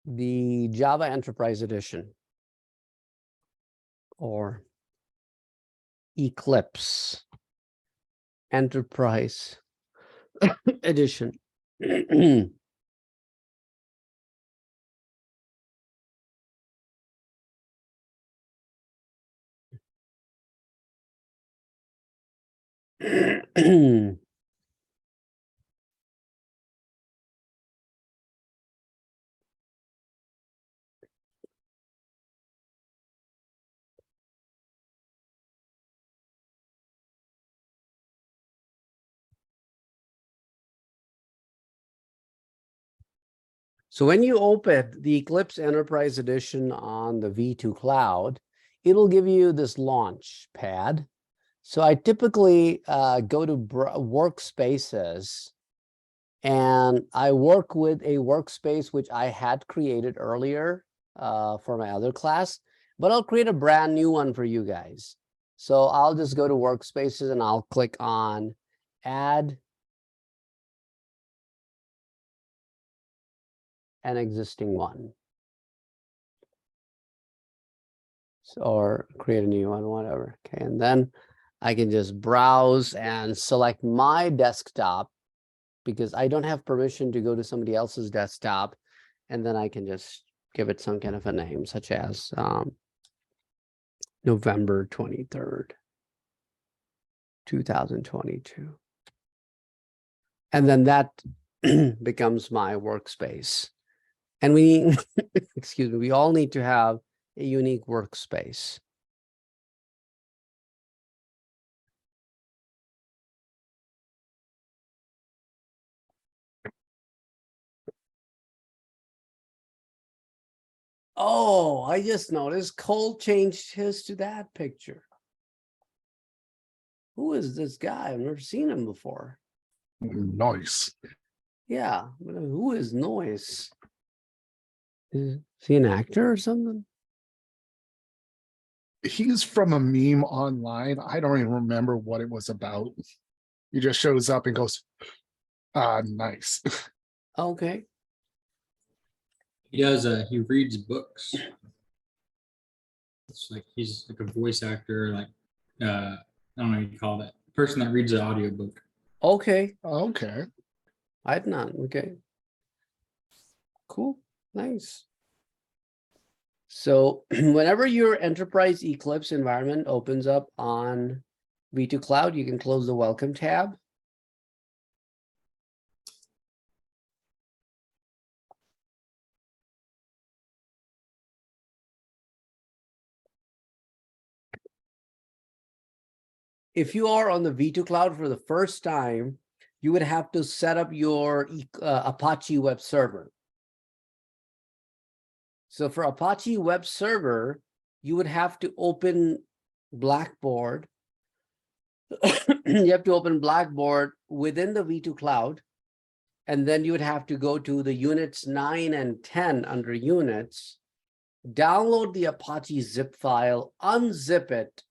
the Java Enterprise Edition or Eclipse Enterprise Edition. So when you open the Eclipse Enterprise Edition on the V2 Cloud, it'll give you this launch pad. So I typically go to workspaces, and I work with a workspace which I had created earlier for my other class, but I'll create a brand new one for you guys. So I'll just go to workspaces and I'll click on add an existing one. So, or create a new one, whatever. Okay, and then I can just browse and select my desktop because I don't have permission to go to somebody else's desktop. And then I can just give it some kind of a name, such as November 23rd, 2022. And then that becomes my workspace. And we, excuse me, we all need to have a unique workspace. Oh, I just noticed Cole changed his to that picture. Who is this guy? I've never seen him before. Nice. Yeah, but who is Noise? Is he an actor or something? He's from a meme online. I don't even remember what it was about. He just shows up and goes, nice. Okay. He does. He reads books. It's like he's like a voice actor, like I don't know what you call that person that reads an audiobook. Okay. Okay. I'd not. Okay. Cool. Nice. So whenever your enterprise Eclipse environment opens up on V2 Cloud, you can close the welcome tab. If you are on the V2 Cloud for the first time, you would have to set up your Apache web server. So for Apache web server, you would have to open Blackboard. You have to open Blackboard within the V2 Cloud, and then you would have to go to the units 9 and 10 under units, download the Apache zip file, unzip it,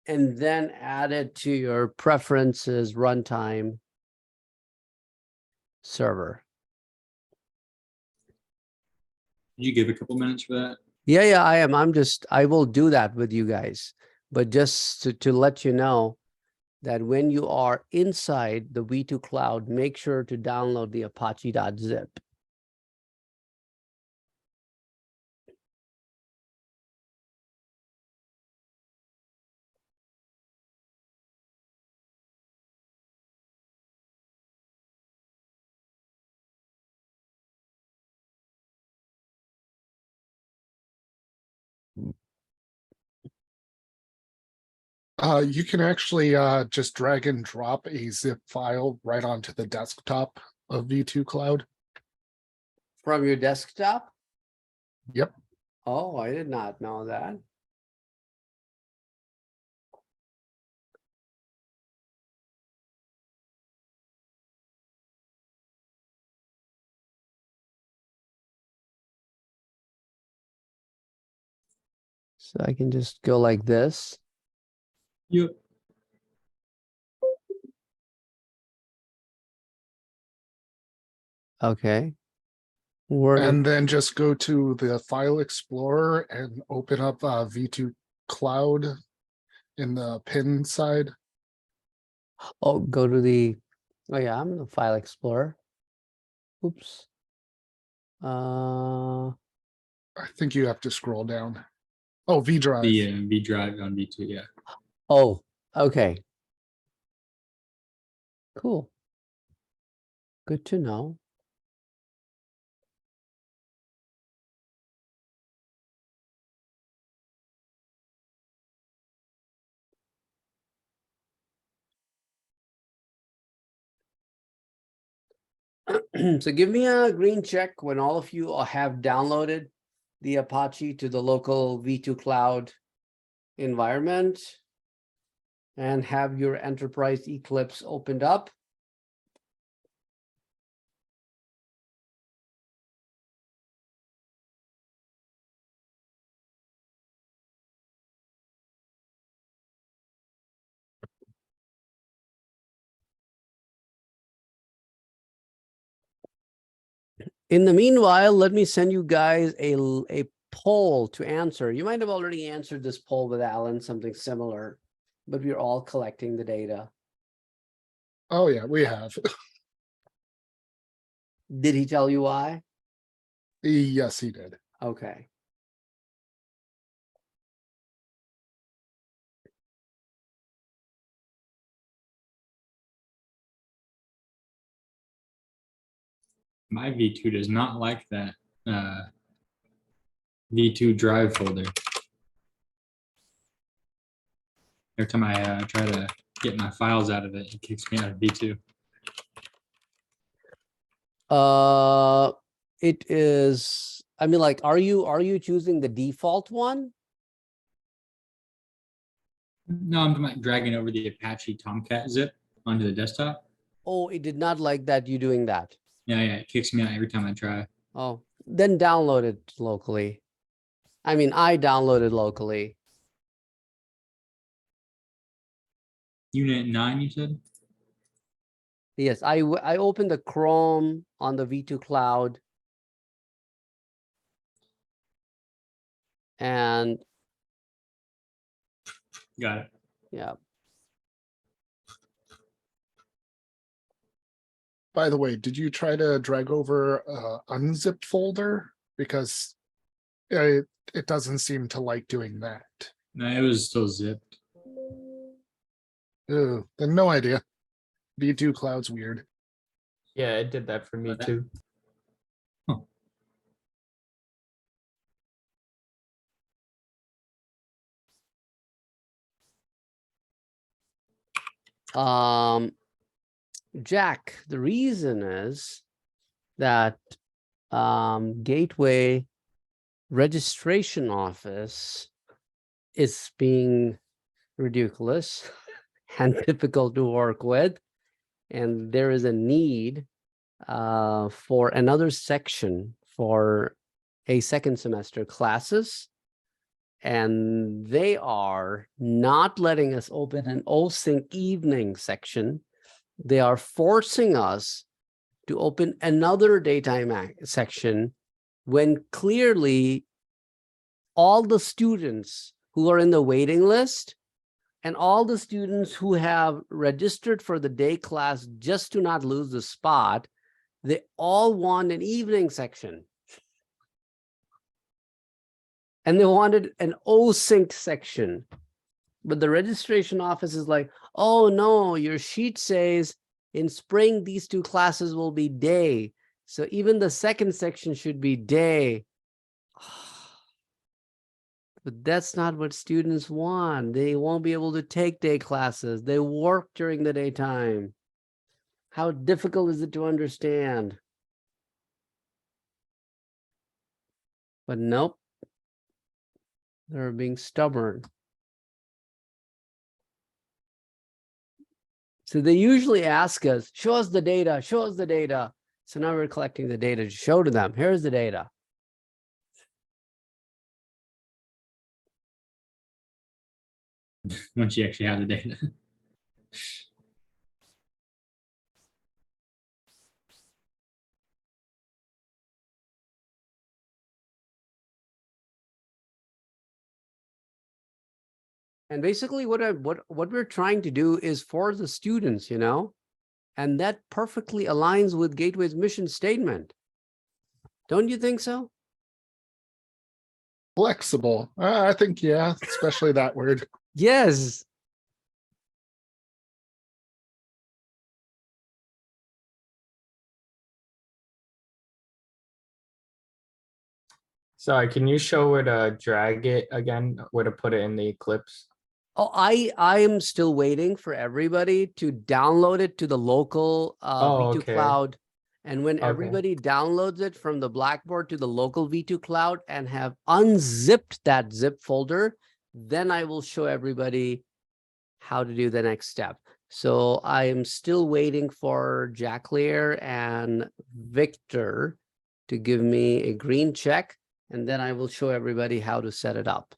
and then add it to your preferences runtime server. Did you give a couple minutes for that? Yeah, I am. I will do that with you guys. But just to let you know that when you are inside the V2 Cloud, make sure to download the apache.zip. You can actually just drag and drop a zip file right onto the desktop of V2 Cloud. From your desktop? Yep. Oh, I did not know that. So I can just go like this. Yep. Okay. Word. And then just go to the File Explorer and open up V2 Cloud in the pin side. Oh, go to the, oh yeah, I'm in the File Explorer. Oops. I think you have to scroll down. Oh, V Drive. The V drive on V2, yeah. Oh, okay. Cool. Good to know. So give me a green check when all of you have downloaded the Apache to the local V2 Cloud environment and have your enterprise Eclipse opened up. In the meanwhile, let me send you guys a poll to answer. You might have already answered this poll with Alan, something similar, but we're all collecting the data. Oh yeah, we have. Did he tell you why? Yes, he did. Okay. My V2 does not like that V2 drive folder. Every time I try to get my files out of it, it kicks me out of V2. It is, I mean, like, are you choosing the default one? No, I'm like dragging over the Apache Tomcat zip onto the desktop. Oh, it did not like that you doing that. Yeah, it kicks me out every time I try. Oh, then download it locally. I mean, I downloaded locally. Unit 9, you said? Yes, I opened the Chrome on the V2 Cloud. And Got it. yeah, By the way, did you try to drag over unzip folder? Because it doesn't seem to like doing that. No, it was still zipped. Then no idea. V2 Cloud's weird. Yeah, it did that for me But that- too. Jack, the reason is that Gateway registration office is being ridiculous and difficult to work with, and there is a need for another section for a second semester classes, and they are not letting us open an OSync evening section. They are forcing us to open another daytime section when clearly all the students who are in the waiting list and all the students who have registered for the day class just to not lose the spot, they all want an evening section. And they wanted an OSync section. But the registration office is like, oh no, your sheet says in spring, these two classes will be day. So even the second section should be day. But that's not what students want. They won't be able to take day classes. They work during the daytime. How difficult is it to understand? But nope. They're being stubborn. So they usually ask us, show us the data, show us the data. So now we're collecting the data to show to them. Here's the data. Once you actually have the data. And basically what we're trying to do is for the students, you know, and that perfectly aligns with Gateway's mission statement. Don't you think so? Flexible. I think, yeah, especially that word. Yes. Sorry, can you show where to drag it again, where to put it in the Eclipse? Oh, I am still waiting for everybody to download it to the local Oh, V2 okay. Cloud. And when Okay. everybody downloads it from the Blackboard to the local V2 Cloud and have unzipped that zip folder, then I will show everybody how to do the next step. So I am still waiting for Jack Lear and Victor to give me a green check, and then I will show everybody how to set it up.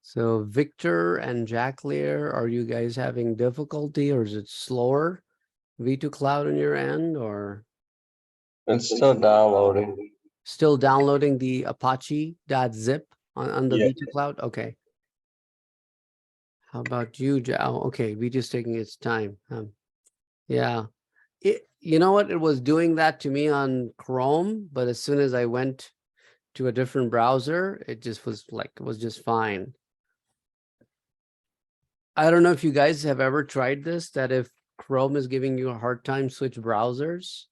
So Victor and Jack Lear, are you guys having difficulty or is it slower? V2 Cloud on your end or It's still downloading. still downloading the apache.zip on the Yeah. V2 Cloud? Okay. How about you, Oh, okay, V2's taking its time. Yeah. You know what? It was doing that to me on Chrome, but as soon as I went to a different browser, it just was like, it was just fine. I don't know if you guys have ever tried this, that if Chrome is giving you a hard time, switch browsers.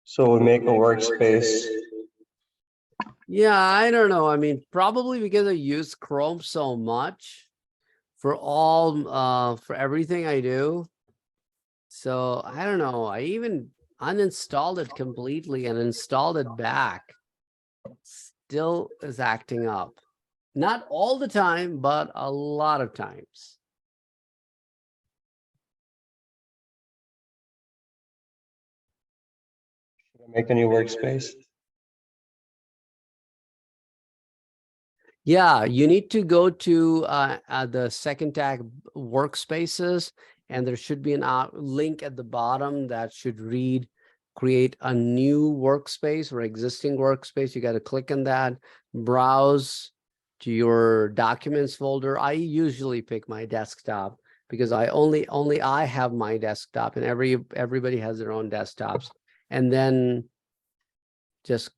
So we make a workspace. Yeah, I don't know. I mean, probably because I use Chrome so much for for everything I do. So I don't know. I even uninstalled it completely and installed it back. Still is acting up. Not all the time, but a lot of times. Make a new workspace. Yeah, you need to go to the second tag workspaces, and there should be a link at the bottom that should read create a new workspace or existing workspace. You got to click on that, browse to your documents folder. I usually pick my desktop because only I have my desktop, and everybody has their own desktops. And then just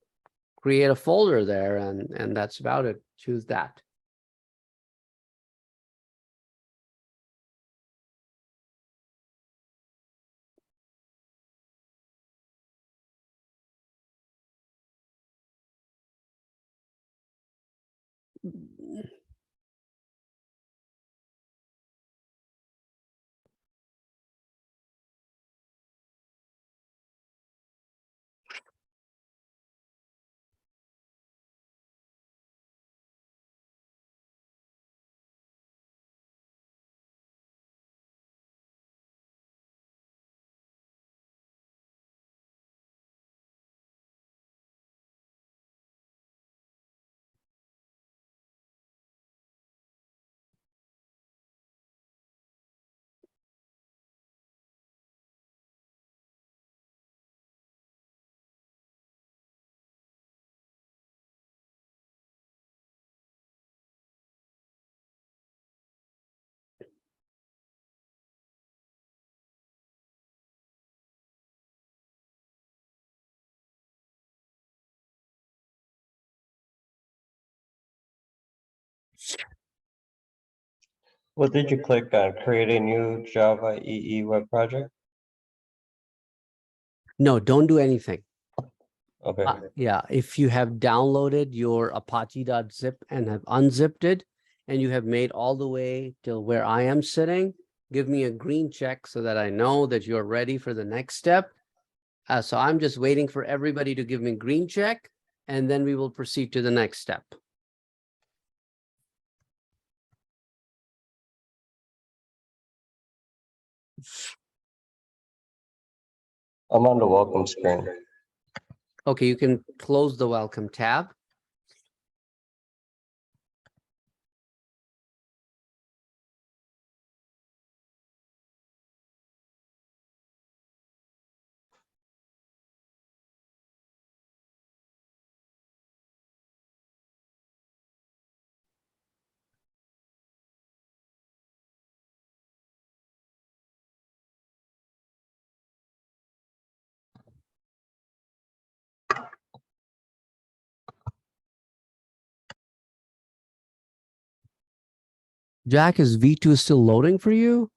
create a folder there, and that's about it. Choose that. What did you click on? Create a new Java EE web project? No, don't do anything. Okay, Yeah, if you have downloaded your apache.zip and have unzipped it, and you have made all the way till where I am sitting, give me a green check so that I know that you're ready for the next step. So I'm just waiting for everybody to give me green check, and then we will proceed to the next step. I'm on the welcome screen. Okay, you can close the welcome tab. Jack, is V2 still loading for you?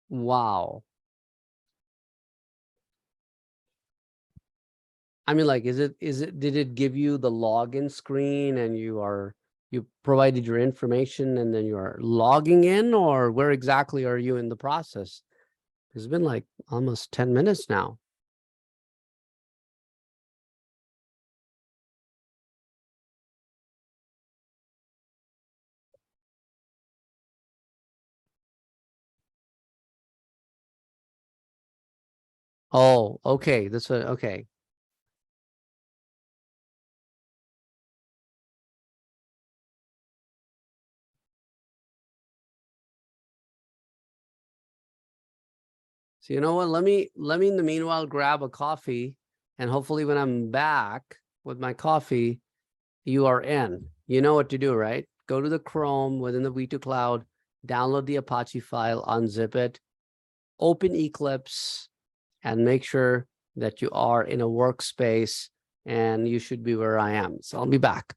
Wow. I mean, like, did it give you the login screen and you provided your information and then you are logging in, or where exactly are you in the process? It's been like almost 10 minutes now. Oh, okay. That's what, okay. So you know what? Let me in the meanwhile grab a coffee, and hopefully when I'm back with my coffee, you are in. You know what to do, right? Go to the Chrome within the V2 Cloud, download the Apache file, unzip it, open Eclipse, and make sure that you are in a workspace, and you should be where I am. So I'll be back.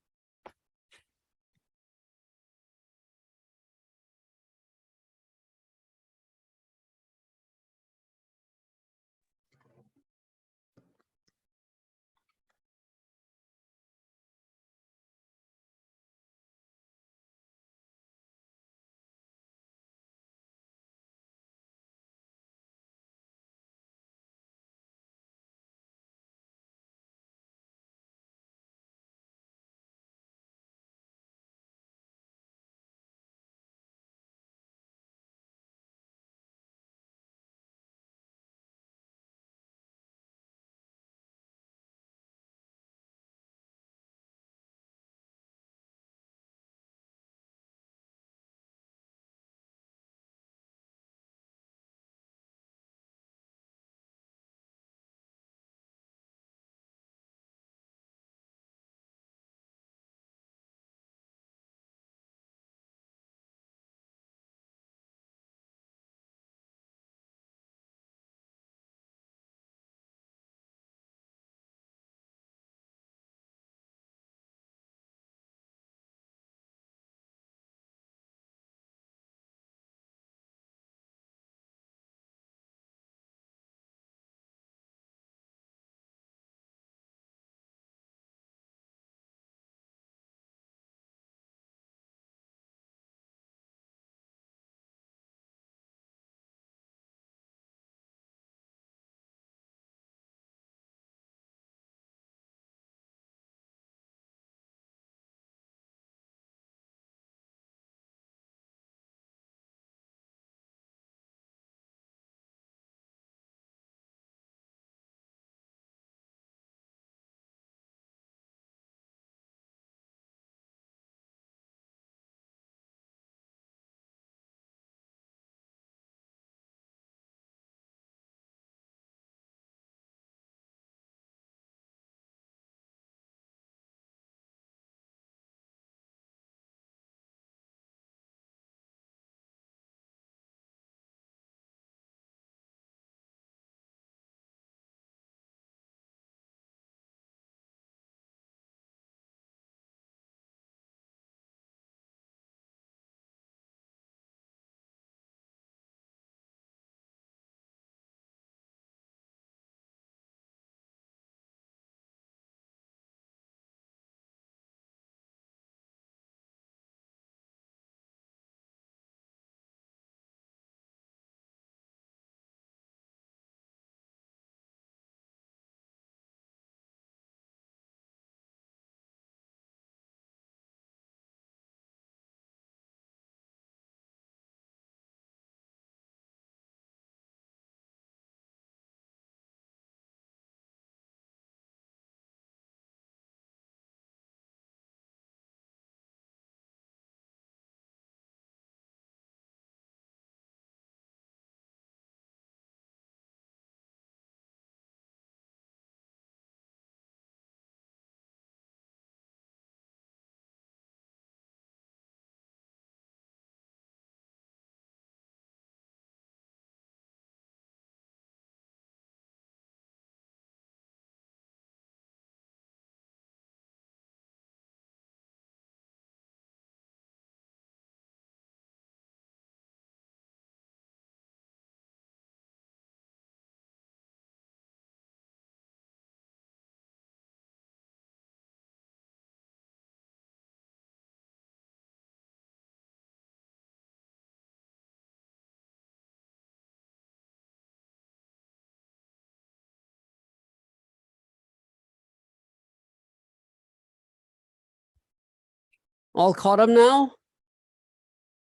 All caught up now?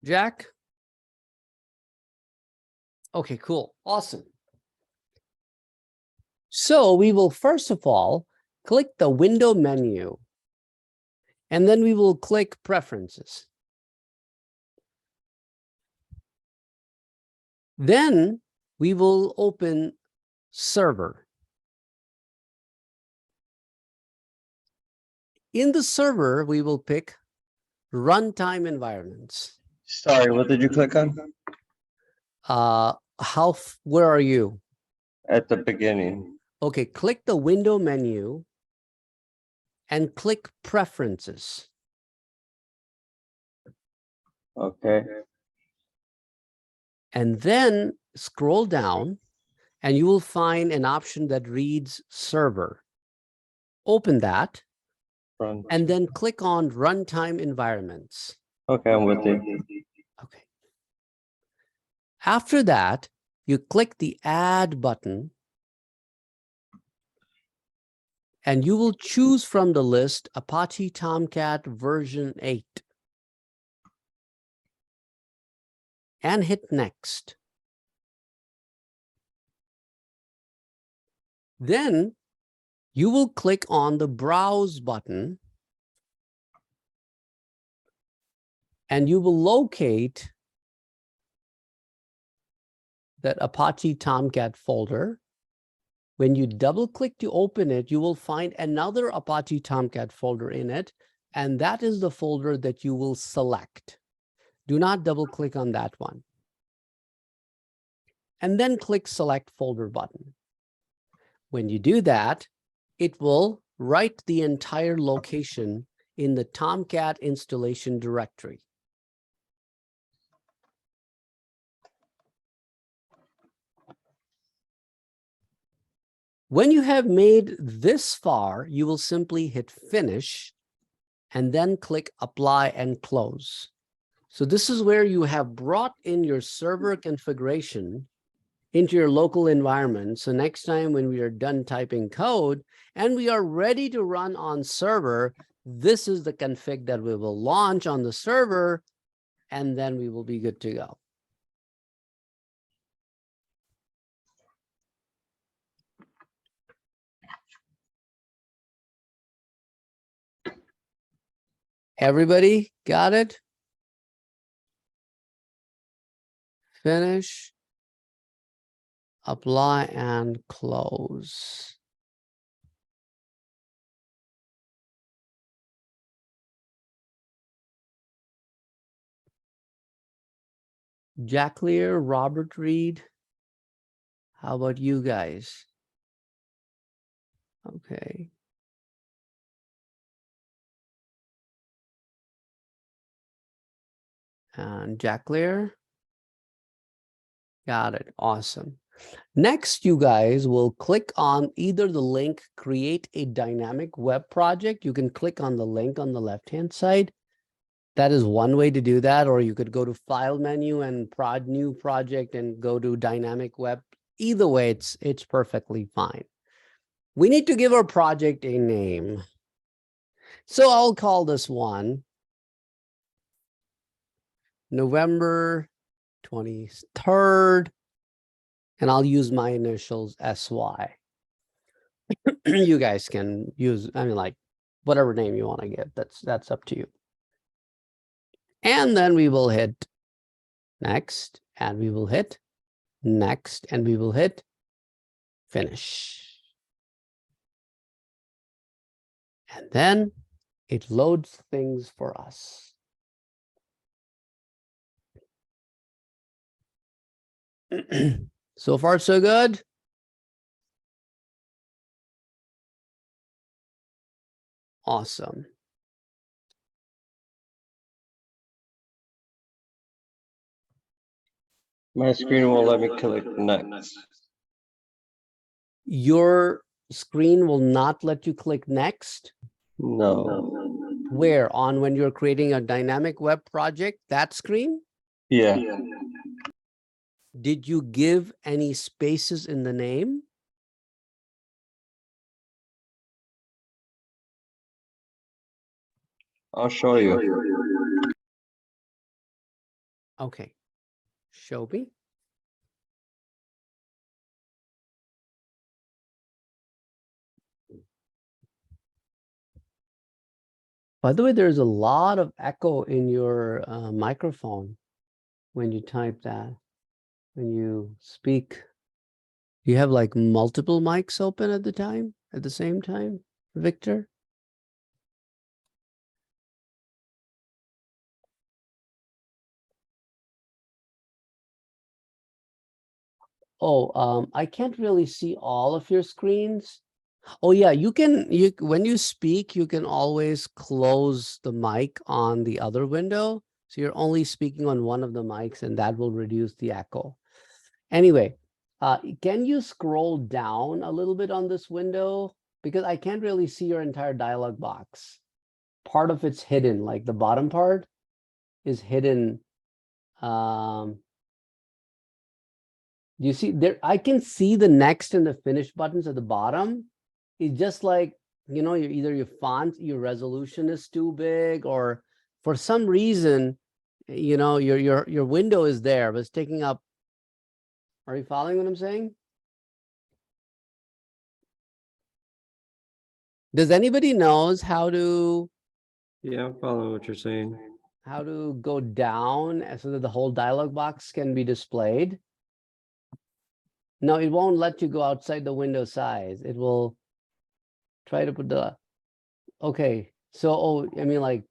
Jack? Okay, cool. Awesome. So we will first of all click the window menu, and then we will click preferences. Then we will open server. In the server, we will pick runtime environments. Sorry, what did you click on? Where are you? At the beginning. Okay, click the window menu and click preferences. Okay. And then scroll down and you will find an option that reads server. Open that Run. and then click on runtime environments. Okay, I'm with you. Okay. After that, you click the add button and you will choose from the list Apache Tomcat version 8 and hit next. Then you will click on the browse button and you will locate that Apache Tomcat folder. When you double click to open it, you will find another Apache Tomcat folder in it, and that is the folder that you will select. Do not double click on that one. And then click select folder button. When you do that, it will write the entire location in the Tomcat installation directory. When you have made this far, you will simply hit finish and then click apply and close. So this is where you have brought in your server configuration into your local environment. So next time when we are done typing code and we are ready to run on server, this is the config that we will launch on the server, and then we will be good to go. Everybody got it? Finish, apply, and close. Jack Lear, Robert Reed. How about you guys? Okay. And Jack Lear. Got it. Awesome. Next, you guys will click on either the link, create a dynamic web project. You can click on the link on the left-hand side. That is one way to do that. Or you could go to file menu and new project and go to dynamic web. Either way, it's perfectly fine. We need to give our project a name. So I'll call this one November 23rd, and I'll use my initials SY. You guys can use, I mean, like whatever name you want to give, that's up to you. And then we will hit next, and we will hit next, and we will hit finish. And then it loads things for us. So far, so good. Awesome. My screen won't let me click next. Your screen will not let you click next. No. Where? On when you're creating a dynamic web project, that screen? Yeah. Did you give any spaces in the name? I'll show you. Okay. Show me. By the way, there's a lot of echo in your microphone when you type that, when you speak. You have like multiple mics open at the same time, Victor? Oh, I can't really see all of your screens. Oh yeah, when you speak, you can always close the mic on the other window. So you're only speaking on one of the mics and that will reduce the echo. Anyway, can you scroll down a little bit on this window? Because I can't really see your entire dialog box. Part of it's hidden, like the bottom part is hidden. You see there, I can see the next and the finish buttons at the bottom. It's just like, either your font, your resolution is too big, or for some reason, your window is there, but it's taking up. Are you following what I'm saying? Does anybody knows how to Yeah, I'm following what you're saying. go down so that the whole dialog box can be displayed? No, it won't let you go outside the window size. It will try to put the, okay. So, I mean, like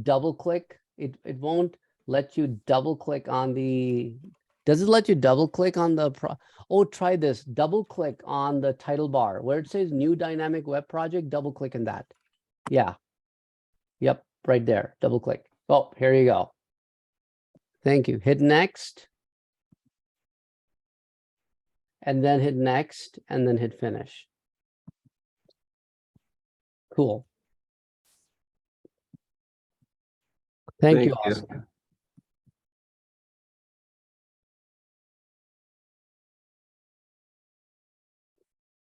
double click. It won't let you double click on the, does it let you double click on the, oh, try this. Double click on the title bar where it says new dynamic web project, double click in that. Yeah. Yep, right there, double click. Oh, here you go. Thank you. Hit next. And then hit next, and then hit finish. Cool. Thank you, Oscar.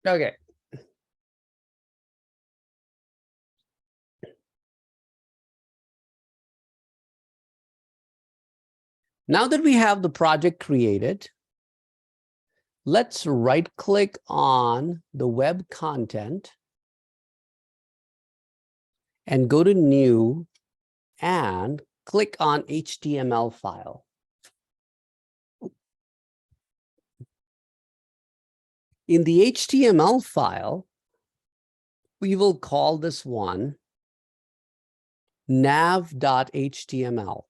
Okay. Now that we have the project created, let's right click on the web content and go to new and click on HTML file. In the HTML file, we will call this one nav.html.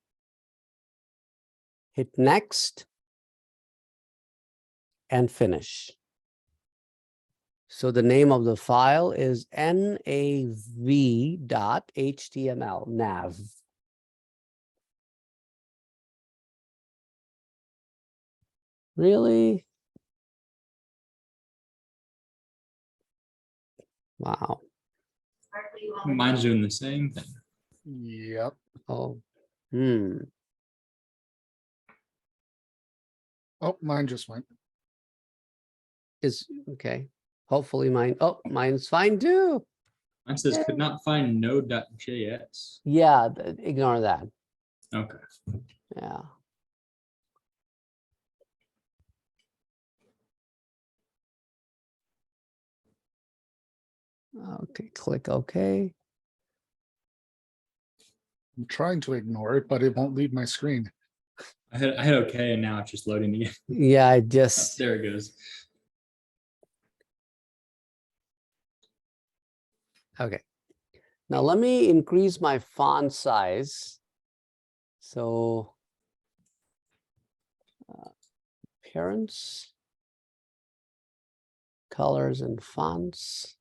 Hit next and finish. So the name of the file is nav.html, nav. Really? Wow. Mine's doing the same thing. Yep. Oh, Oh, mine just went. is okay. Hopefully mine, oh, mine's fine too. Mine says could not find node.js. Yeah, ignore that. Okay. Yeah. Okay, click OK. I'm trying to ignore it, but it won't leave my screen. I hit okay, and now it's just loading again. Yeah, I Oh, just, there it goes. okay. Now let me increase my font size. So appearance, colors and fonts.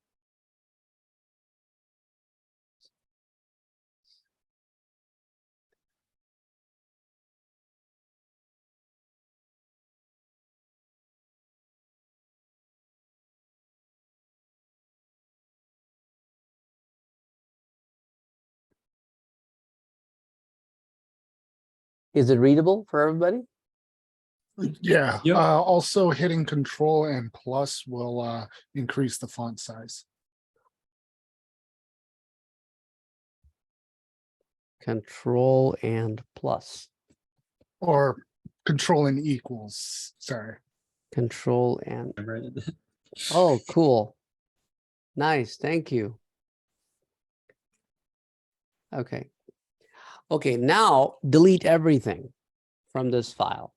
Is it readable for everybody? Yeah. Yep. Also hitting Control and plus will increase the font size. Control and plus. Or control and equals, sorry. Control and, I read it. oh, cool. Nice, thank you. Okay. Okay, now delete everything from this file.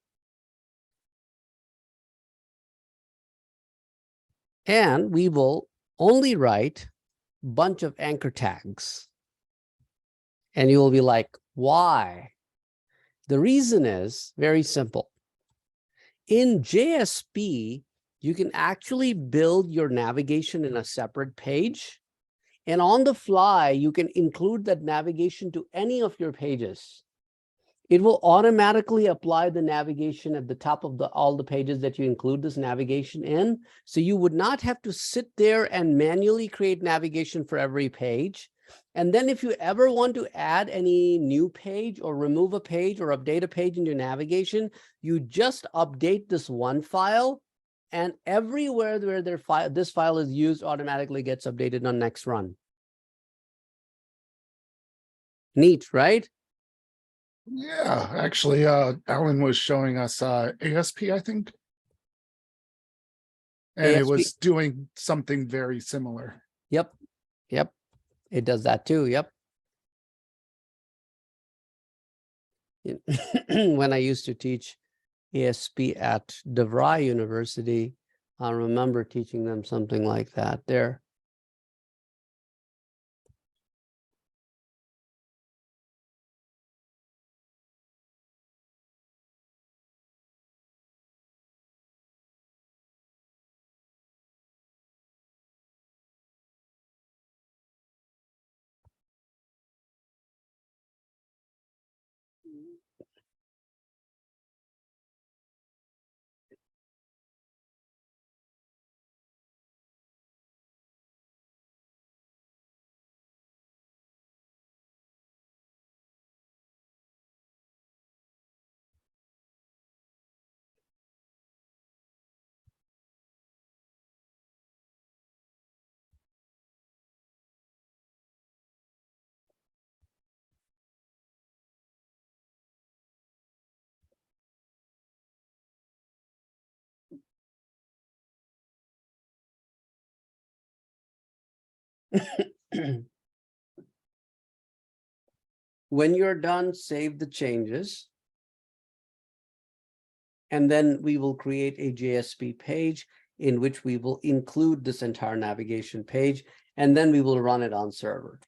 And we will only write a bunch of anchor tags. And you will be like, why? The reason is very simple. In JSP, you can actually build your navigation in a separate page. And on the fly, you can include that navigation to any of your pages. It will automatically apply the navigation at the top of all the pages that you include this navigation in. So you would not have to sit there and manually create navigation for every page. And then if you ever want to add any new page or remove a page or update a page in your navigation, you just update this one file, and everywhere where this file is used automatically gets updated on next run. Neat, right? Yeah, actually, Alan was showing us ASP, I think. And it ASP. was doing something very similar. Yep. Yep. It does that too. Yep. When I used to teach ASP at DeVry University, I remember teaching them something like that there. When you're done, save the changes. And then we will create a JSP page in which we will include this entire navigation page, and then we will run it on server.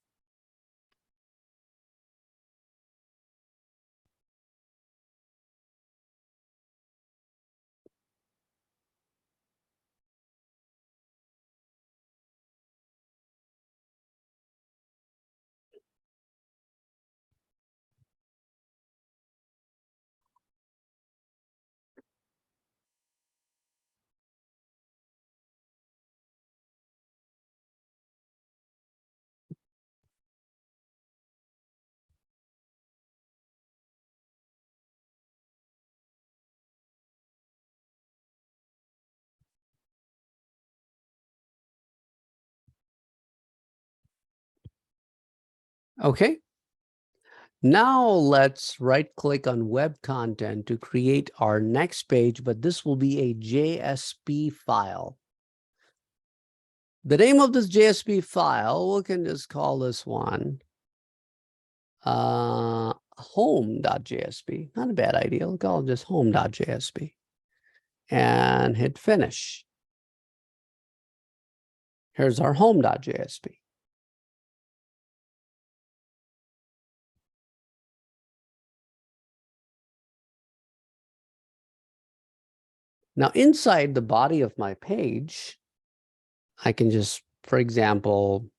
Okay. Now let's right click on web content to create our next page, but this will be a JSP file. The name of this JSP file, we can just call this one home.jsp. Not a bad idea. We'll call it just home.jsp and hit finish. Here's our home.jsp. Now, inside the body of my page, I can just, for example,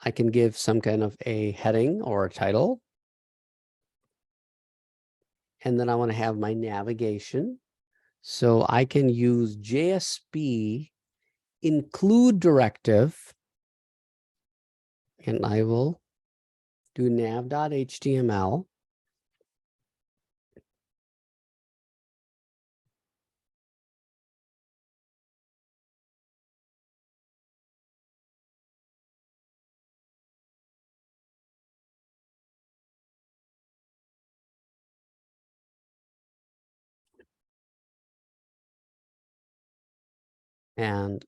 I can give some kind of a heading or a title. And then I want to have my navigation. So I can use JSP include directive. And I will do nav.html. And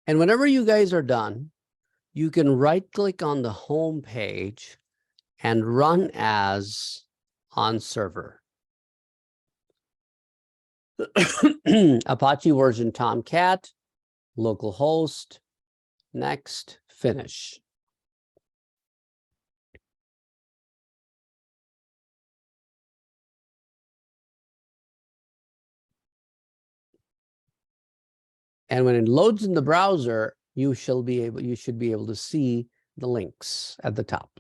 and whenever you guys are done, you can right click on the home page and run as on server. Apache version Tomcat, localhost, next, finish. And when it loads in the browser, you should be able to see the links at the top.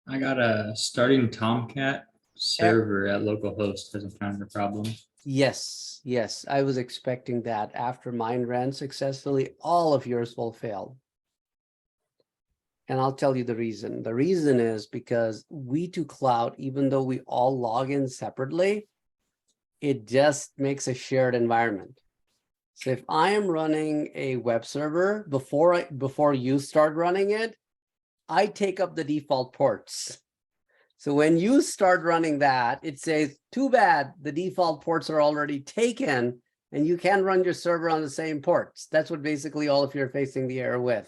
I got a starting Tomcat server at localhost hasn't found a problem. Yes, yes, I was expecting that. After mine ran successfully, all of yours will fail. And I'll tell you the reason. The reason is because V2 Cloud, even though we all log in separately, it just makes a shared environment. So if I am running a web server before you start running it, I take up the default ports. So when you start running that, it says, too bad, the default ports are already taken and you can't run your server on the same ports. That's what basically all of you are facing the error with.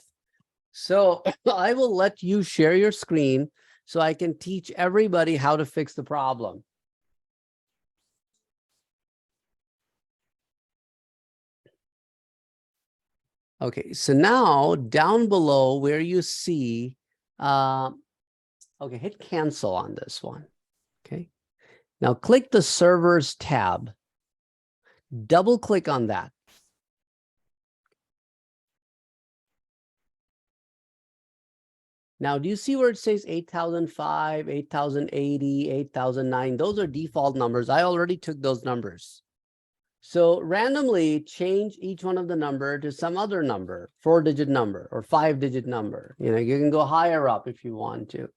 So I will let you share your screen so I can teach everybody how to fix the problem. Okay, so now down below where you see, okay, hit cancel on this one. Okay, now click the servers tab. Double click on that. Now, do you see where it says 8005, 8080, 8009? Those are default numbers. I already took those numbers. So randomly change each one of the number to some other number, 4-digit number or 5-digit number. You know, you can go higher up if you want to,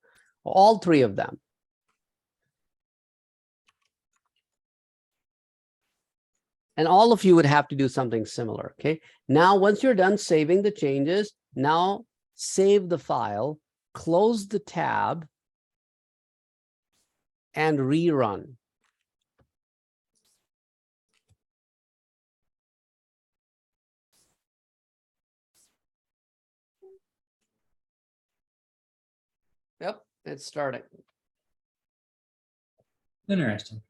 all three of them. And all of you would have to do something similar, okay? Now, once you're done saving the changes, now save the file, close the tab, and rerun. Yep, it's starting. Interesting.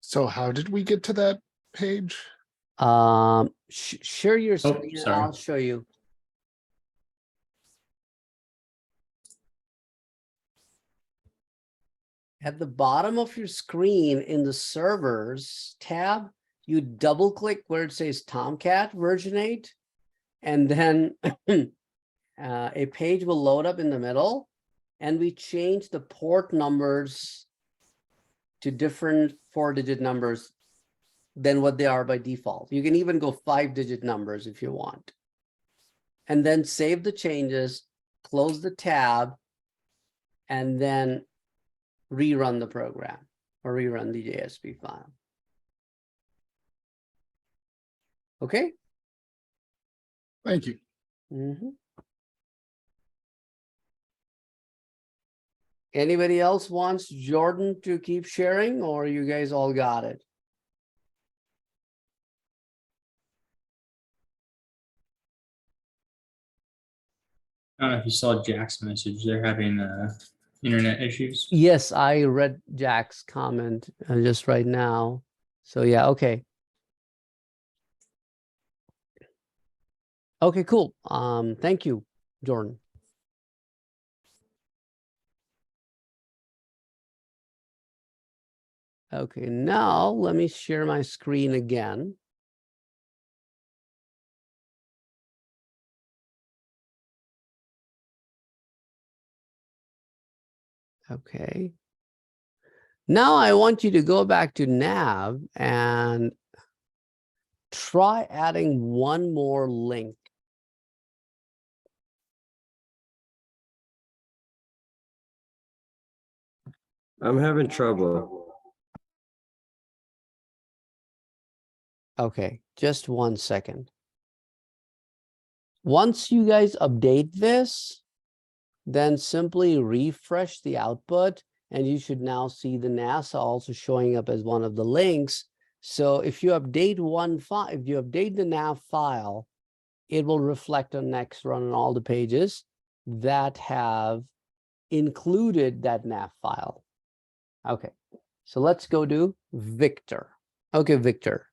So how did we get to that page? Share your screen and sorry. I'll show you. At the bottom of your screen in the servers tab, you double click where it says Tomcat version 8, and then a page will load up in the middle, and we change the port numbers to different 4-digit numbers than what they are by default. You can even go 5-digit numbers if you want. And then save the changes, close the tab, and then rerun the program or rerun the JSP file. Okay? Thank you. Mm-hmm. Anybody else wants Jordan to keep sharing, or you guys all got it? I don't know if you saw Jack's message. They're having internet issues. Yes, I read Jack's comment just right now. So yeah, okay. Okay, cool. Thank you, Jordan. Okay, now let me share my screen again. Okay. Now I want you to go back to nav and try adding one more link. I'm having trouble. Okay, just 1 second. Once you guys update this, then simply refresh the output and you should now see the NASA also showing up as one of the links. So if you update one file, if you update the nav file, it will reflect on next run on all the pages that have included that nav file. Okay, so let's go to Victor. Okay, Victor.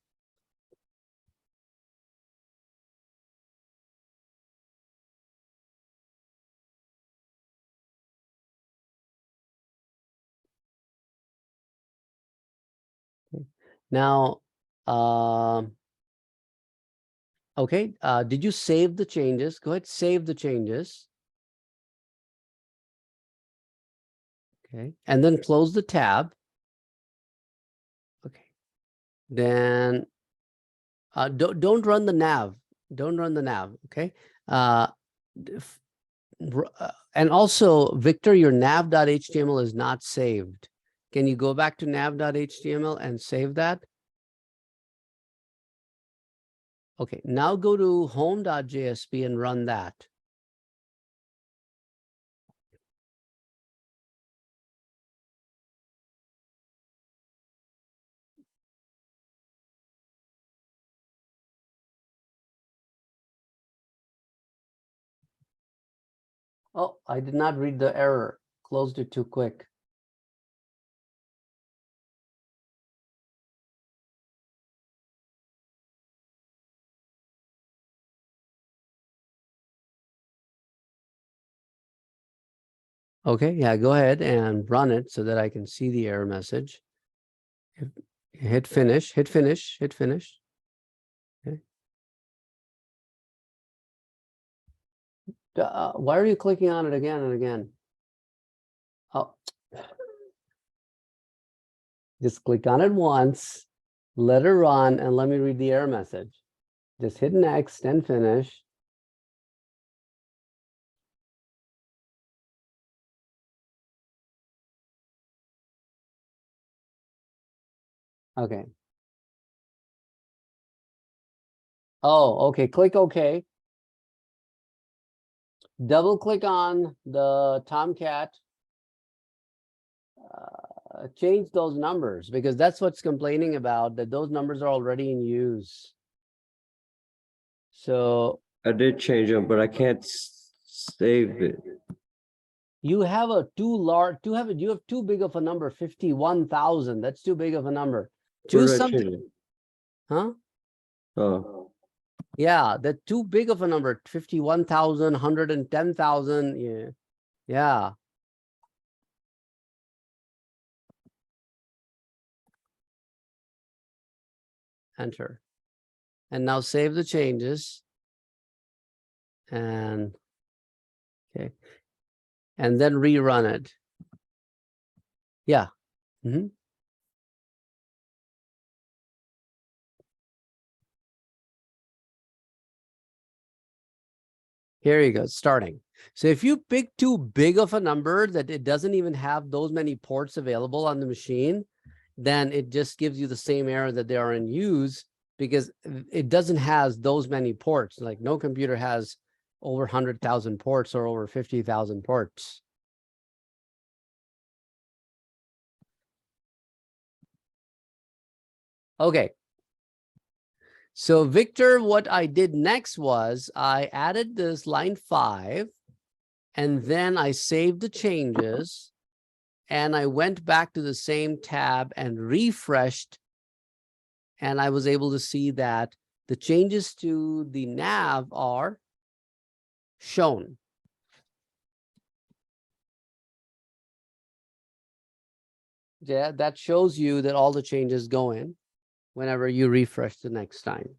Now, okay, did you save the changes? Go ahead, save the changes. Okay, and then close the tab. Okay, then don't run the nav. Don't run the nav. Okay, and also, Victor, your nav.html is not saved. Can you go back to nav.html and save that? Okay, now go to home.jsp and run that. Oh, I did not read the error. Closed it too quick. Okay, yeah, go ahead and run it so that I can see the error message. Hit finish, hit finish, hit finish. Okay. Why are you clicking on it again and again? Oh, just click on it once, let it run, and let me read the error message. Just hit next and finish. Okay. Oh, okay. Click OK. Double click on the Tomcat. Change those numbers because that's what's complaining about, that those numbers are already in use. So I did change them, but I can't save it. you have a you have too big of a number, 51,000. That's too big of a number. Where Choose did I change something, it? huh? Oh, Yeah, that's too big of a number. 51,000, 110,000. Yeah. Yeah. Enter. And now save the changes. And okay. And then rerun it. Yeah. Mm-hmm. Here you go, starting. So if you pick too big of a number that it doesn't even have those many ports available on the machine, then it just gives you the same error that they are in use because it doesn't have those many ports. Like no computer has over 100,000 ports or over 50,000 ports. Okay. So Victor, what I did next was I added this line 5 and then I saved the changes and I went back to the same tab and refreshed, and I was able to see that the changes to the nav are shown. Yeah, that shows you that all the changes go in whenever you refresh the next time.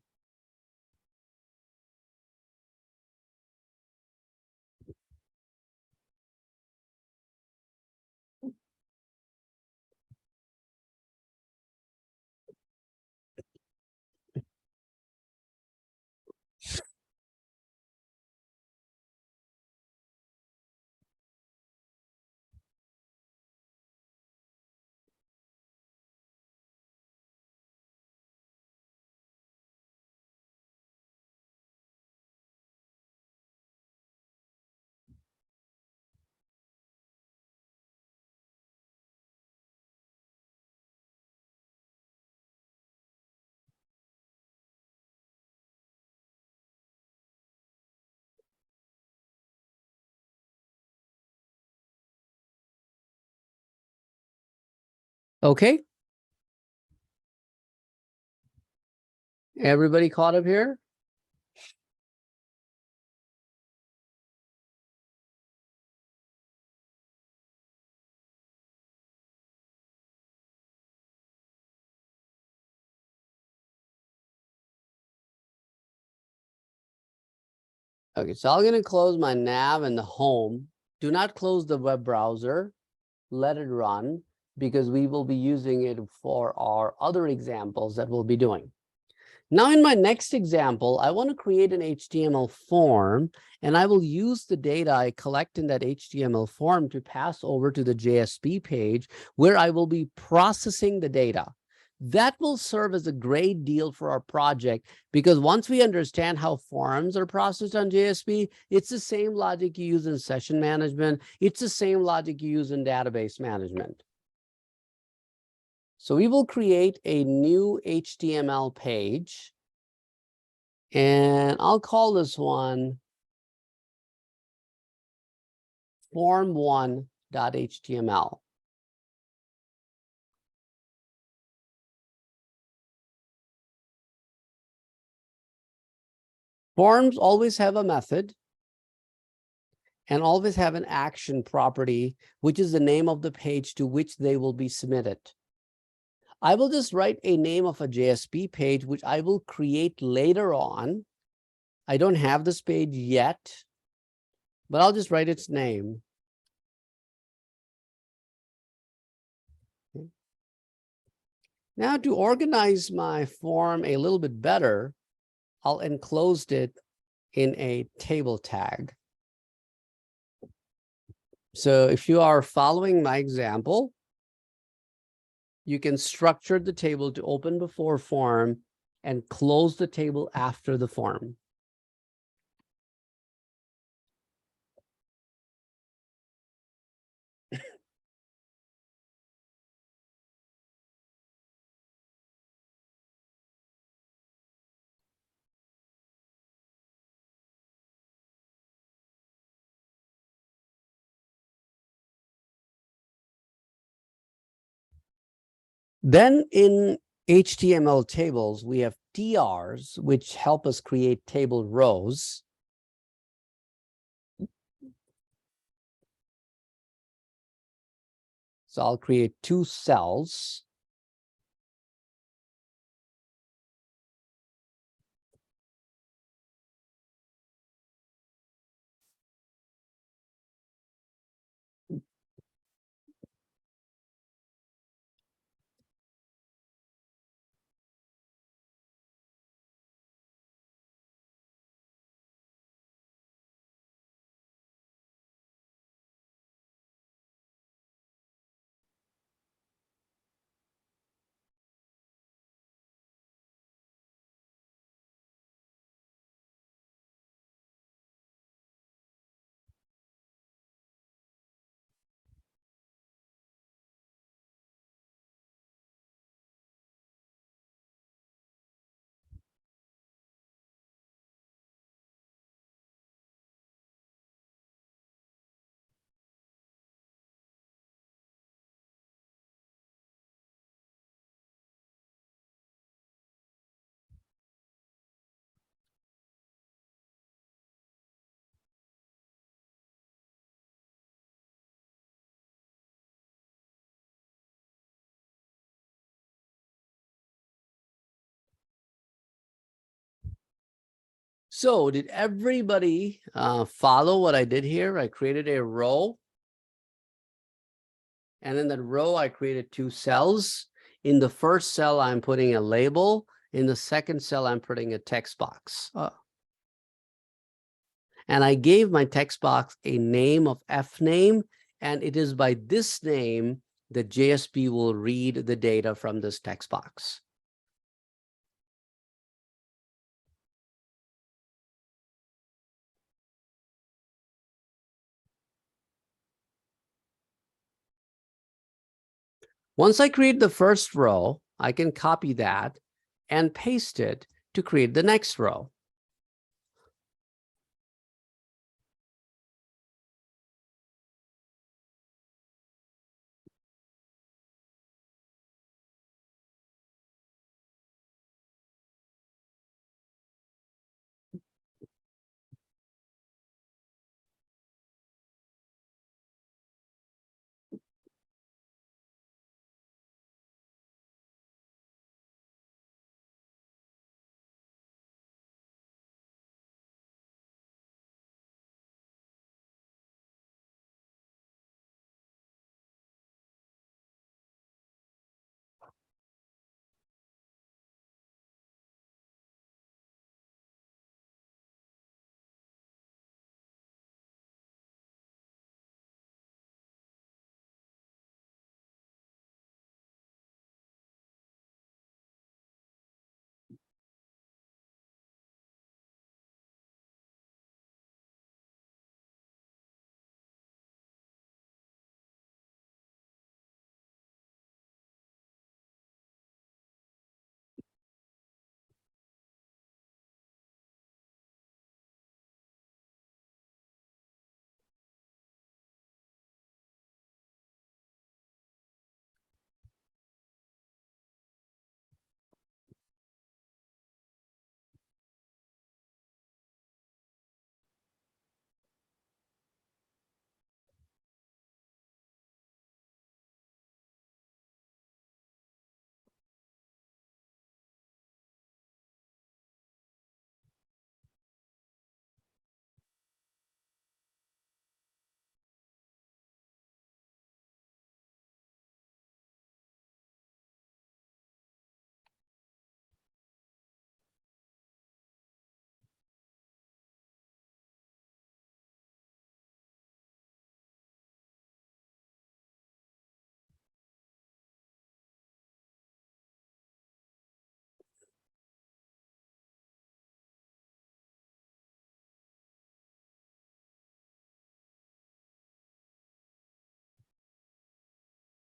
Okay. Everybody caught up here? Okay, so I'm gonna close my nav and the home. Do not close the web browser. Let it run because we will be using it for our other examples that we'll be doing. Now in my next example, I want to create an HTML form, and I will use the data I collect in that HTML form to pass over to the JSP page where I will be processing the data. That will serve as a great deal for our project because once we understand how forms are processed on JSP, it's the same logic you use in session management. It's the same logic you use in database management. So we will create a new HTML page, and I'll call this one form1.html. Forms always have a method and always have an action property, which is the name of the page to which they will be submitted. I will just write a name of a JSP page, which I will create later on. I don't have this page yet, but I'll just write its name. Now to organize my form a little bit better, I'll enclose it in a table tag. So if you are following my example, you can structure the table to open before form and close the table after the form. Then in HTML tables, we have TRs, which help us create table rows. So I'll create 2 cells. So did everybody follow what I did here? I created a row. And in that row, I created 2 cells. In the first cell, I'm putting a label. In the second cell, I'm putting a text box. And I gave my text box a name of F name. And it is by this name that JSP will read the data from this text box. Once I create the first row, I can copy that and paste it to create the next row.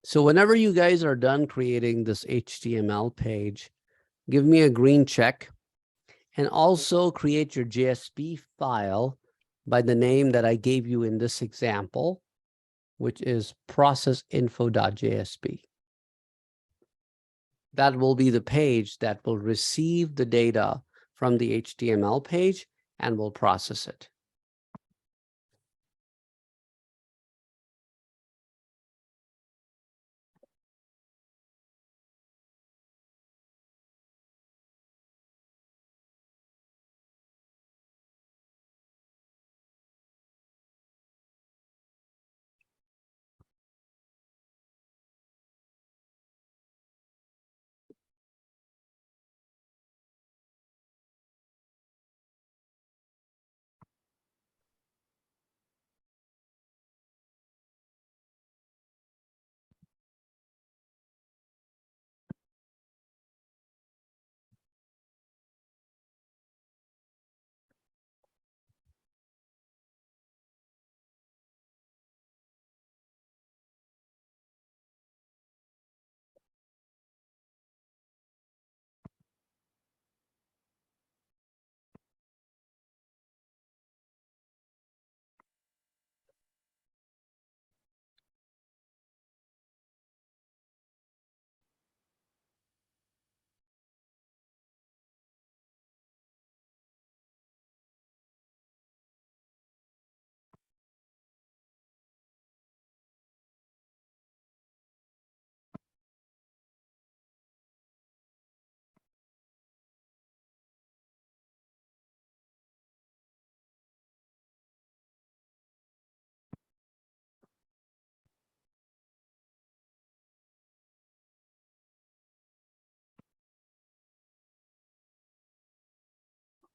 So whenever you guys are done creating this HTML page, give me a green check and also create your JSP file by the name that I gave you in this example, which is processinfo.jsp. That will be the page that will receive the data from the HTML page and will process it.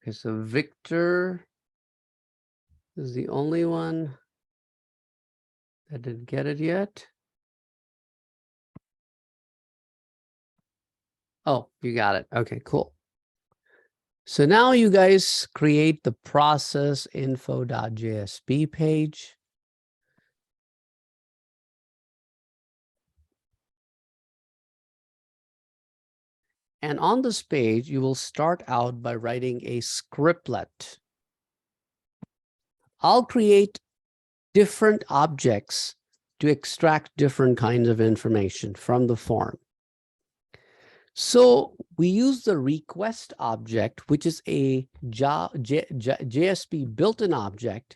Okay, so Victor is the only one that didn't get it yet. Oh, you got it. Okay, cool. So now you guys create the process info.jsp page. And on this page, you will start out by writing a scriptlet. I'll create different objects to extract different kinds of information from the form. So we use the request object, which is a JSP built-in object,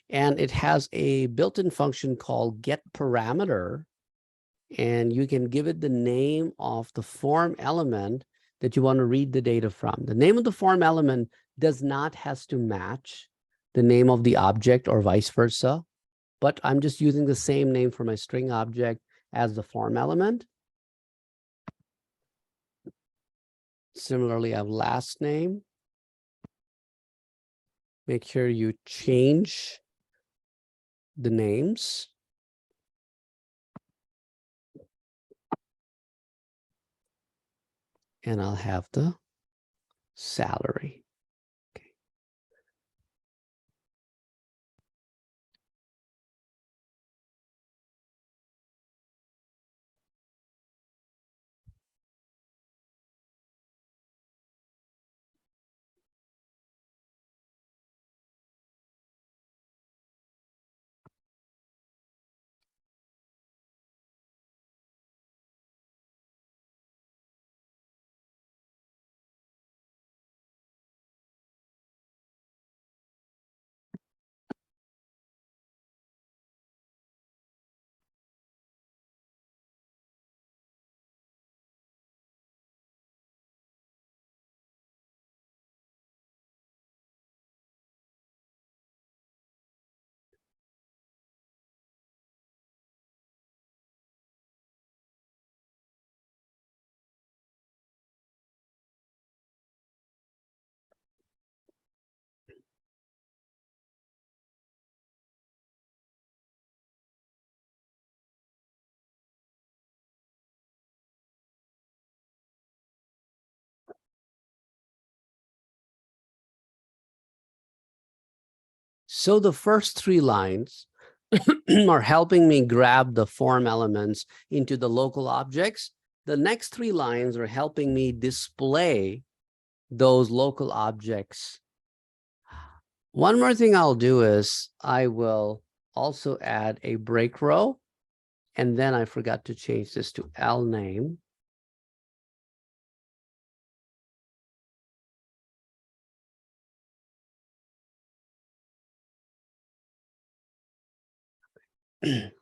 and it has a built-in function called getParameter, and you can give it the name of the form element that you want to read the data from. The name of the form element does not has to match the name of the object or vice versa, but I'm just using the same name for my string object as the form element. Similarly, I have last name. Make sure you change the names. And I'll have the salary. Okay. So the first three lines are helping me grab the form elements into the local objects. The next three lines are helping me display those local objects. One more thing I'll do is I will also add a break row. And then I forgot to change this to L name. Can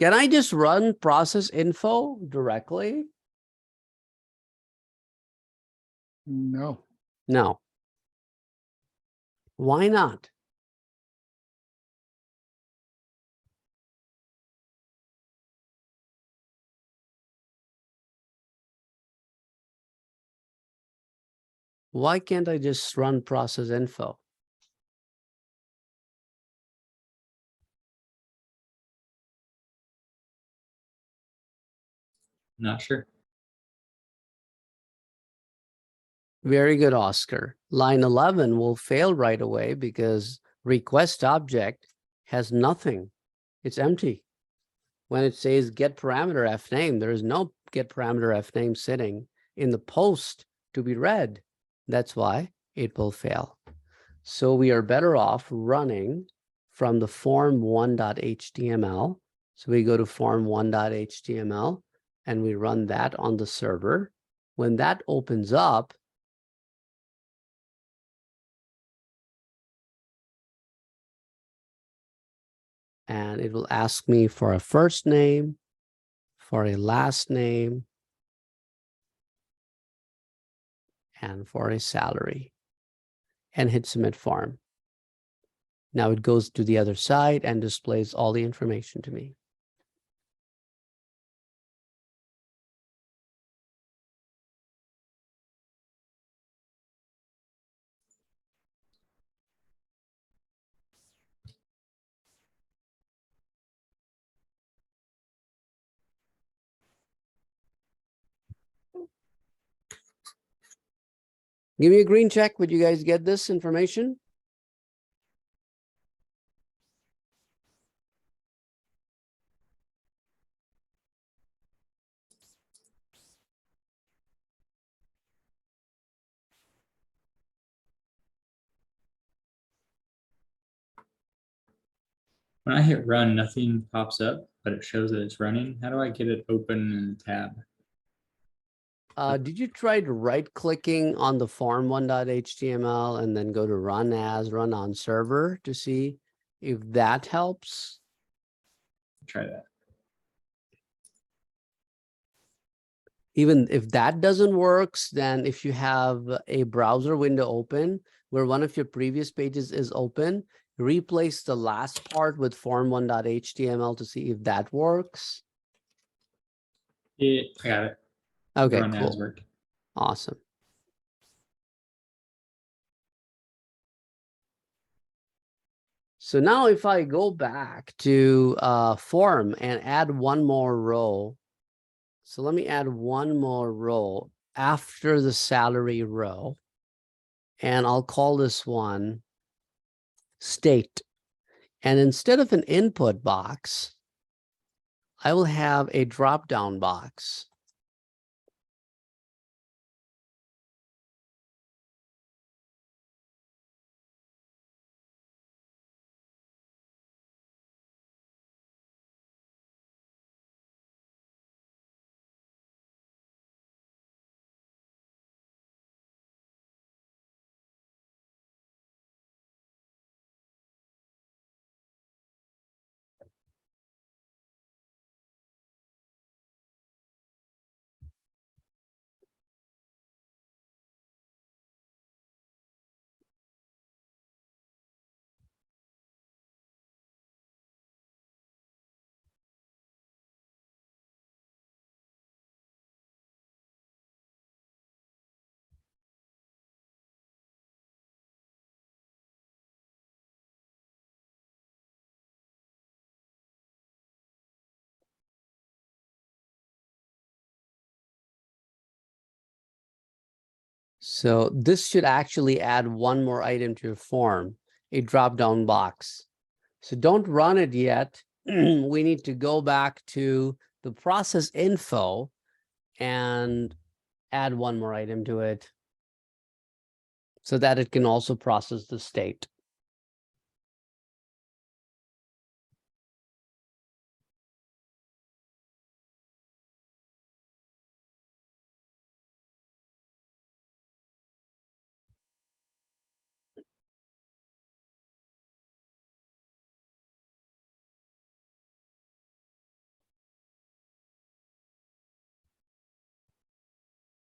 I just run process info directly? No. No. Why not? Why can't I just run process info? Not sure. Very good, Oscar. Line 11 will fail right away because request object has nothing. It's empty. When it says get parameter f name, there is no get parameter f name sitting in the post to be read. That's why it will fail. So we are better off running from the form1.html. So we go to form1.html and we run that on the server. When that opens up, and it will ask me for a first name, for a last name, and for a salary, and hit submit form. Now it goes to the other side and displays all the information to me. Give me a green check. Would you guys get this information? When I hit run, nothing pops up, but it shows that it's running. How do I get it open in the tab? Did you try right clicking on the form1.html and then go to run as, run on server to see if that helps? Try that. Even if that doesn't work, then if you have a browser window open where one of your previous pages is open, replace the last part with form1.html to see if that works. I got it. Okay, Run as cool. work. Awesome. So now if I go back to form and add one more row. So let me add one more row after the salary row. And I'll call this one state. And instead of an input box, I will have a drop-down box. So this should actually add one more item to your form, a drop-down box. So don't run it yet. We need to go back to the process info and add one more item to it so that it can also process the state.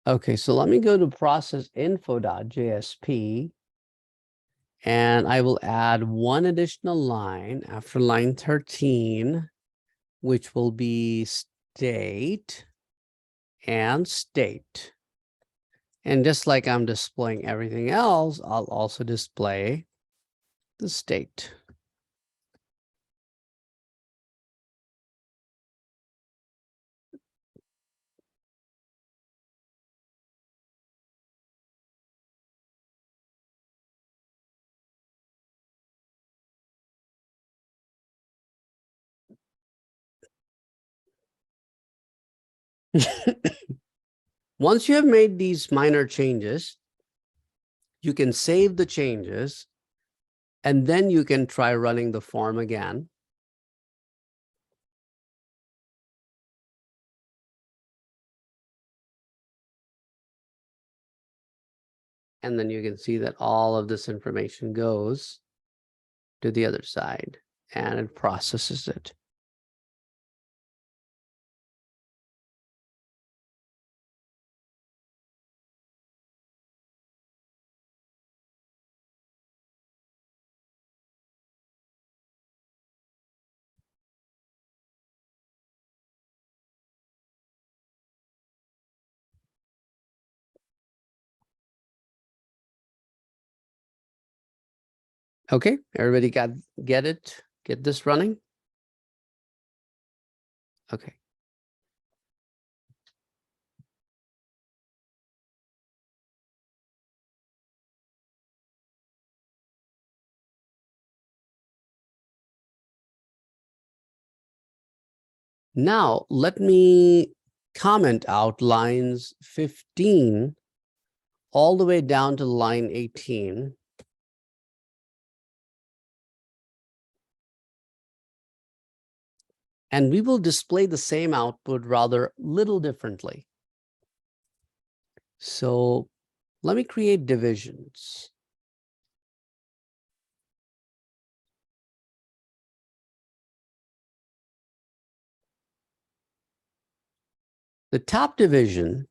Okay, so let me go to processinfo.jsp and I will add one additional line after line 13, which will be state and state. And just like I'm displaying everything else, I'll also display the state. Once you have made these minor changes, you can save the changes and then you can try running the form again. And then you can see that all of this information goes to the other side and it processes it. Okay, everybody get it? Get this running? Okay. Now, let me comment out lines 15 all the way down to line 18. And we will display the same output rather little differently. So let me create divisions. The top division,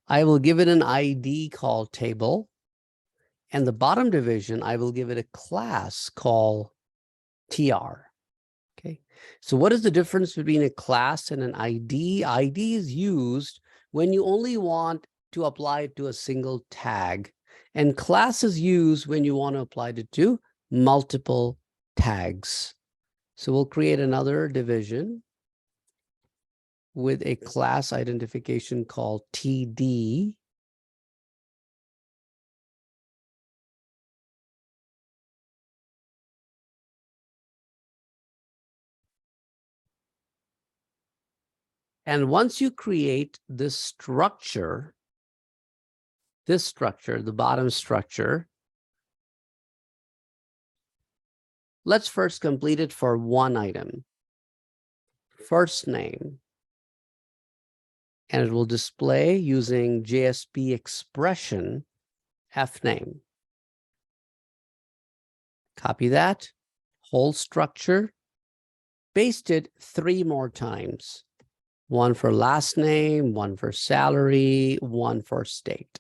I will give it an ID called table. And the bottom division, I will give it a class called TR. Okay, so what is the difference between a class and an ID? ID is used when you only want to apply it to a single tag, and class is used when you want to apply it to multiple tags. So we'll create another division with a class identification called TD. And once you create this structure, the bottom structure, let's first complete it for one item. First name. And it will display using JSP expression fname. Copy that, whole structure, paste it 3 more times. 1 for last name, 1 for salary, 1 for state.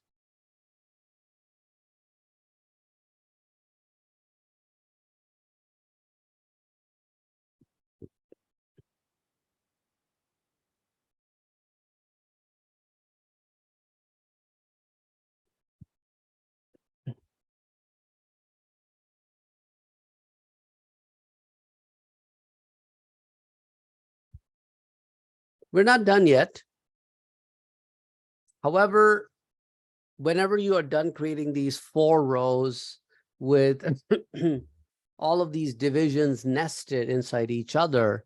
We're not done yet. However, whenever you are done creating these 4 rows with all of these divisions nested inside each other,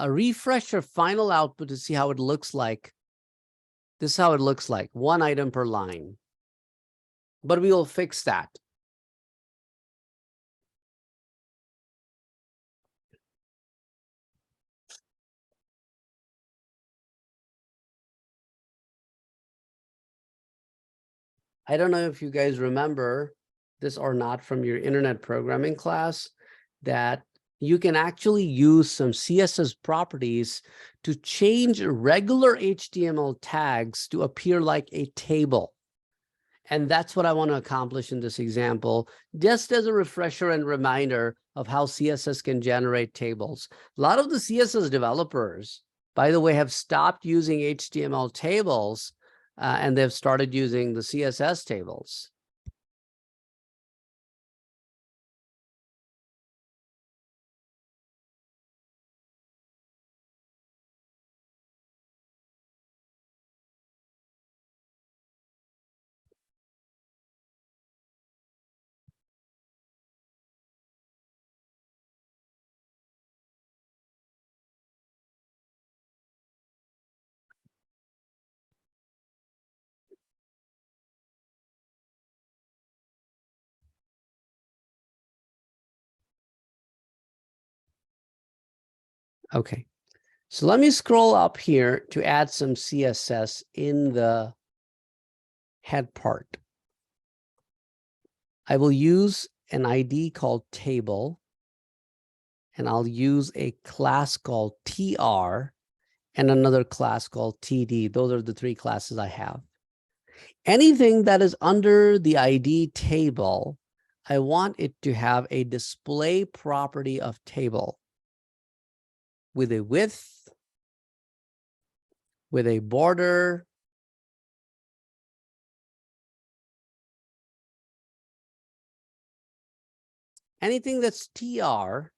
refresh your final output to see how it looks like. This is how it looks like, 1 item per line. But we will fix that. I don't know if you guys remember this or not from your internet programming class, that you can actually use some CSS properties to change regular HTML tags to appear like a table. And that's what I want to accomplish in this example, just as a refresher and reminder of how CSS can generate tables. A lot of the CSS developers, by the way, have stopped using HTML tables and they've started using the CSS tables. Okay, so let me scroll up here to add some CSS in the head part. I will use an ID called table, and I'll use a class called TR and another class called TD. Those are the 3 classes I have. Anything that is under the ID table, I want it to have a display property of table with a width, with a border, anything that's TR,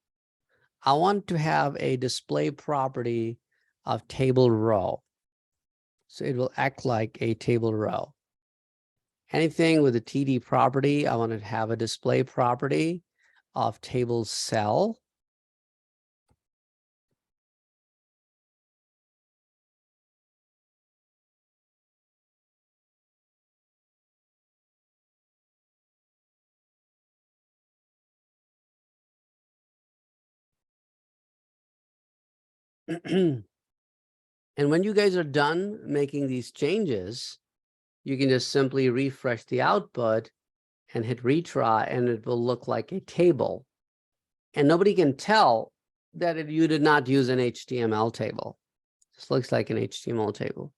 I want to have a display property of table row. So it will act like a table row. Anything with a TD property, I want to have a display property of table cell. And when you guys are done making these changes, you can just simply refresh the output and hit retry, and it will look like a table. And nobody can tell that you did not use an HTML table. This looks like an HTML table.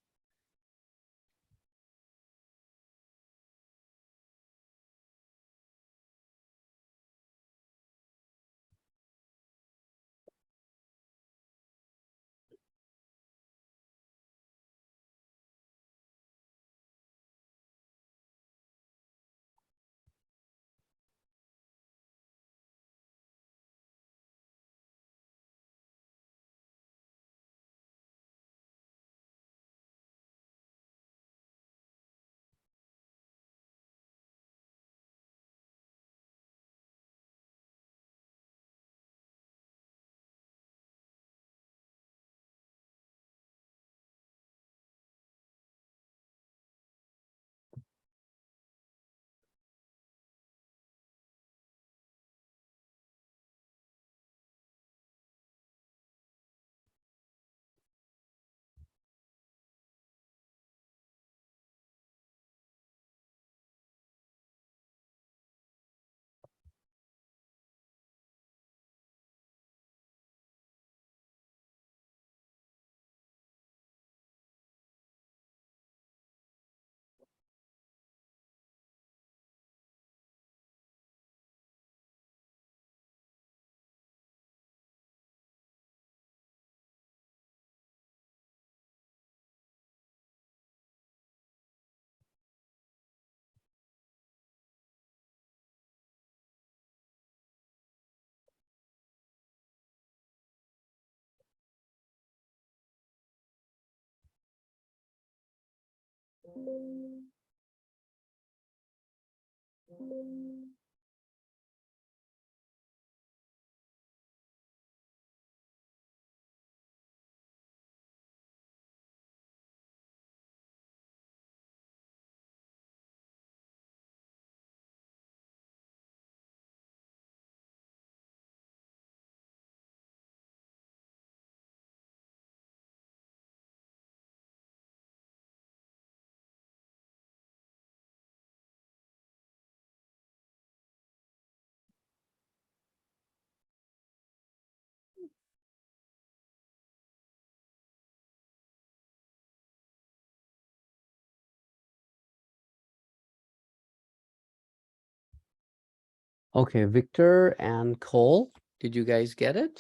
Okay, Victor and Cole, did you guys get it?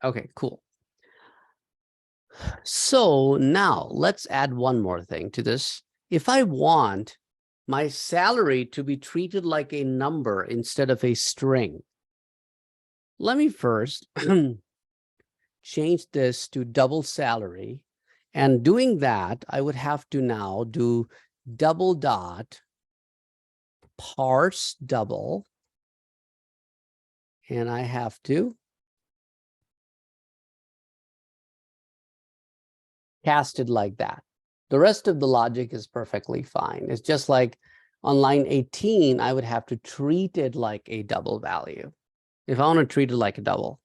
Okay, cool. So now let's add one more thing to this. If I want my salary to be treated like a number instead of a string, let me first change this to double salary. And doing that, I would have to now do double dot parse double. And I have to cast it like that. The rest of the logic is perfectly fine. It's just like on line 18, I would have to treat it like a double value if I want to treat it like a double.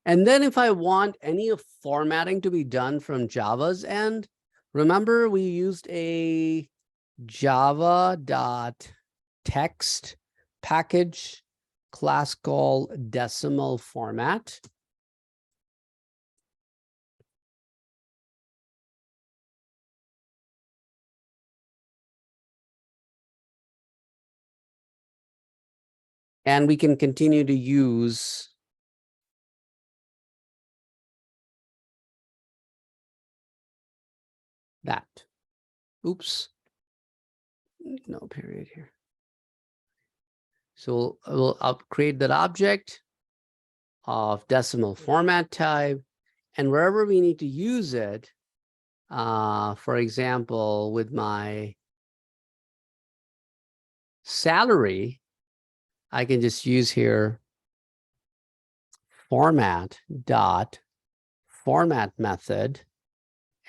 And then if I want any of formatting to be done from Java's end, remember we used a java.text package class called decimal format. And we can continue to use that. Oops. No period here. So I'll create that object of decimal format type, and wherever we need to use it, for example, with my salary, I can just use here format method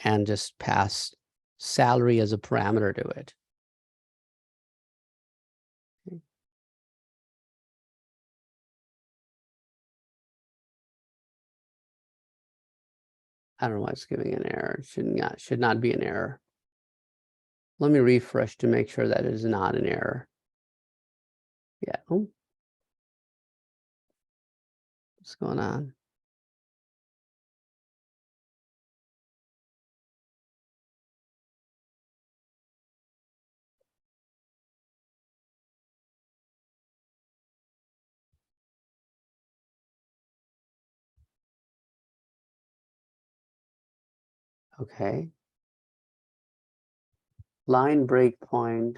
and just pass salary as a parameter to it. I don't know why it's giving an error. It should not be an error. Let me refresh to make sure that it is not an error. Yeah. Oh. What's going on? Okay. Line breakpoint.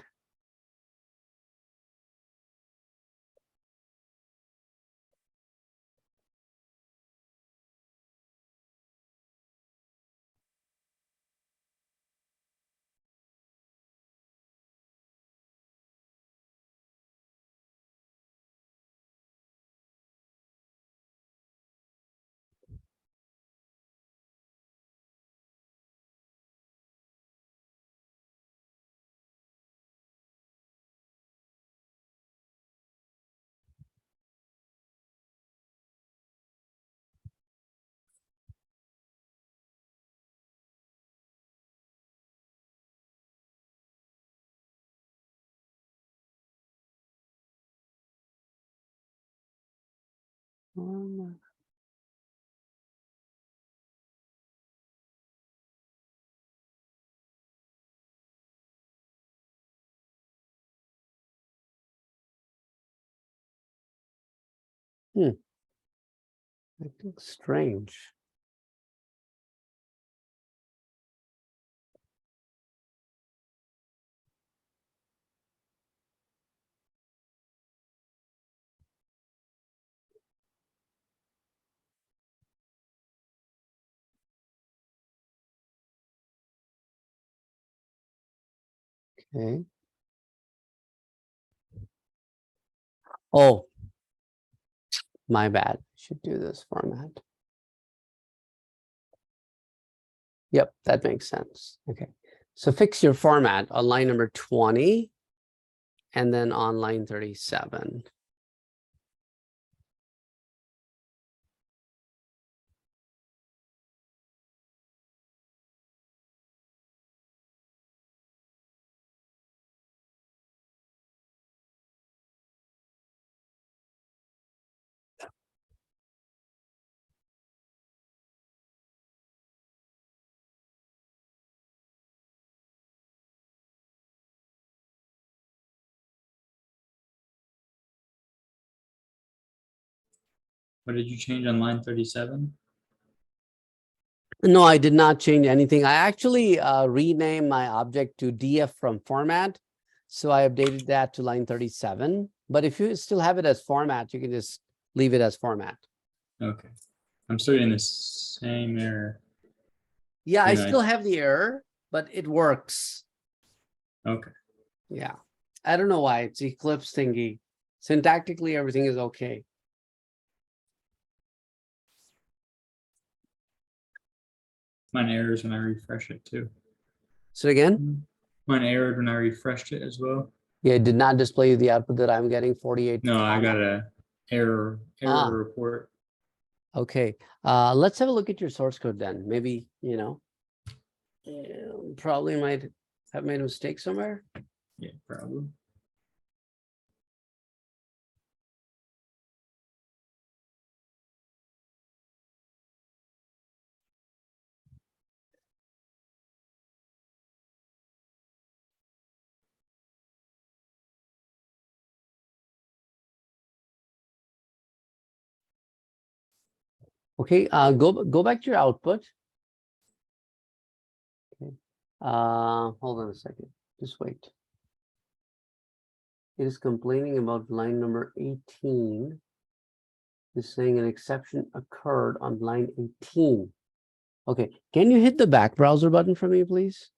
That looks strange. Okay. Oh, my bad. Should do this format. Yep, that makes sense. Okay. So fix your format on line number 20 and then on line 37. What did you change on line 37? No, I did not change anything. I actually renamed my object to DF from format. So I updated that to line 37. But if you still have it as format, you can just leave it as format. Okay. I'm still getting the same error. Yeah, I And I- still have the error, but it works. Okay. Yeah. I don't know why. It's Eclipse thingy. Syntactically, everything is okay. Mine errors when I refresh it too. So again, Mine errored when I refreshed it as well. yeah, it did not display the output that I'm getting 48. No, I got comma. a error Ah. report. Okay. Let's have a look at your source code then. Maybe, probably might have made a mistake somewhere. Yeah, probably. Okay, go back to your output. Okay. Hold on a second. Just wait. It is complaining about line number 18. It's saying an exception occurred on line 18. Okay, can you hit the back browser button for me, please?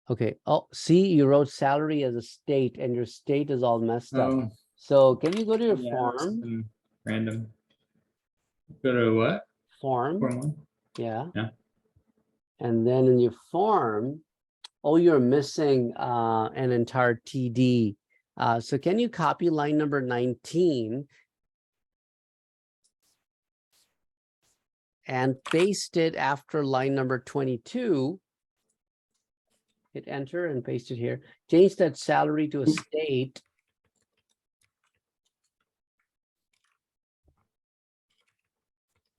Okay. Oh, see, you wrote salary as a state and your state is all messed up. Oh, So can you go to your Yeah, form? something random. Go to what? Form, Form one? yeah. Yeah. And then in your form, oh, you're missing an entire TD. So can you copy line number 19 and paste it after line number 22? Hit enter and paste it here. Change that salary to a state.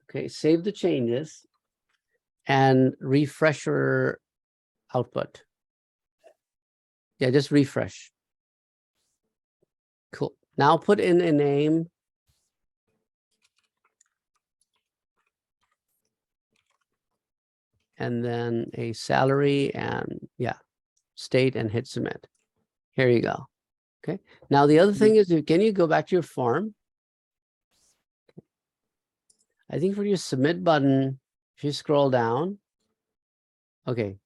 Okay, save the changes and refresh your output. Yeah, just refresh. Cool. Now put in a name. And then a salary and yeah, state and hit submit. Here you go. Okay. Now the other thing is, can you go back to your form? I think for your submit button, if you scroll down, okay,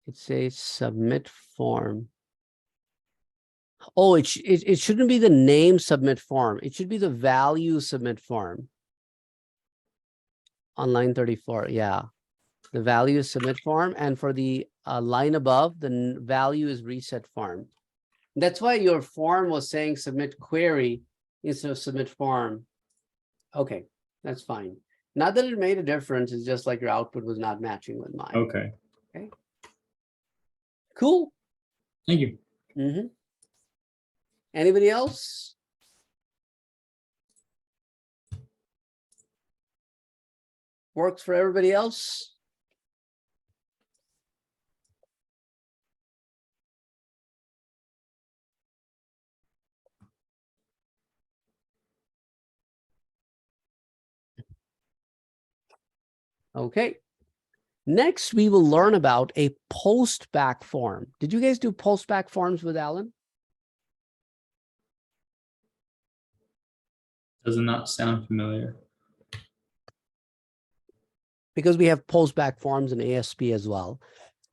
it says submit form. Oh, it shouldn't be the name submit form. It should be the value submit form. On line 34, yeah. The value is submit form, and for the line above, the value is reset form. That's why your form was saying submit query instead of submit form. Okay, that's fine. Not that it made a difference, it's just like your output was not matching with mine. Okay. Cool. Thank you. Mm-hmm. Anybody else? Works for everybody else? Okay. Next, we will learn about a post back form. Did you guys do post back forms with Alan? Does not sound familiar. Because we have post back forms in ASP as well.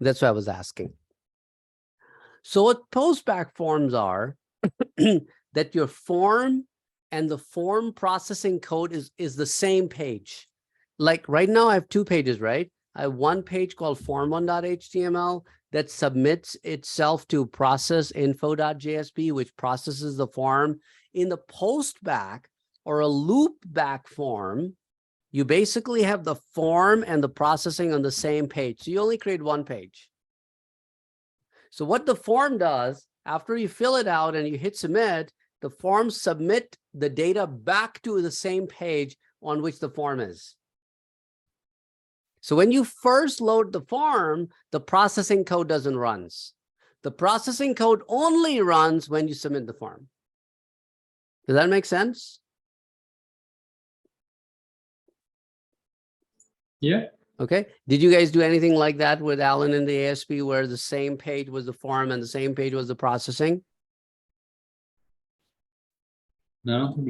That's what I was asking. So what post back forms are that your form and the form processing code is the same page. Like right now I have two pages, right? I have one page called form1.html that submits itself to process info.jsp, which processes the form. In the post back or a loop back form, you basically have the form and the processing on the same page. So you only create one page. So what the form does, after you fill it out and you hit submit, the form submit the data back to the same page on which the form is. So when you first load the form, the processing code doesn't run. The processing code only runs when you submit the form. Does that make sense? Yeah. Okay. Did you guys do anything like that with Alan in the ASP where the same page was the form and the same page was the processing? No, I don't think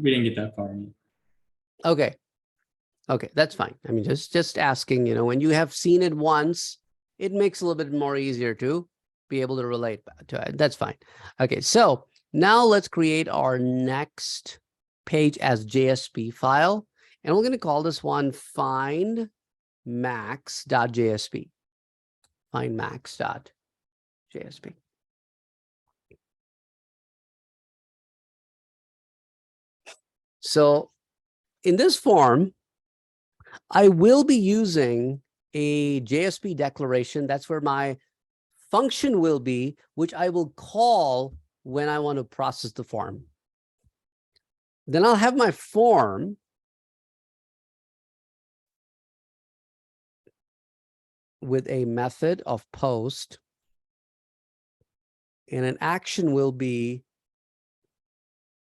we didn't get that far yet. Okay. Okay, that's fine. I mean, just asking, you know, when you have seen it once, it makes a little bit more easier to be able to relate to it. That's fine. Okay, so now let's create our next page as JSP file. And we're going to call this one findmax.jsp. Findmax.jsp. So in this form, I will be using a JSP declaration. That's where my function will be, which I will call when I want to process the form. Then I'll have my form with a method of post, and an action will be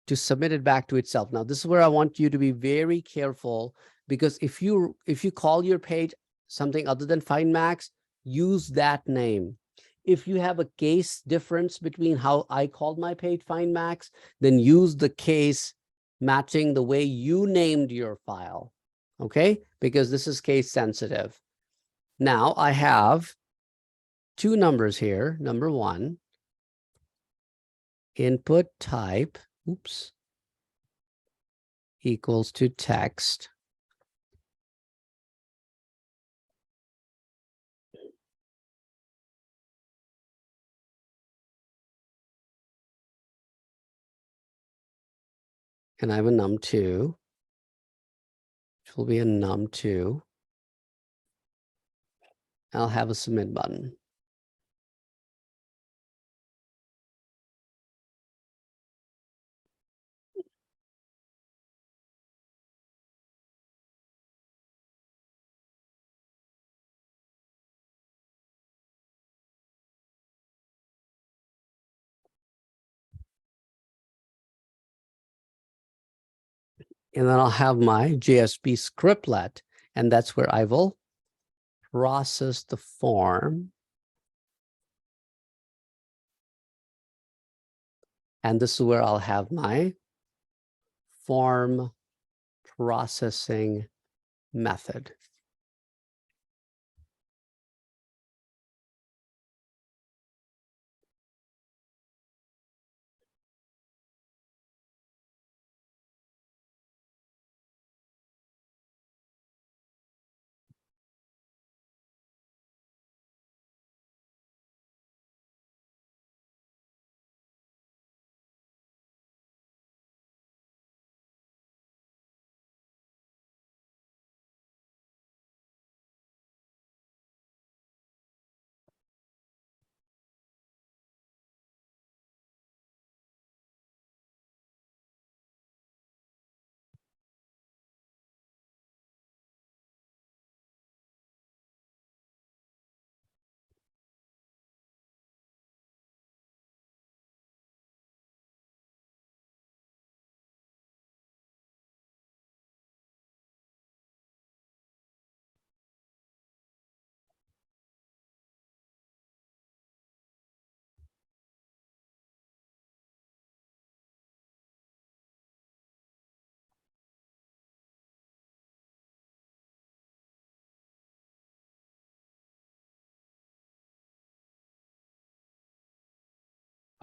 to submit it back to itself. Now, this is where I want you to be very careful, because if you call your page something other than findmax, use that name. If you have a case difference between how I called my page findmax, then use the case matching the way you named your file, okay? Because this is case sensitive. Now I have two numbers here. Number one, input type oops, equals to text. And I have a num2, which will be a num2. I'll have a submit button. And then I'll have my JSP scriptlet, and that's where I will process the form. And this is where I'll have my form processing method.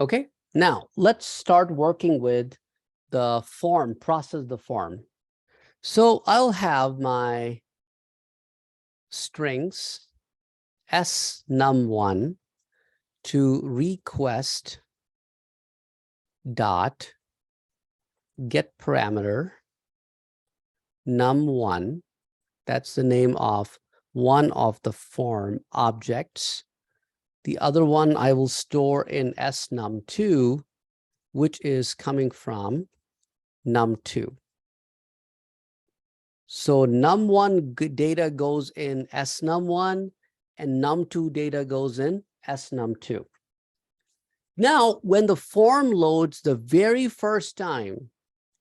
Okay, now let's start working with the form, process the form. So I'll have my strings s num1 to request dot get parameter num1. That's the name of one of the form objects. The other one I will store in s num2, which is coming from num2. So num1 data goes in s num1 and num2 data goes in s num2. Now, when the form loads the very first time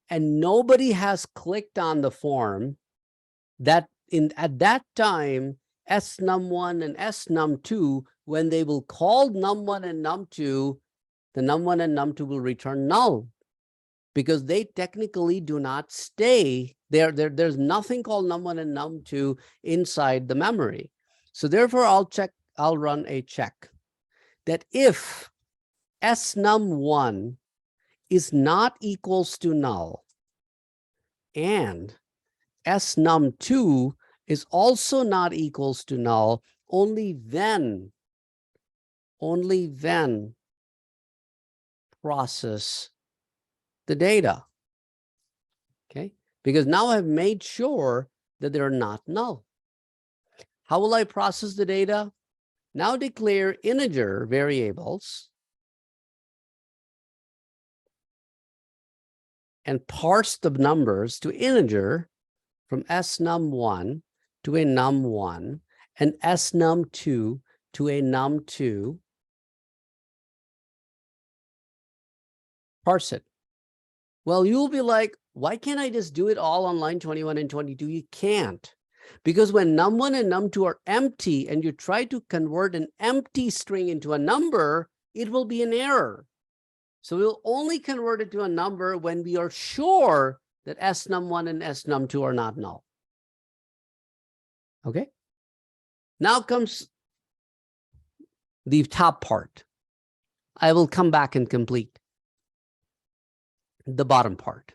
and nobody has clicked on the form, at that time, s num1 and s num2, when they will call num1 and num2, the num1 and num2 will return null because they technically do not stay there. There's nothing called num1 and num2 inside the memory. So therefore, I'll run a check that if s num1 is not equals to null and s num2 is also not equals to null, only then process the data. Okay, because now I've made sure that they're not null. How will I process the data? Now declare integer variables and parse the numbers to integer from s num1 to a num1 and s num2 to a num2. Parse it. Well, you'll be like, why can't I just do it all on line 21 and 22? You can't. Because when num1 and num2 are empty and you try to convert an empty string into a number, it will be an error. So we'll only convert it to a number when we are sure that s num1 and s num2 are not null. Okay. Now comes the top part. I will come back and complete. the bottom part.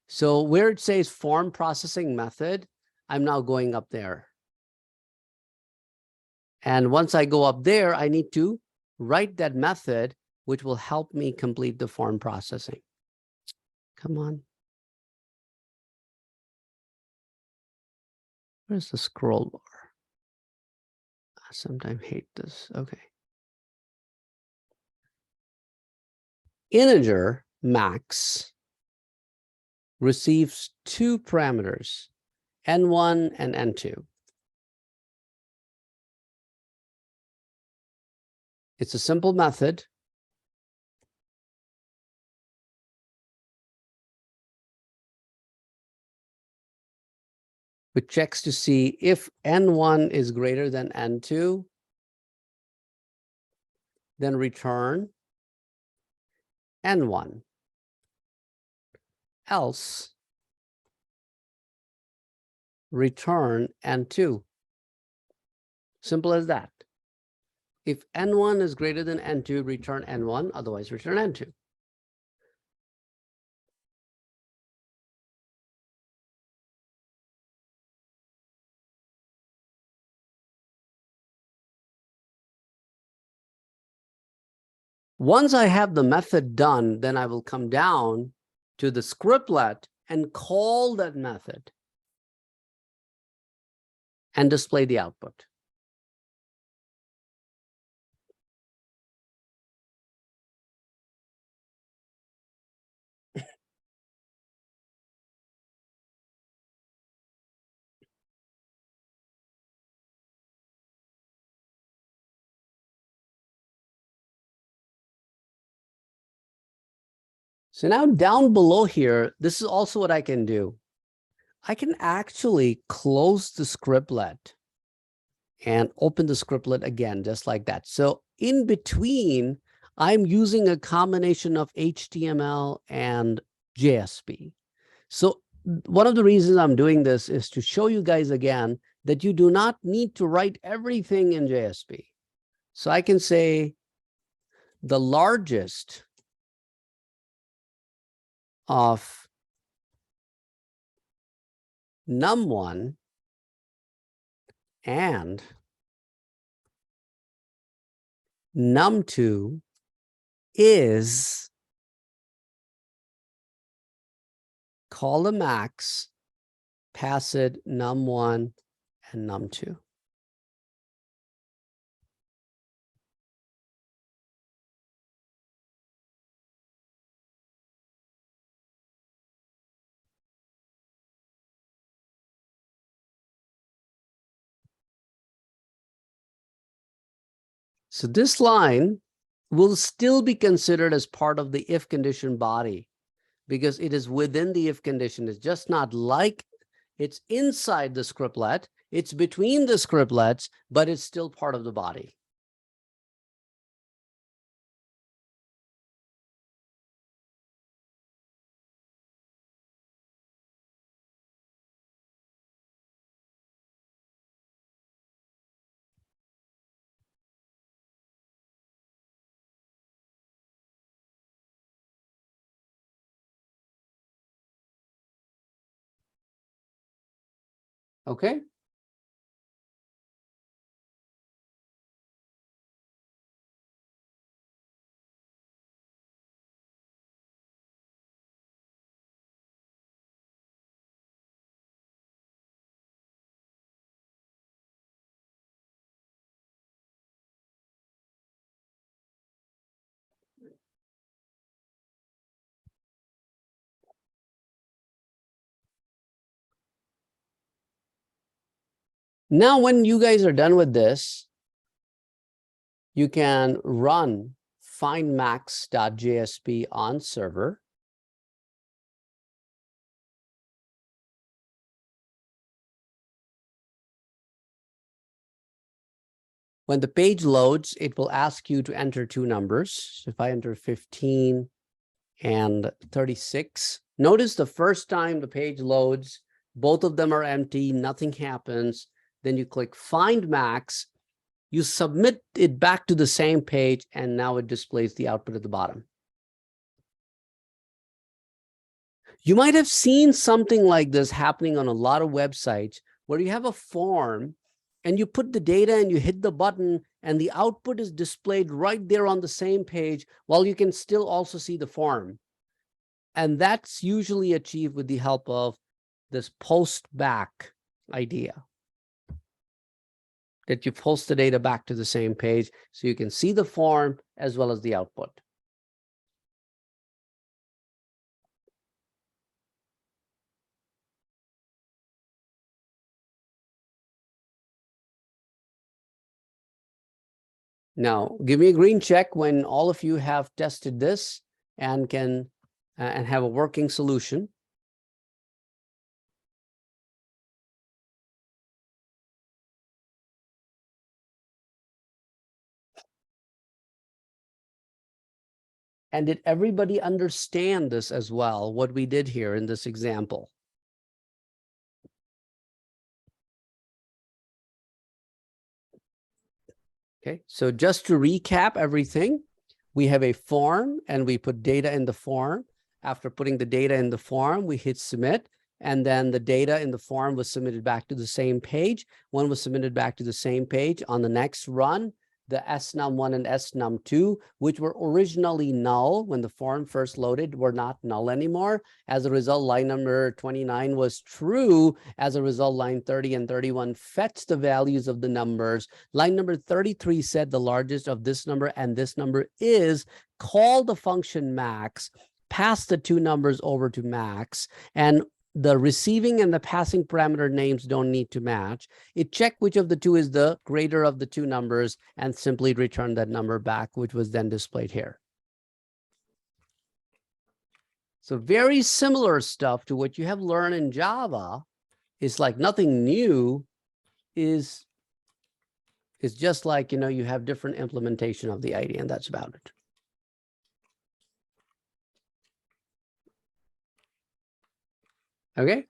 So where it says form processing method, I'm now going up there. And once I go up there, I need to write that method, which will help me complete the form processing. Come on. Where's the scroll bar? I sometimes hate this. Okay. Integer max receives two parameters, n1 and n2. It's a simple method. Which checks to see if n1 is greater than n2, then return n1. Else, return n2. Simple as that. If n1 is greater than n2, return n1, otherwise return n2. Once I have the method done, then I will come down to the scriptlet and call that method and display the output. So now down below here, this is also what I can do. I can actually close the scriptlet and open the scriptlet again, just like that. So in between, I'm using a combination of HTML and JSP. So one of the reasons I'm doing this is to show you guys again that you do not need to write everything in JSP. So I can say the largest of num1 and num2 is call the max, pass it num1 and num2. So this line will still be considered as part of the if condition body because it is within the if condition. It's just not like it's inside the scriptlet. It's between the scriptlets, but it's still part of the body. Okay. Now, when you guys are done with this, you can run findmax.jsp on server. When the page loads, it will ask you to enter two numbers. So if I enter 15 and 36, notice the first time the page loads, both of them are empty, nothing happens. Then you click find max, you submit it back to the same page, and now it displays the output at the bottom. You might have seen something like this happening on a lot of websites where you have a form and you put the data and you hit the button and the output is displayed right there on the same page while you can still also see the form. And that's usually achieved with the help of this post back idea. That you post the data back to the same page so you can see the form as well as the output. Now, give me a green check when all of you have tested this and can and have a working solution. And did everybody understand this as well, what we did here in this example? Okay, so just to recap everything, we have a form and we put data in the form. After putting the data in the form, we hit submit, and then the data in the form was submitted back to the same page. One was submitted back to the same page. On the next run, the snum1 and snum2, which were originally null when the form first loaded, were not null anymore. As a result, line number 29 was true. As a result, line 30 and 31 fetched the values of the numbers. Line number 33 said the largest of this number and this number is, call the function max, pass the two numbers over to max, and the receiving and the passing parameter names don't need to match. It checked which of the two is the greater of the two numbers and simply returned that number back, which was then displayed here. So very similar stuff to what you have learned in Java. It's like nothing new, is just like, you have different implementation of the idea, and that's about it. Okay.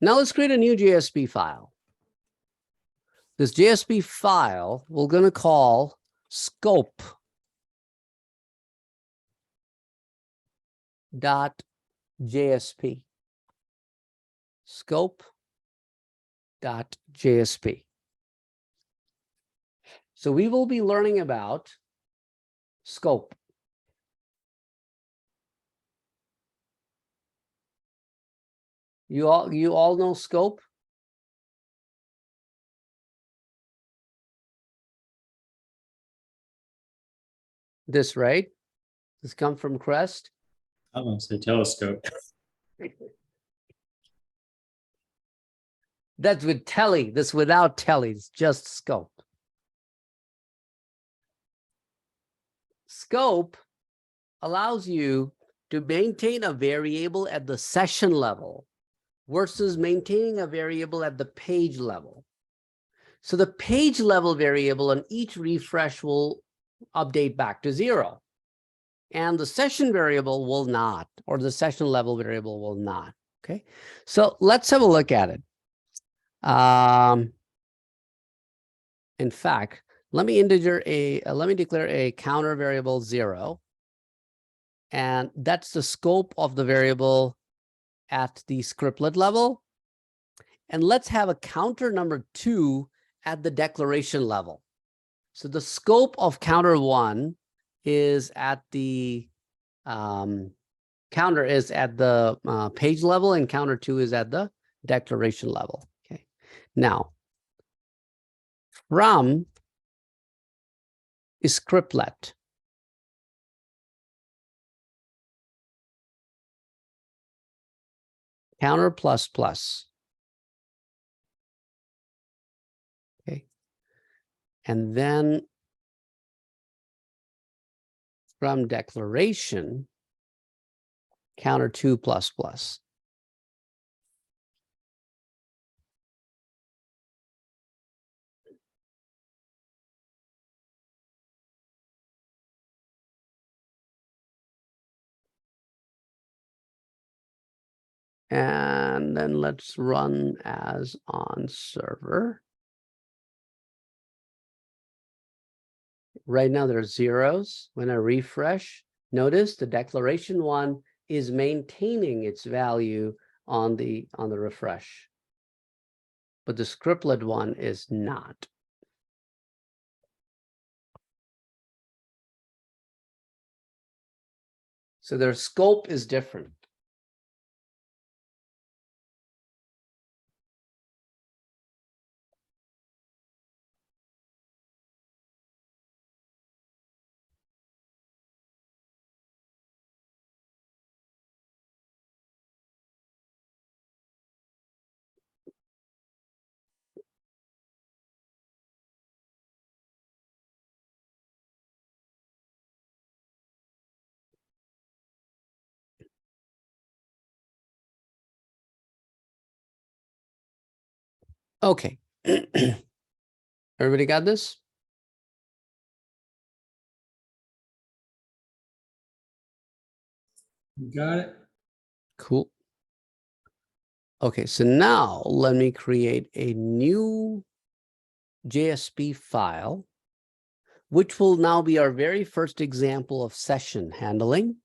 Now let's create a new JSP file. This JSP file we're going to call scope dot JSP. Scope dot JSP. So we will be learning about scope. You all know scope? This, right? This come from Crest. I want to say telescope. That's with tele. This without tele. It's just scope. Scope allows you to maintain a variable at the session level versus maintaining a variable at the page level. So the page level variable on each refresh will update back to 0. And the session variable will not, or the session level variable will not. Okay, so let's have a look at it. In fact, let me declare a counter variable 0. And that's the scope of the variable at the scriptlet level. And let's have a counter number 2 at the declaration level. So the scope of counter 1 is at the counter is at the page level, and counter 2 is at the declaration level. Okay. Now, from is scriptlet. Counter plus plus. Okay. And then from declaration, counter 2 plus plus. And then let's run as on server. Right now there's zeros. When I refresh, notice the declaration one is maintaining its value on the refresh. But the scriptlet one is not. So their scope is different. Okay. Everybody got this? You got it? Cool. Okay, so now let me create a new JSP file, which will now be our very first example of session handling.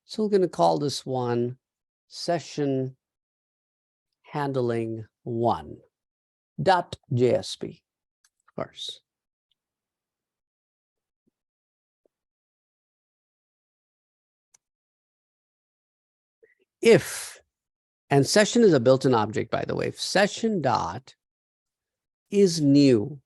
So we're going to call this one session handling 1.jsp, of course. If, and session is a built-in object, by the way, if session dot is new,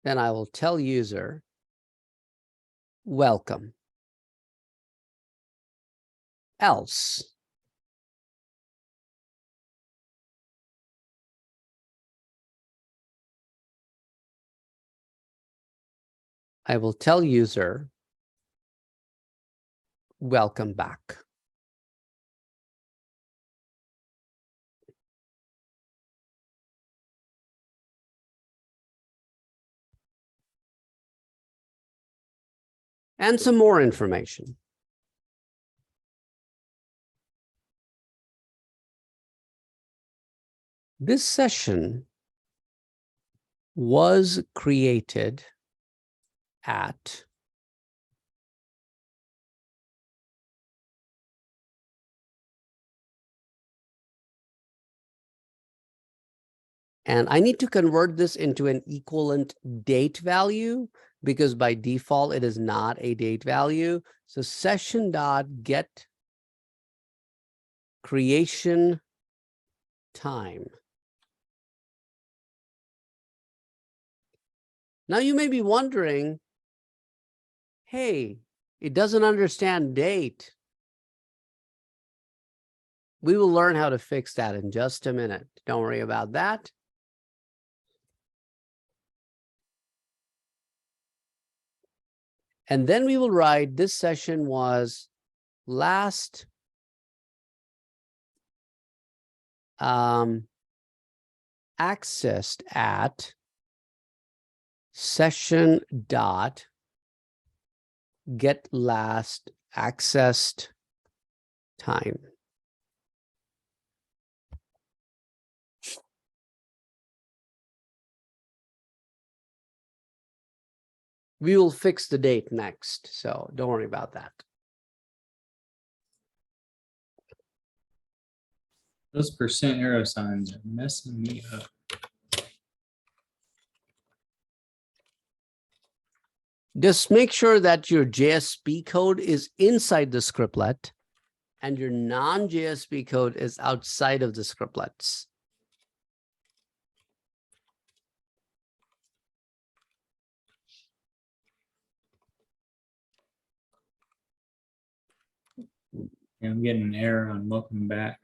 then I will tell user, welcome. Else, I will tell user, welcome back. And some more information. This session was created at and I need to convert this into an equivalent date value because by default it is not a date value. So session dot get creation time. Now you may be wondering, hey, it doesn't understand date. We will learn how to fix that in just a minute. Don't worry about that. And then we will write this session was last accessed at session dot get last accessed time. We will fix the date next, so don't worry about that. Those percent arrow signs are messing me up. Just make sure that your JSP code is inside the scriptlet and your non-JSP code is outside of the scriptlets. Yeah, I'm getting an error on welcome back.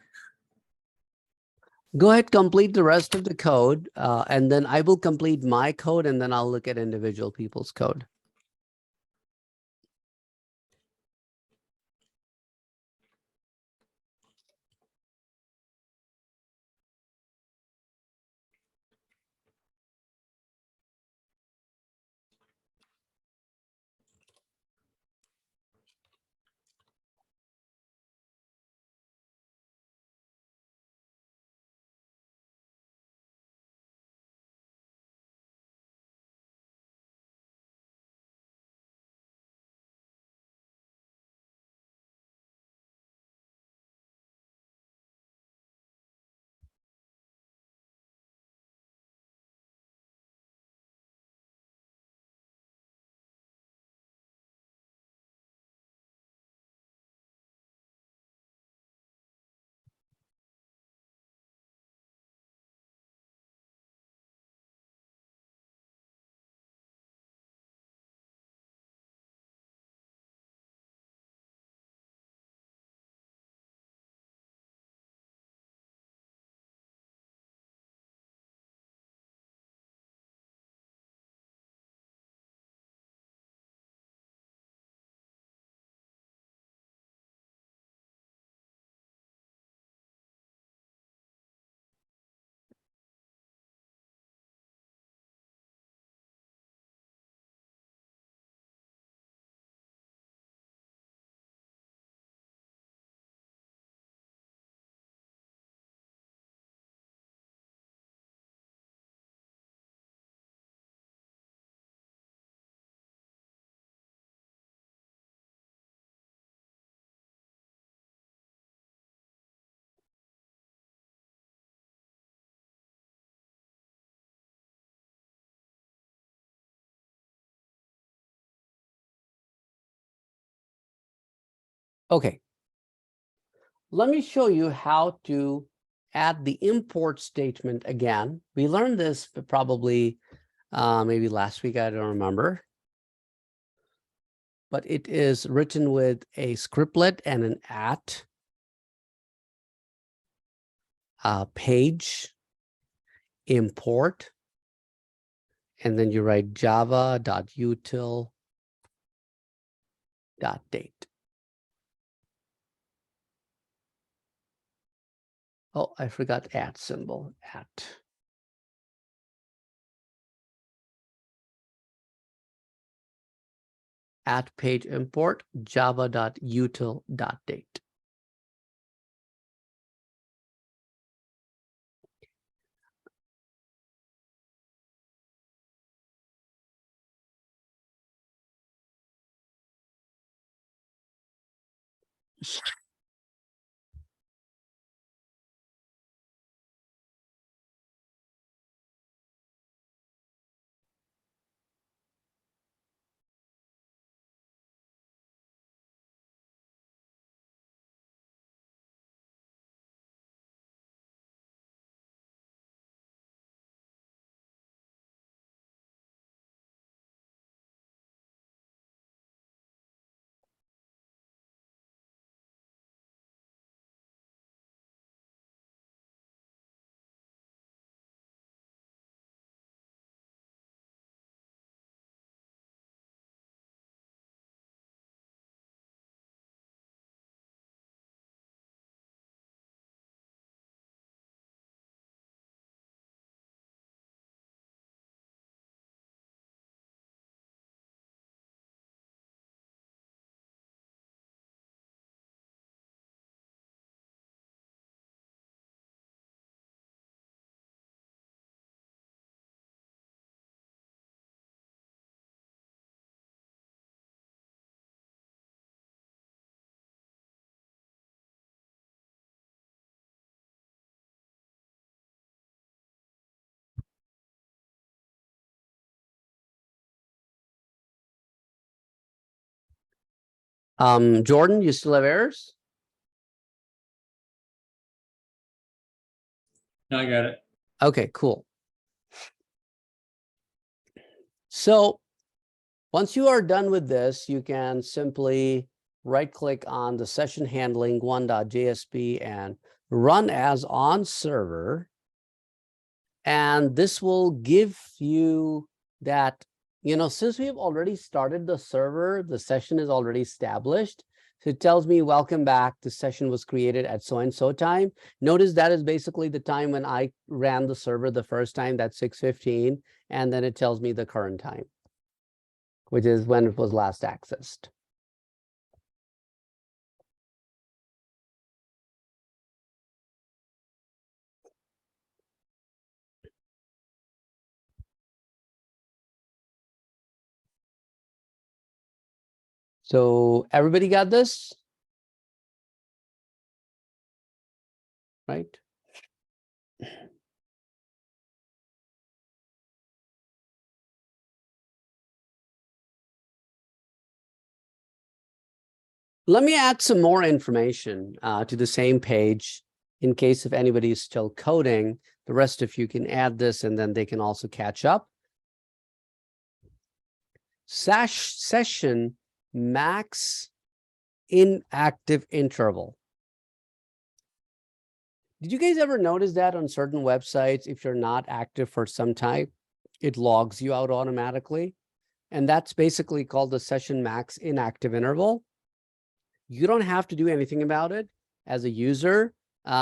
Go ahead, complete the rest of the code, and then I will complete my code, and then I'll look at individual people's code. Okay. Let me show you how to add the import statement again. We learned this probably maybe last week, I don't remember. But it is written with a scriptlet and an at page import. And then you write java.util.date. Oh, I forgot at symbol, at page import java.util.date. Jordan, you still have errors? No, I got it. Okay, cool. So once you are done with this, you can simply right-click on the session handling 1.jsp and run as on server. And this will give you that, since we've already started the server, the session is already established. So it tells me, welcome back. The session was created at so-and-so time. Notice that is basically the time when I ran the server the first time, that's 6:15. And then it tells me the current time, which is when it was last accessed. So everybody got this? Right? Let me add some more information to the same page in case if anybody is still coding. The rest of you can add this and then they can also catch up. Session max inactive interval. Did you guys ever notice that on certain websites, if you're not active for some time, it logs you out automatically? And that's basically called the session max inactive interval. You don't have to do anything about it as a user.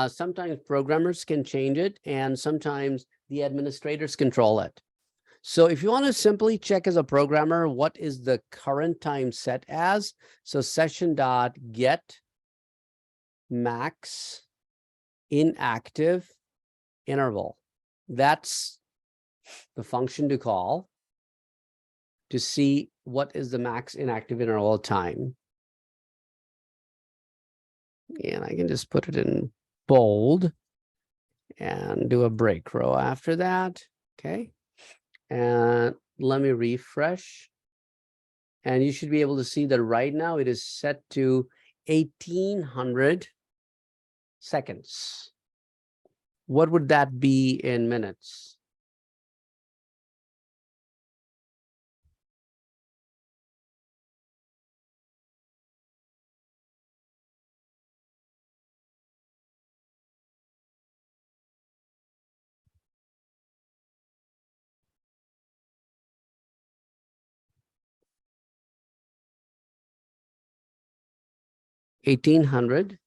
Sometimes programmers can change it, and sometimes the administrators control it. So if you want to simply check as a programmer, what is the current time set as? So session.get max inactive interval. That's the function to call to see what is the max inactive interval time. And I can just put it in bold and do a break row after that. Okay. And let me refresh. And you should be able to see that right now it is set to 1800 seconds. What would that be in minutes? $1,800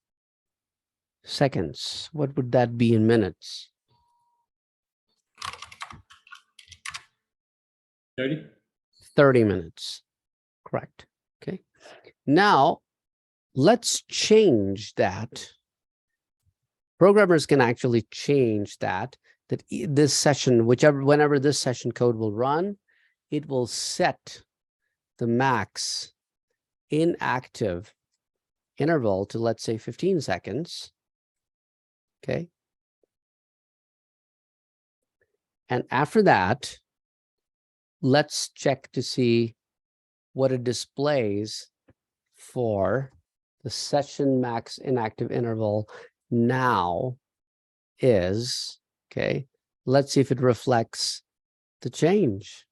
seconds. What would that be in minutes? 30? 30 minutes. Correct. Okay. Now, let's change that. Programmers can actually change that this session, whenever this session code will run, it will set the max inactive interval to, let's say, 15 seconds. Okay. And after that, let's check to see what it displays for the session max inactive interval now is, okay, let's see if it reflects the change.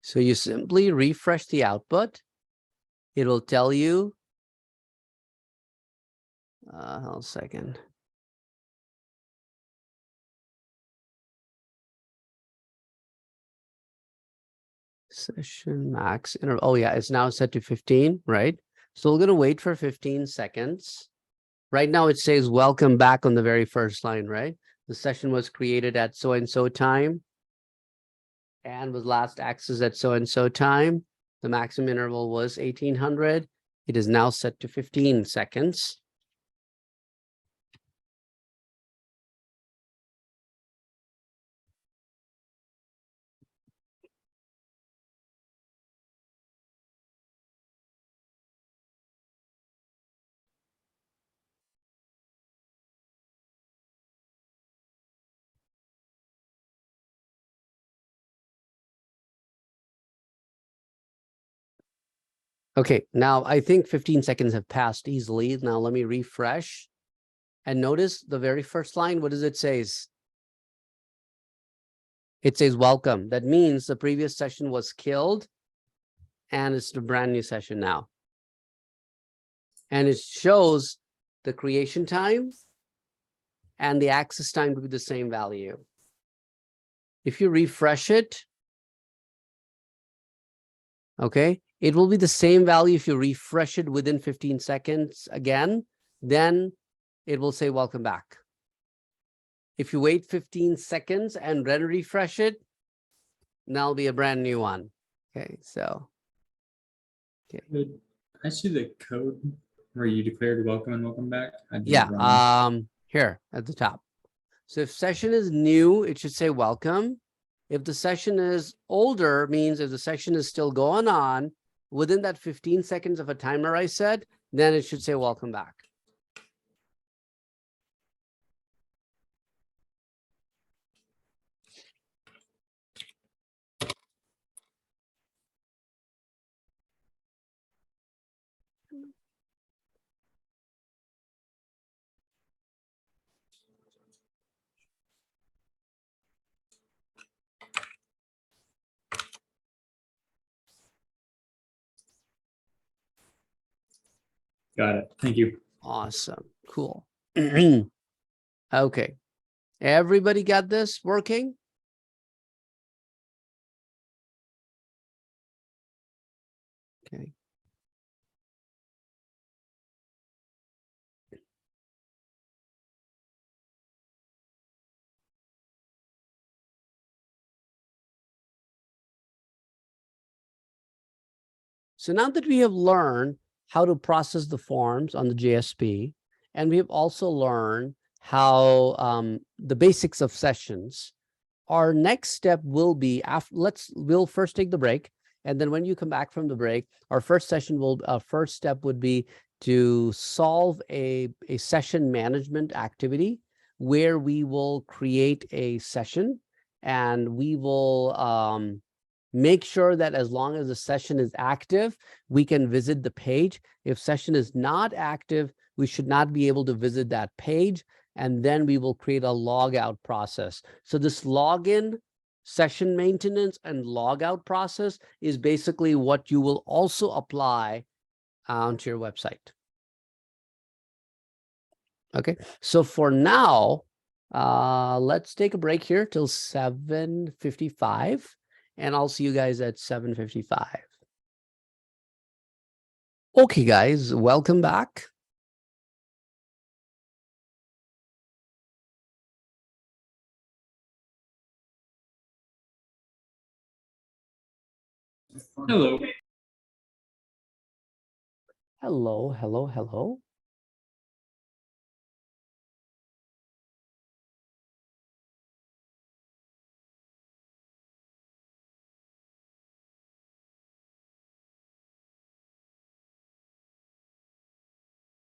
So you simply refresh the output. It will tell you, hold on a second. Session max interval. Oh yeah, it's now set to 15, right? So we're going to wait for 15 seconds. Right now it says welcome back on the very first line, right? The session was created at so-and-so time and was last accessed at so-and-so time. The maximum interval was 1800. It is now set to 15 seconds. Okay, now I think 15 seconds have passed easily. Now let me refresh and notice the very first line. What does it say? It says welcome. That means the previous session was killed and it's a brand new session now. And it shows the creation time and the access time to be the same value. If you refresh it, okay, it will be the same value. If you refresh it within 15 seconds again, then it will say welcome back. If you wait 15 seconds and then refresh it, that'll be a brand new one. Okay, so. Okay. Good. I see the code where you declared welcome and welcome back. I did it Yeah, wrong. here at the top. So if session is new, it should say welcome. If the session is older, means if the session is still going on within that 15 seconds of a timer I set, then it should say welcome back. Got it. Thank you. Awesome. Cool. Okay. Everybody got this working? Okay. So now that we have learned how to process the forms on the JSP, and we have also learned how the basics of sessions, our next step will be after we'll first take the break, And then when you come back from the break, our first step would be to solve a session management activity where we will create a session and we will make sure that as long as the session is active, we can visit the page. If session is not active, we should not be able to visit that page. And then we will create a logout process. So this login, session maintenance, and logout process is basically what you will also apply onto your website. Okay, so for now, let's take a break here till 7:55, and I'll see you guys at 7:55. Okay, guys, welcome back. Hello. Hello, hello, hello.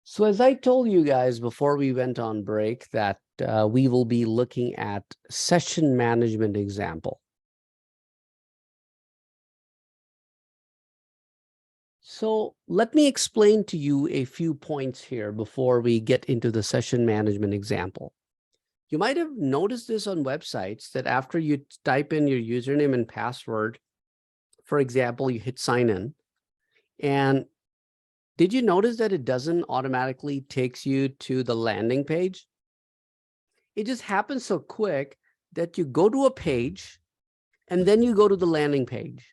So as I told you guys before we went on break that we will be looking at session management example. So let me explain to you a few points here before we get into the session management example. You might have noticed this on websites that after you type in your username and password, for example, you hit sign in, and did you notice that it doesn't automatically takes you to the landing page? It just happens so quick that you go to a page and then you go to the landing page.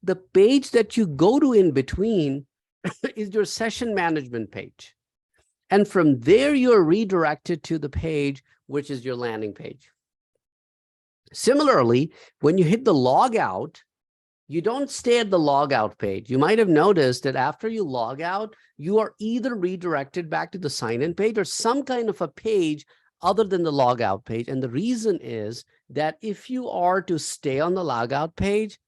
The page that you go to in between is your session management page. And from there, you're redirected to the page, which is your landing page. Similarly, when you hit the log out, you don't stay at the logout page. You might have noticed that after you log out, you are either redirected back to the sign-in page or some kind of a page other than the logout page. And the reason is that if you are to stay on the logout page,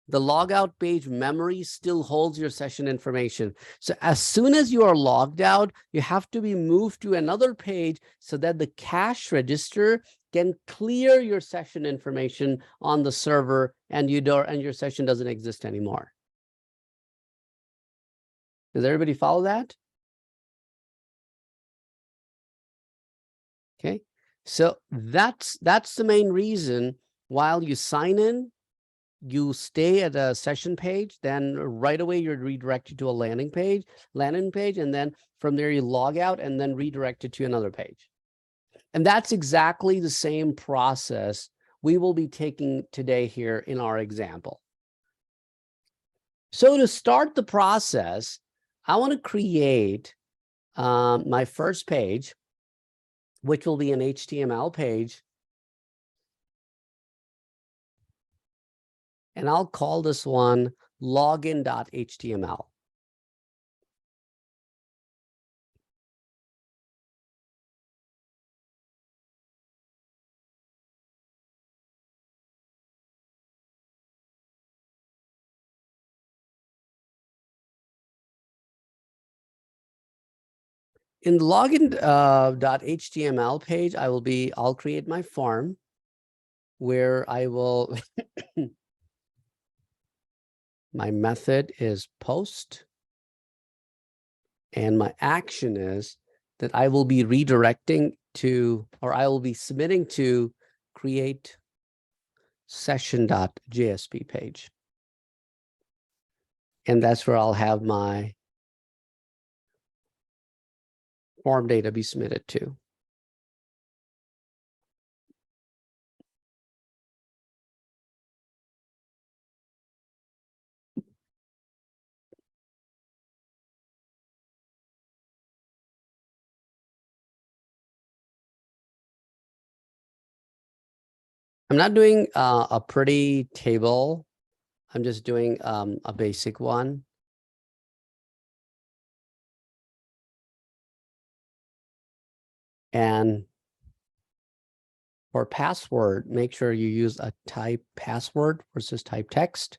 the logout page memory still holds your session information. So as soon as you are logged out, you have to be moved to another page so that the cache register can clear your session information on the server and your session doesn't exist anymore. Does everybody follow that? Okay, so that's the main reason. While you sign in, you stay at a session page, then right away you're redirected to a landing page, and then from there you log out and then redirected to another page. And that's exactly the same process we will be taking today here in our example. So to start the process, I want to create my first page, which will be an HTML page. And I'll call this one login.html. In the login.html page, I'll create my form where I will, my method is post, and my action is that I will be redirecting to, or I will be submitting to create session.jsp page. And that's where I'll have my form data be submitted to. I'm not doing a pretty table. I'm just doing a basic one. And for password, make sure you use a type password versus type text.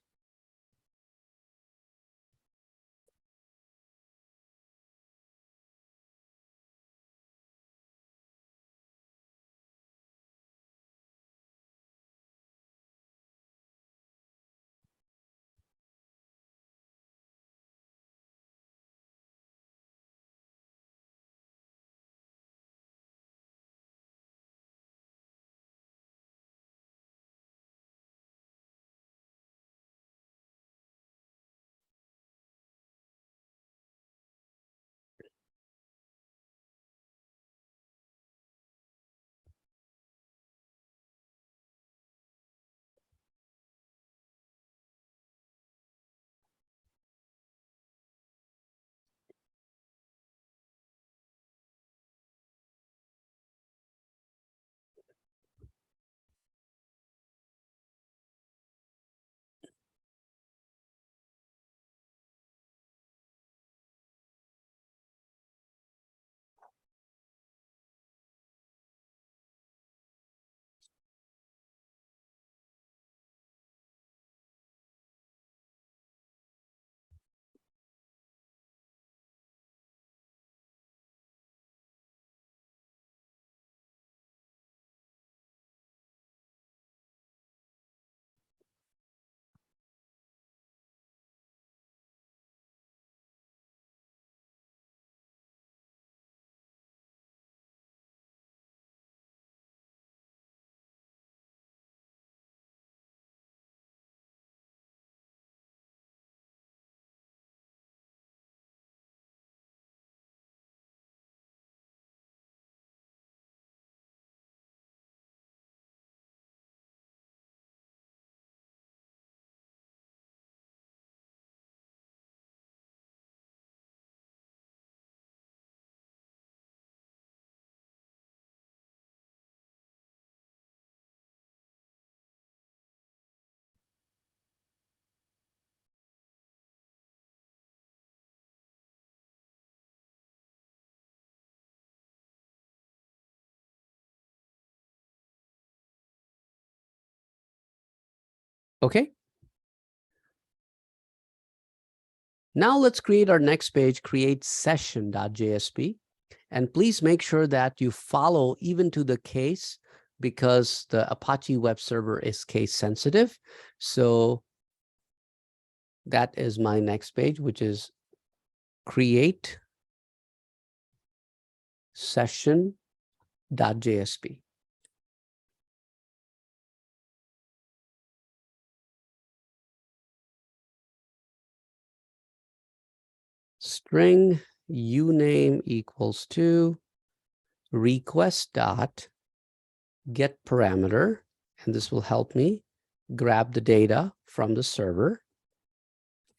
Okay. Now let's create our next page, create session.jsp. And please make sure that you follow even to the case, because the Apache web server is case sensitive. So that is my next page, which is create session.jsp. String uname equals to request dot get parameter, and this will help me grab the data from the server.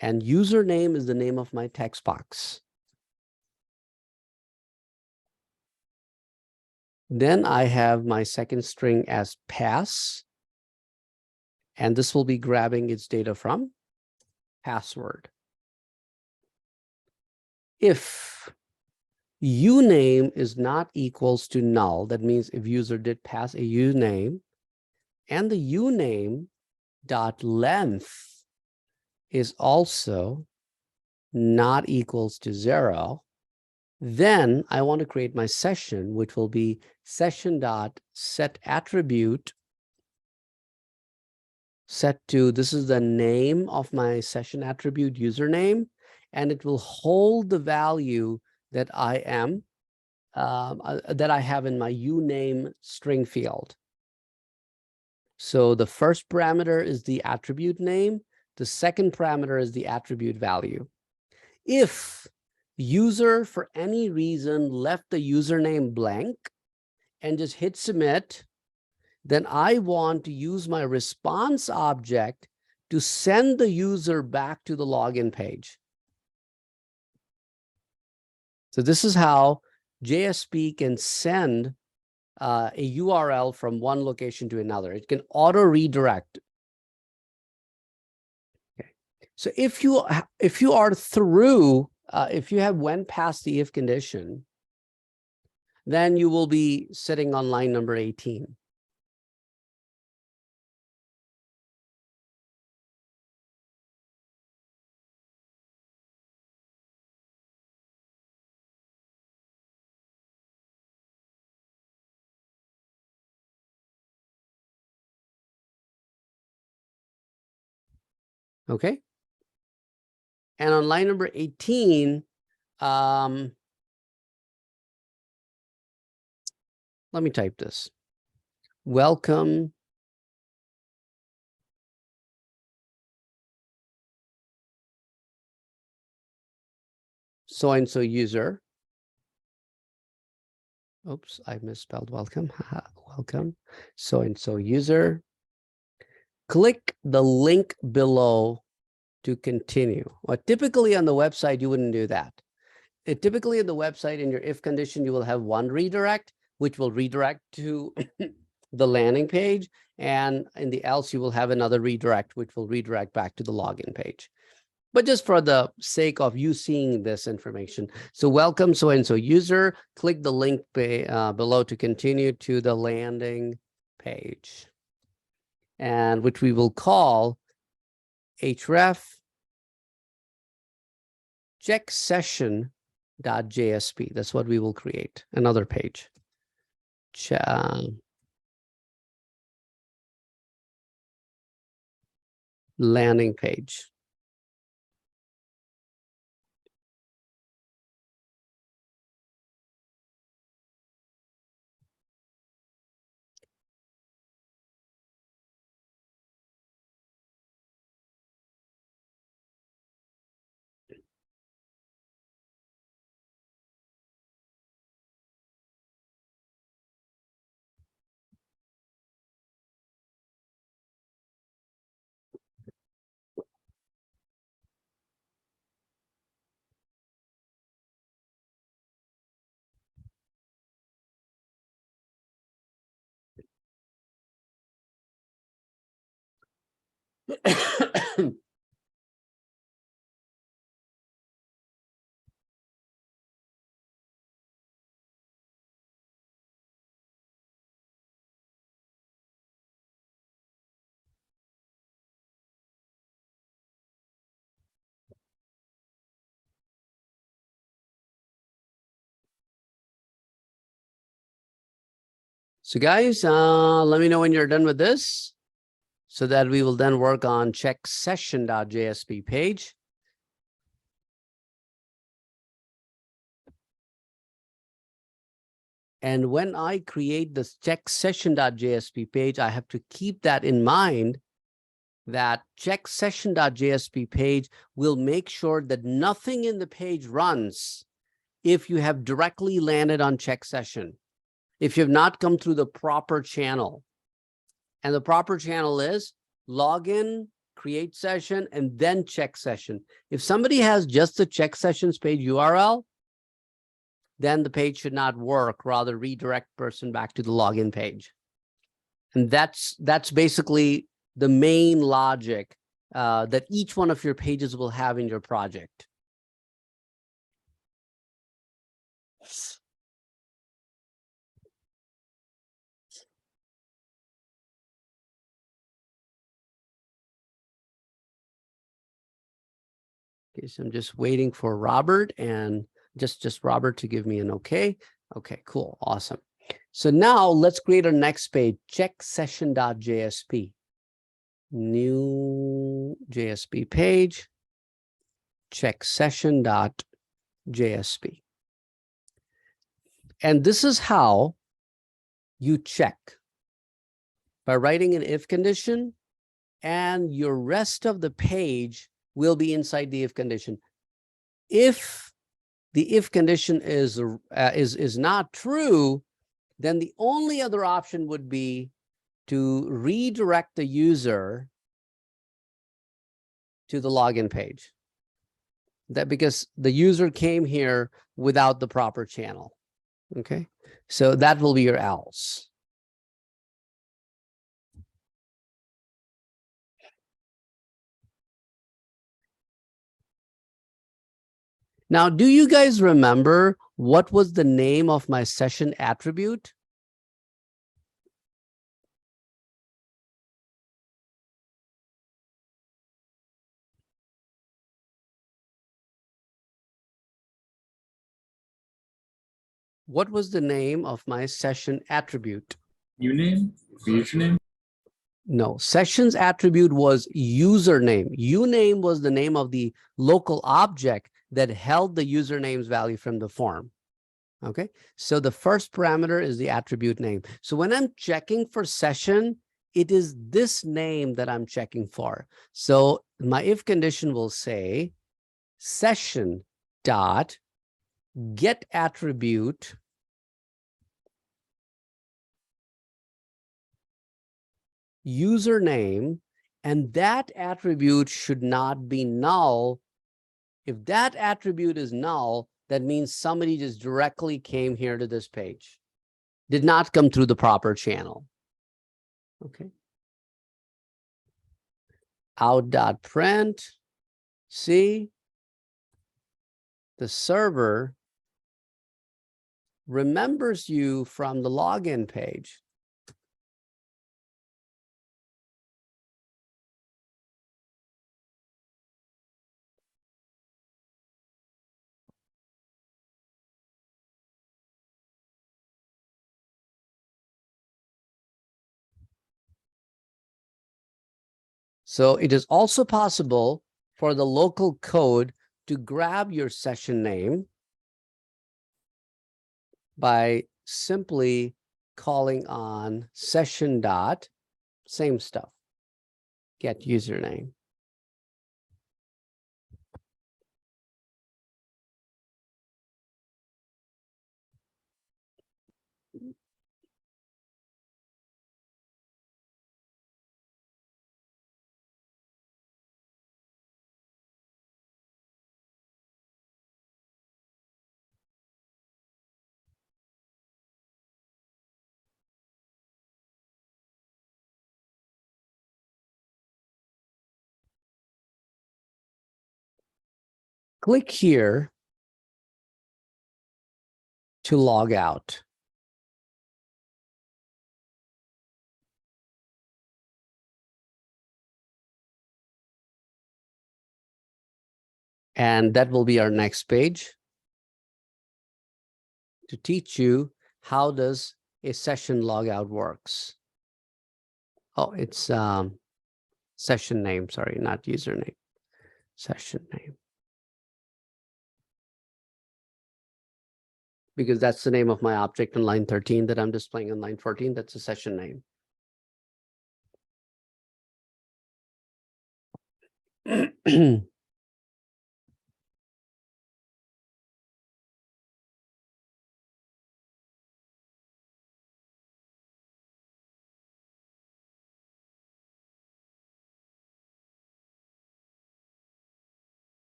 And username is the name of my text box. Then I have my second string as pass, and this will be grabbing its data from password. If uname is not equals to null, that means if user did pass a uname and the uname dot length is also not equals to 0, then I want to create my session, which will be session dot set attribute set to, this is the name of my session attribute username, and it will hold the value that I am that I have in my uname string field. So the first parameter is the attribute name. The second parameter is the attribute value. If user for any reason left the username blank and just hit submit, then I want to use my response object to send the user back to the login page. So this is how JSP can send a URL from one location to another. It can auto redirect. Okay. So if you are through, if you have went past the if condition, then you will be sitting on line number 18. Okay. And on line number 18, let me type this. Welcome so-and-so user. Oops, I misspelled welcome. Welcome so-and-so user. Click the link below to continue. Well, typically on the website, you wouldn't do that. Typically in the website, in your if condition, you will have one redirect, which will redirect to the landing page. And in the else, you will have another redirect, which will redirect back to the login page. But just for the sake of you seeing this information. So welcome so-and-so user, click the link below to continue to the landing page. And which we will call href check session.jsp. That's what we will create, another page. Landing page. So guys, let me know when you're done with this so that we will then work on check session.jsp page. And when I create this check session.jsp page, I have to keep that in mind, that check session.jsp page will make sure that nothing in the page runs if you have directly landed on check session, if you have not come through the proper channel. And the proper channel is login, create session, and then check session. If somebody has just the check sessions page URL, then the page should not work, rather redirect person back to the login page. And that's basically the main logic that each one of your pages will have in your project. Okay, so I'm just waiting for Robert and just Robert to give me an okay. Okay, cool, awesome. So now let's create our next page, check session.jsp. New JSP page, check session.jsp. And this is how you check, by writing an if condition, and your rest of the page will be inside the if condition. If the if condition is not true, then the only other option would be to redirect the user to the login page. That because the user came here without the proper channel. Okay, so that will be your else. Now, do you guys remember what was the name of my session attribute? What was the name of my session attribute? Uname? Username? No, sessions attribute was username. Uname was the name of the local object that held the username's value from the form. Okay, so the first parameter is the attribute name. So when I'm checking for session, it is this name that I'm checking for. So my if condition will say session dot get attribute username, and that attribute should not be null. If that attribute is null, that means somebody just directly came here to this page, did not come through the proper channel. Okay. Out.print, see, the server remembers you from the login page. So it is also possible for the local code to grab your session name by simply calling on session dot, same stuff, get username. Click here to log out. And that will be our next page to teach you how does a session logout works. Oh, it's session name, sorry, not username, session name. Because that's the name of my object in line 13 that I'm displaying on line 14. That's a session name.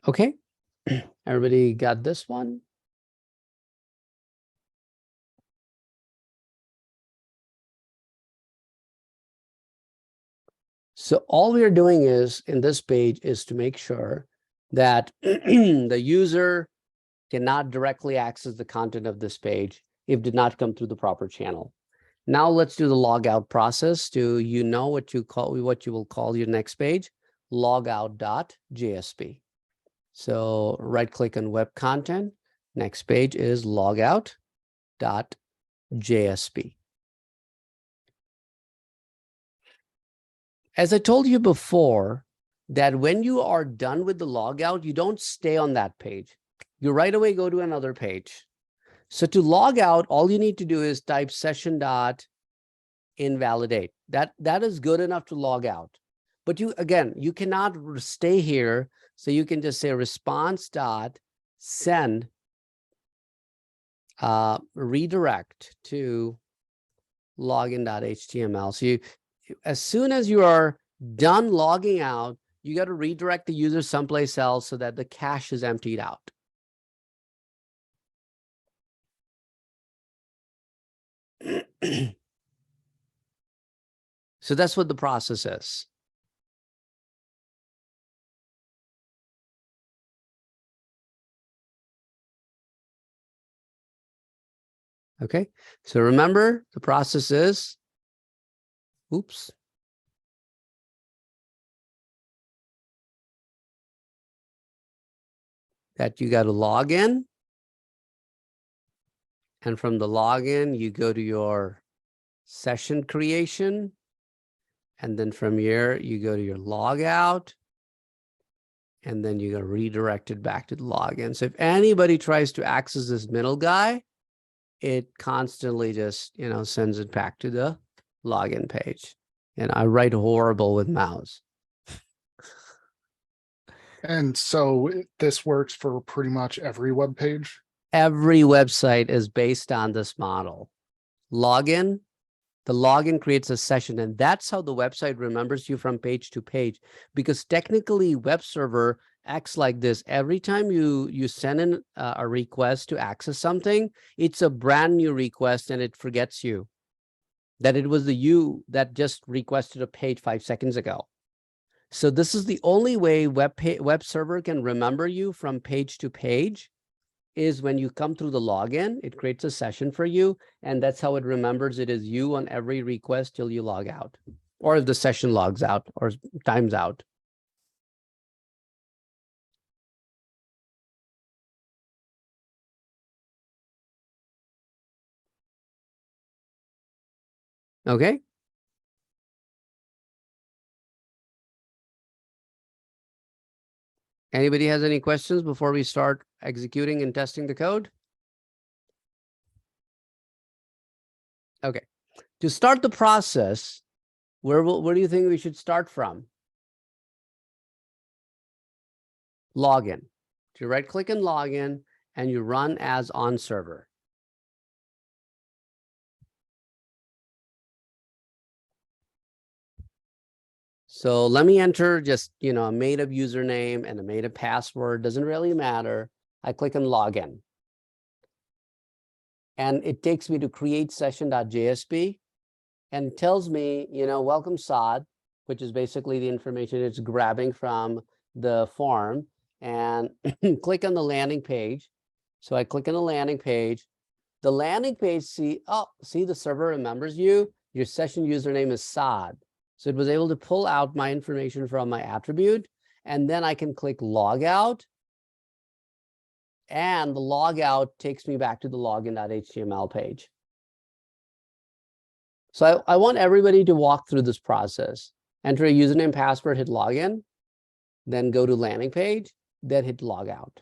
Okay, everybody got this one? So all we are doing is in this page is to make sure that the user cannot directly access the content of this page if did not come through the proper channel. Now let's do the logout process to what you will call your next page, logout.jsp. So right click on web content. Next page is logout.jsp. As I told you before, that when you are done with the logout, you don't stay on that page. You right away go to another page. So to log out, all you need to do is type session.invalidate. That is good enough to log out. But you cannot stay here. So you can just say response.send redirect to login.html. So as soon as you are done logging out, you got to redirect the user someplace else so that the cache is emptied out. So that's what the process is. Okay, so remember the process is, oops. That you got to log in. And from the login, you go to your session creation. And then from here, you go to your logout. And then you got to redirect it back to the login. So if anybody tries to access this middle guy, it constantly just, sends it back to the login page. And I write horrible with mouse. And so this works for pretty much every web page. Every website is based on this model. Login, the login creates a session, and that's how the website remembers you from page to page. Because technically, web server acts like this. Every time you send in a request to access something, it's a brand new request, and it forgets you that it was the you that just requested a page 5 seconds ago. So this is the only way web server can remember you from page to page, is when you come through the login, it creates a session for you. And that's how it remembers it is you on every request till you log out, or if the session logs out or times out. Okay. Anybody has any questions before we start executing and testing the code? Okay. To start the process, where do you think we should start from? Login. You right click and login and you run as on server. So let me enter just, a made up username and a made up password. Doesn't really matter. I click on login. And it takes me to create session.jsp and tells me, welcome Saad, which is basically the information it's grabbing from the form, and click on the landing page. So I click on the landing page. The landing page, see the server remembers you. Your session username is Saad. So it was able to pull out my information from my attribute, and then I can click log out. And the log out takes me back to the login.html page. So I want everybody to walk through this process. Enter a username, password, hit login, then go to landing page, then hit log out.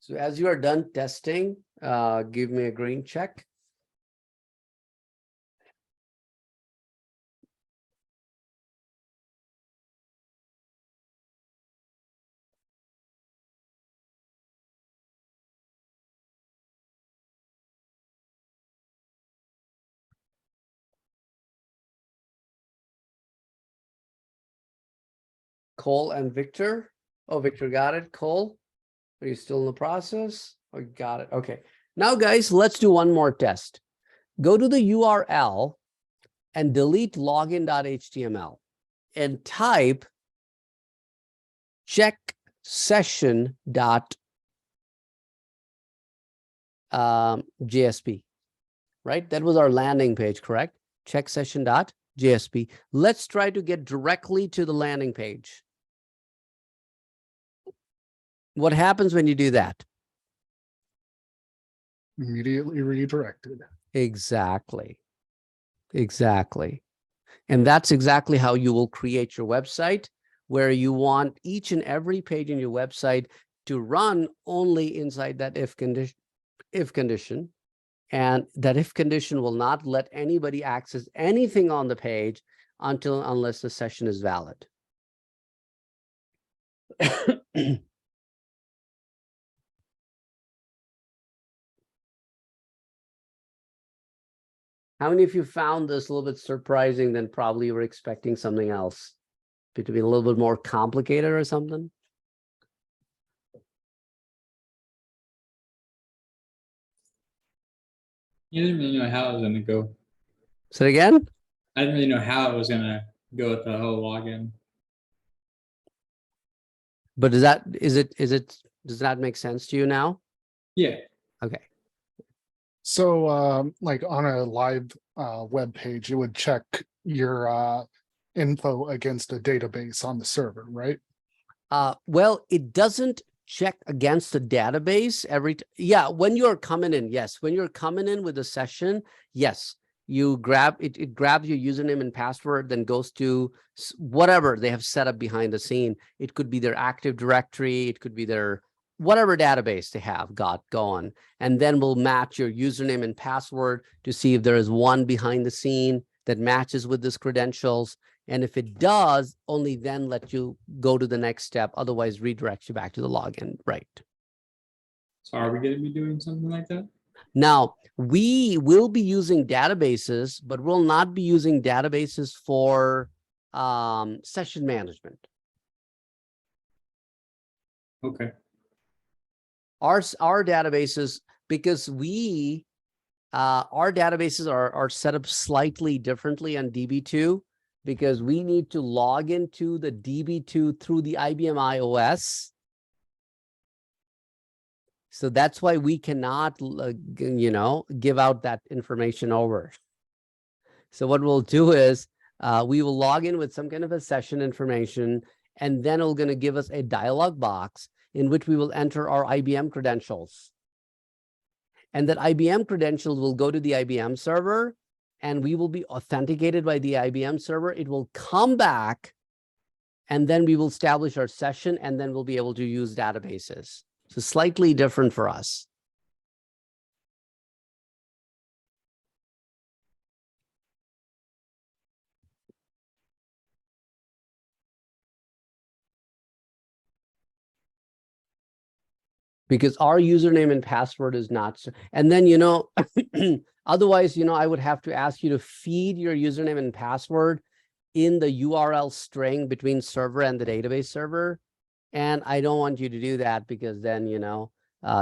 So as you are done testing, give me a green check. Cole and Victor. Oh, Victor got it. Cole, are you still in the process? Oh, got it. Okay. Now, guys, let's do one more test. Go to the URL and delete login.html and type check session.jsp, right? That was our landing page, correct? Check session.jsp. Let's try to get directly to the landing page. What happens when you do that? Immediately redirected. Exactly. Exactly. And that's exactly how you will create your website, where you want each and every page in your website to run only inside that if condition. And that if condition will not let anybody access anything on the page unless the session is valid. How many of you found this a little bit surprising than probably you were expecting something else? To be a little bit more complicated or something? You didn't really know how it was gonna go. Say it again? I didn't really know how it was gonna go with the whole login. But does that make sense to you now? Yeah. Okay. So like on a live web page, it would check your info against a database on the server, right? Well, it doesn't check against the database when you're coming in. Yes. When you're coming in with a session, yes, you grab it. It grabs your username and password, then goes to whatever they have set up behind the scene. It could be their Active Directory. It could be their whatever database they have got going. And then we'll match your username and password to see if there is one behind the scene that matches with these credentials. And if it does, only then let you go to the next step. Otherwise, redirect you back to the login. Right. So are we going to be doing something like that? Now, we will be using databases, but we'll not be using databases for session management. Okay. Our databases, because we our databases are set up slightly differently on DB2 because we need to log into the DB2 through the IBM iOS. So that's why we cannot, give out that information over. So what we'll do is we will log in with some kind of a session information, and then it's going to give us a dialog box in which we will enter our IBM credentials. And that IBM credentials will go to the IBM server, and we will be authenticated by the IBM server. It will come back, and then we will establish our session, and then we'll be able to use databases. So slightly different for us. Because our username and password is not, and then, otherwise, I would have to ask you to feed your username and password in the URL string between server and the database server. And I don't want you to do that because then,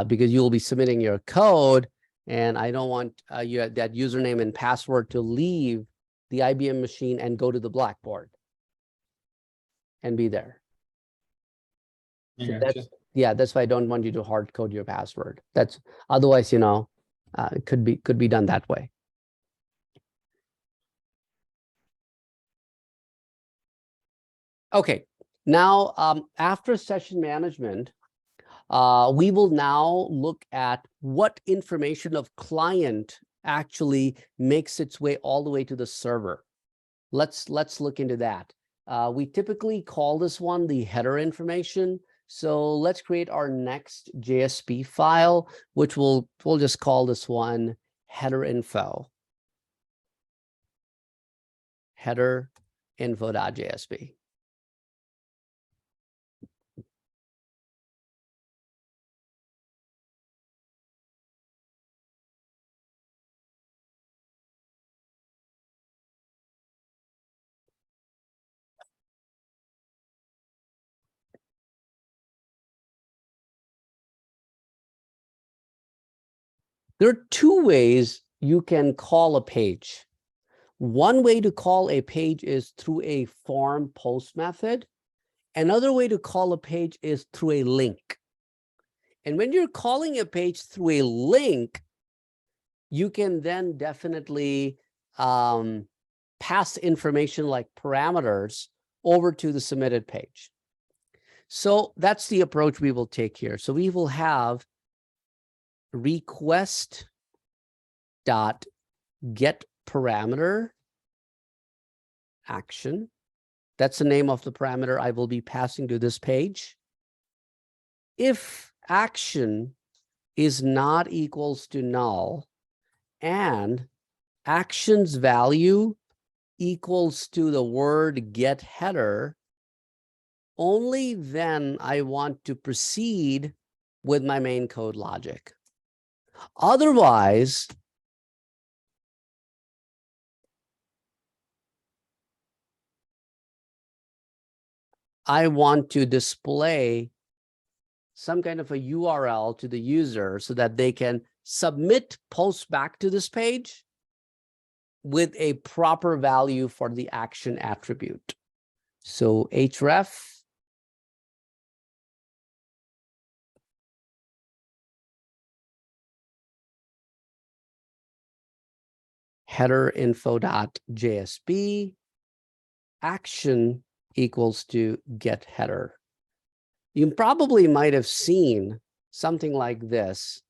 because you'll be submitting your code, and I don't want that username and password to leave the IBM machine and go to the Blackboard and be there. So that's why I don't want you to hard code your password. That's otherwise, it could be done that way. Okay, now after session management, we will now look at what information of client actually makes its way all the way to the server. Let's look into that. We typically call this one the header information. So let's create our next JSP file, which we'll just call this one header info. Header info.jsp. There are two ways you can call a page. One way to call a page is through a form post method. Another way to call a page is through a link. And when you're calling a page through a link, you can then definitely pass information like parameters over to the submitted page. So that's the approach we will take here. So we will have request dot get parameter action. That's the name of the parameter I will be passing to this page. If action is not equals to null and action's value equals to the word get header, only then I want to proceed with my main code logic. Otherwise, I want to display some kind of a URL to the user so that they can submit posts back to this page with a proper value for the action attribute. So href header info.jsp action equals to get header. You probably might have seen something like this.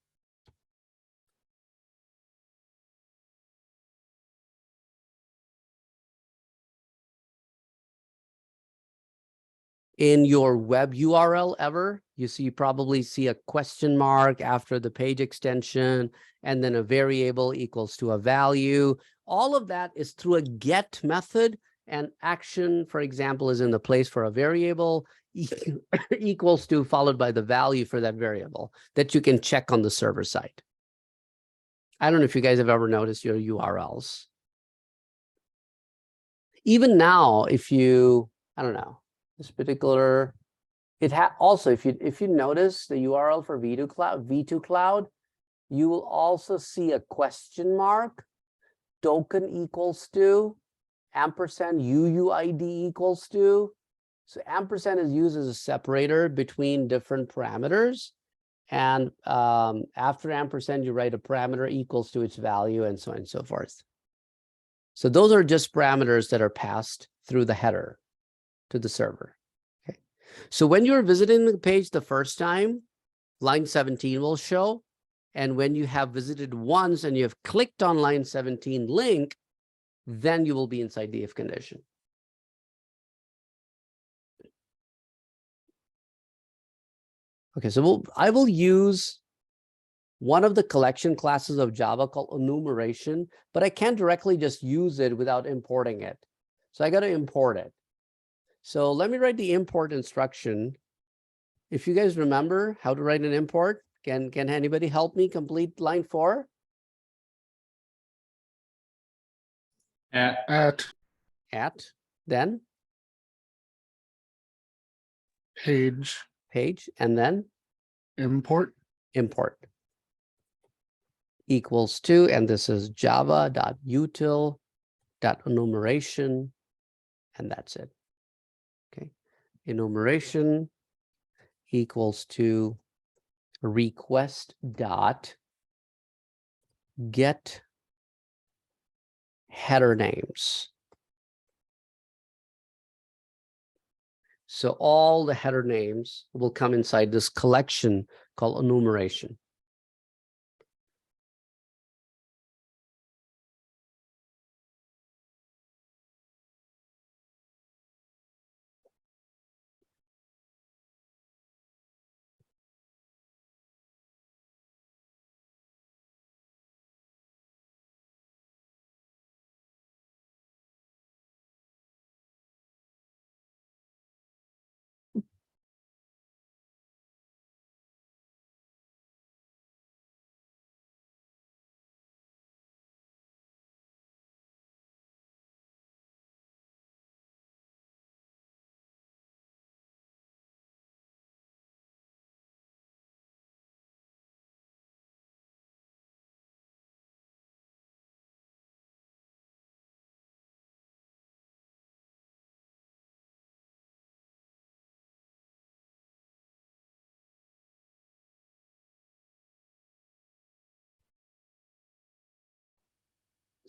In your web URL ever, you probably see a question mark after the page extension, and then a variable equals to a value. All of that is through a get method, and action, for example, is in the place for a variable equals to followed by the value for that variable that you can check on the server side. I don't know if you guys have ever noticed your URLs. Even now, if you, I don't know, this particular, it also, if you notice the URL for V2 Cloud, You will also see a question mark, token equals to, ampersand UUID equals to. So ampersand is used as a separator between different parameters. And after ampersand, you write a parameter equals to its value and so on and so forth. So those are just parameters that are passed through the header to the server. Okay. So when you're visiting the page the first time, line 17 will show. And when you have visited once and you have clicked on line 17 link, then you will be inside the if condition. Okay, so I will use one of the collection classes of Java called enumeration, but I can't directly just use it without importing it. So I got to import it. So let me write the import instruction. If you guys remember how to write an import, can anybody help me complete line 4? At At Then page page, and then import. import equals to, and this is java.util.enumeration, and that's it. Okay, enumeration equals to request dot get header names. So all the header names will come inside this collection called enumeration.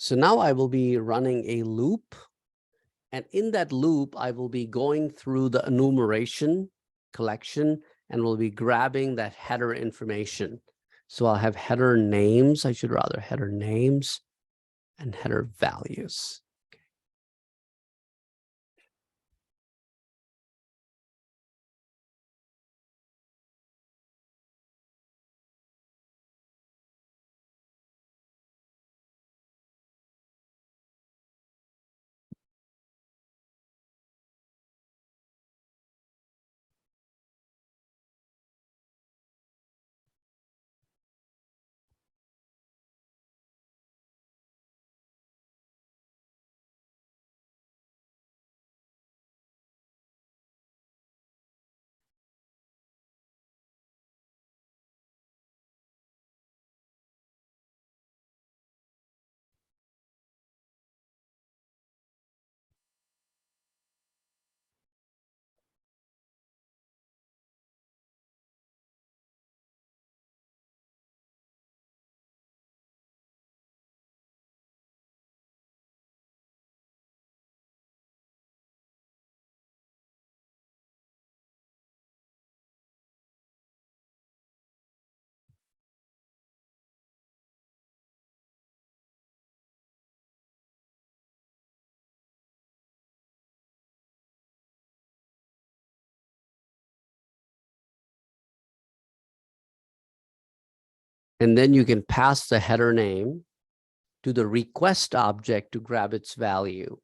So now I will be running a loop. And in that loop, I will be going through the enumeration collection and will be grabbing that header information. So I'll have header names. I should rather header names and header values. And then you can pass the header name to the request object to grab its value.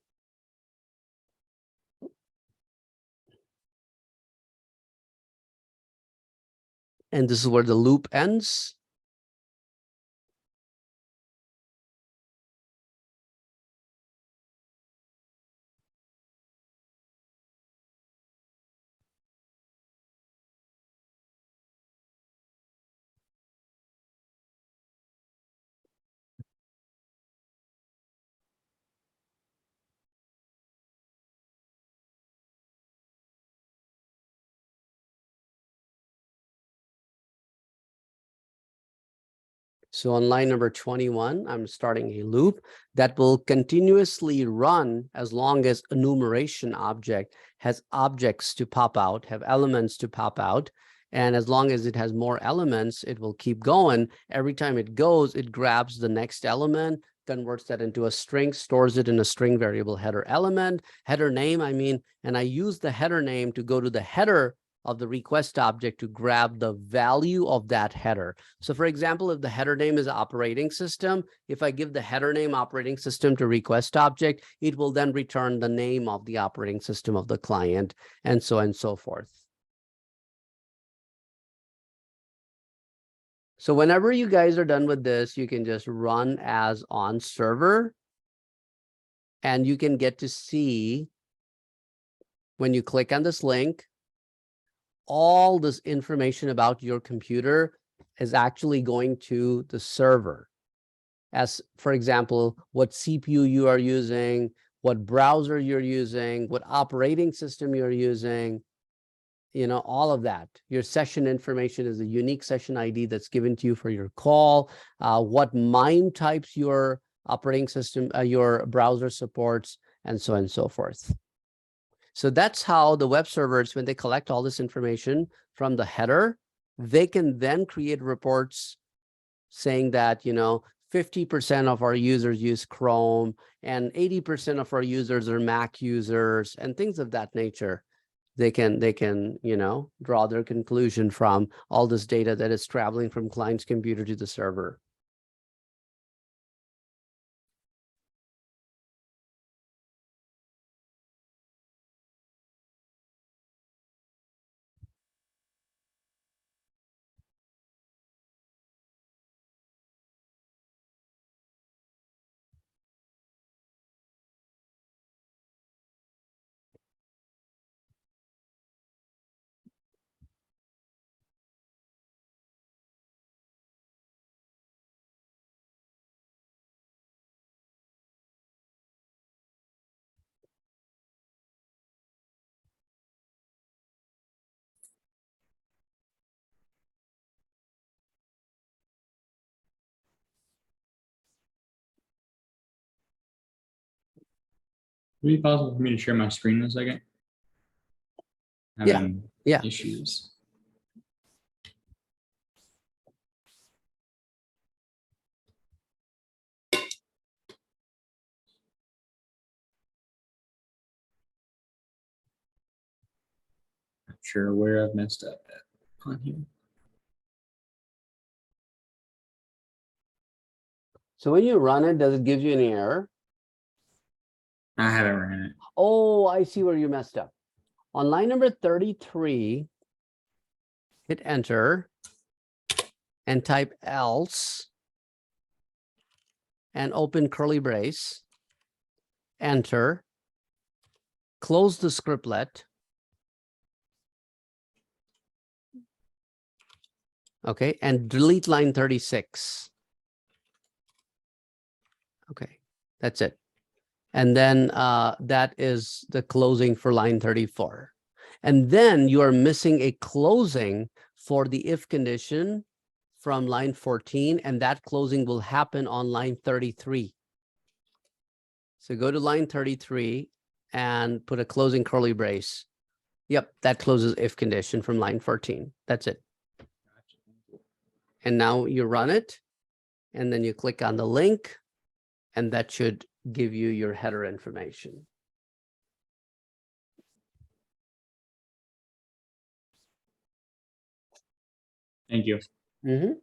And this is where the loop ends. So on line number 21, I'm starting a loop that will continuously run as long as enumeration object has objects to pop out, have elements to pop out. And as long as it has more elements, it will keep going. Every time it goes, it grabs the next element, converts that into a string, stores it in a string variable header element, header name, I mean, and I use the header name to go to the header of the request object to grab the value of that header. So for example, if the header name is operating system, if I give the header name operating system to request object, it will then return the name of the operating system of the client, and so on and so forth. So whenever you guys are done with this, you can just run as on server, and you can get to see when you click on this link, all this information about your computer is actually going to the server. As for example, what CPU you are using, what browser you're using, what operating system you're using, you know, all of that. Your session information is a unique session ID that's given to you for your call, what MIME types your operating system, your browser supports, and so on and so forth. So that's how the web servers, when they collect all this information from the header, they can then create reports saying that, you know, 50% of our users use Chrome and 80% of our users are Mac users and things of that nature. They can, you know, draw their conclusion from all this data that is traveling from client's computer to the server. Would it be possible for me to share my screen in a second? Yeah, Having yeah. issues. Not sure where I've messed up at on here. So when you run it, does it give you any error? I haven't ran it. Oh, I see where you messed up. On line number 33, hit enter and type else and open curly brace, enter, close the scriptlet. Okay, and delete line 36. Okay, that's it. And then that is the closing for line 34. And then you are missing a closing for the if condition from line 14, and that closing will happen on line 33. So go to line 33 and put a closing curly brace. Yep, that closes if condition from line 14. That's it. And now you run it, and then you click on the link, and that should give you your header information. Thank you. Mm-hmm.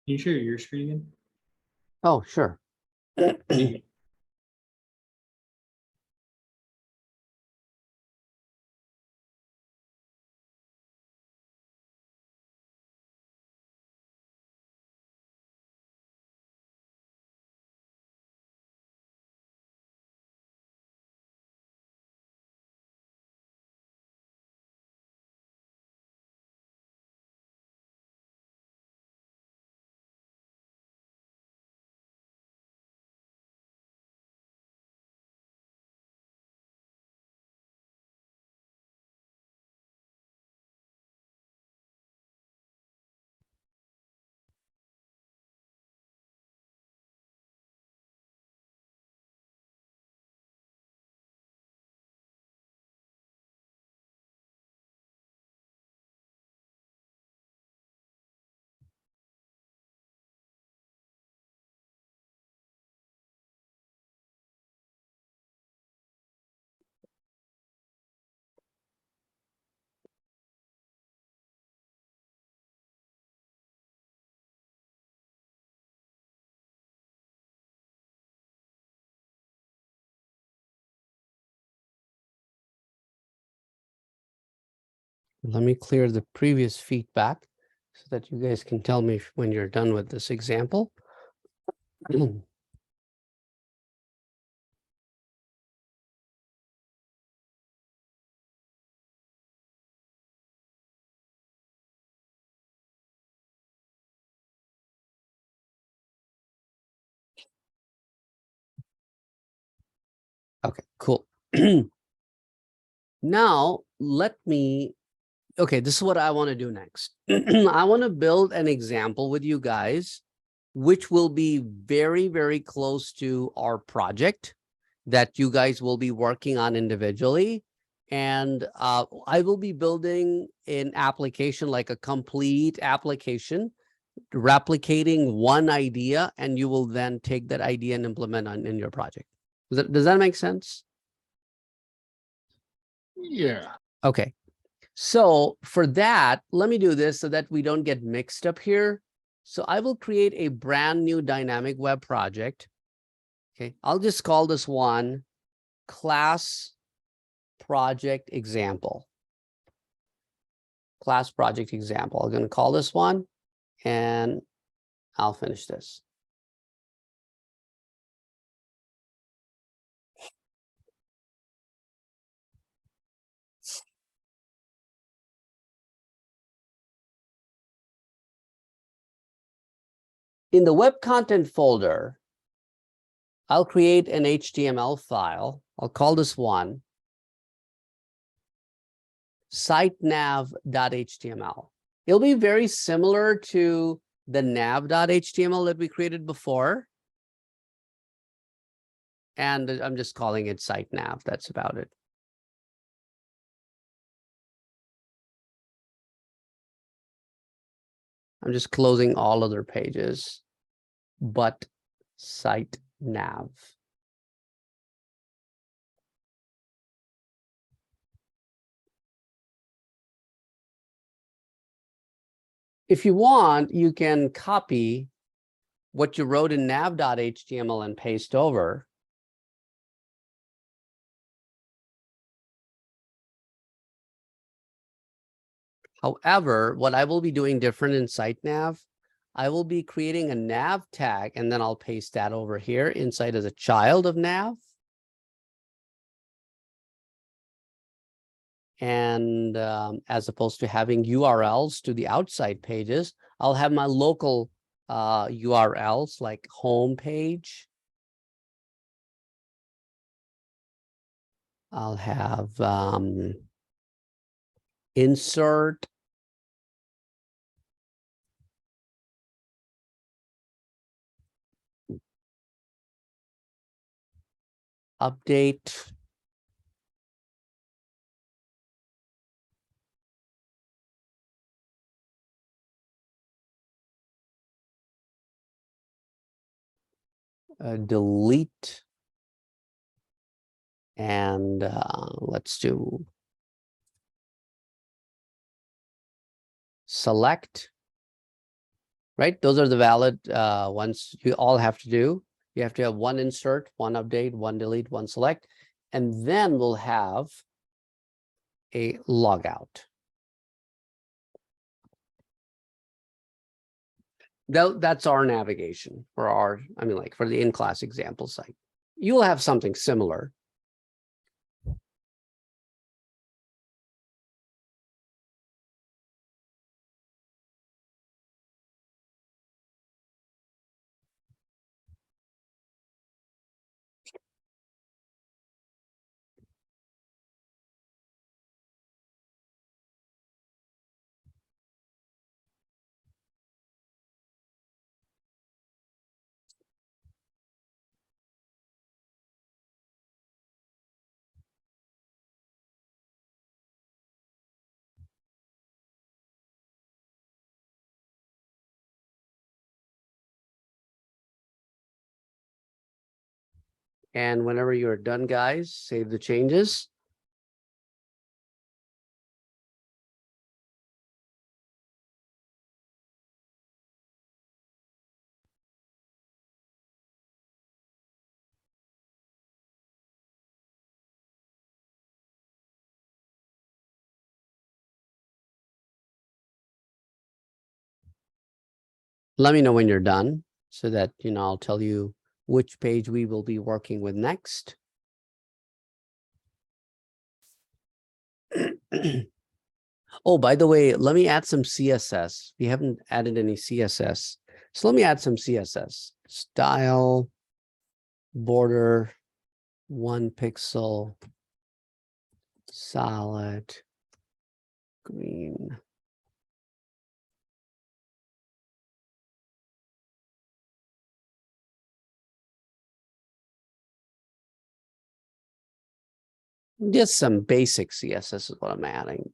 you share your screen again? Oh, sure. Let me clear the previous feedback so that you guys can tell me when you're done with this example. Okay, cool. Now, okay, this is what I want to do next. I want to build an example with you guys, which will be very, very close to our project that you guys will be working on individually. And I will be building an application, like a complete application, replicating one idea, and you will then take that idea and implement in your project. Does that make sense? Yeah. Okay. So for that, let me do this so that we don't get mixed up here. So I will create a brand new dynamic web project. Okay. I'll just call this one class project example. Class project example. I'm going to call this one and I'll finish this. In the web content folder, I'll create an HTML file. I'll call this one sitenav.html. It'll be very similar to the nav.html that we created before. And I'm just calling it sitenav. That's about it. I'm just closing all other pages, but sitenav. If you want, you can copy what you wrote in nav.html and paste over. However, what I will be doing different in sitenav, I will be creating a nav tag and then I'll paste that over here inside as a child of nav. And as opposed to having URLs to the outside pages, I'll have my local URLs like home page. I'll have insert, update, delete, and let's do select, right? Those are the valid ones you all have to do. You have to have one insert, one update, one delete, one select, and then we'll have a logout. That's our navigation for our, I mean, like for the in-class example site. You'll have something similar. And whenever you're done, guys, save the changes. Let me know when you're done so that, you know, I'll tell you which page we will be working with next. Oh, by the way, let me add some CSS. We haven't added any CSS. So let me add some CSS. Style, border, 1 pixel, solid, green. Just some basic CSS is what I'm adding.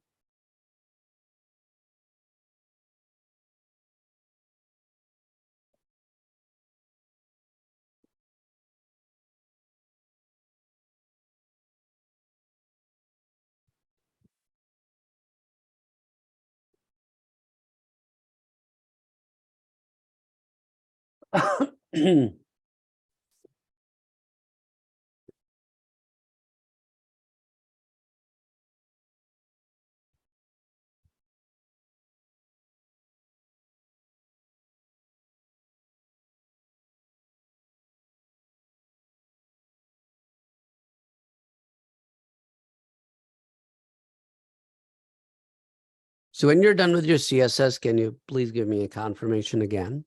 So when you're done with your CSS, can you please give me a confirmation again?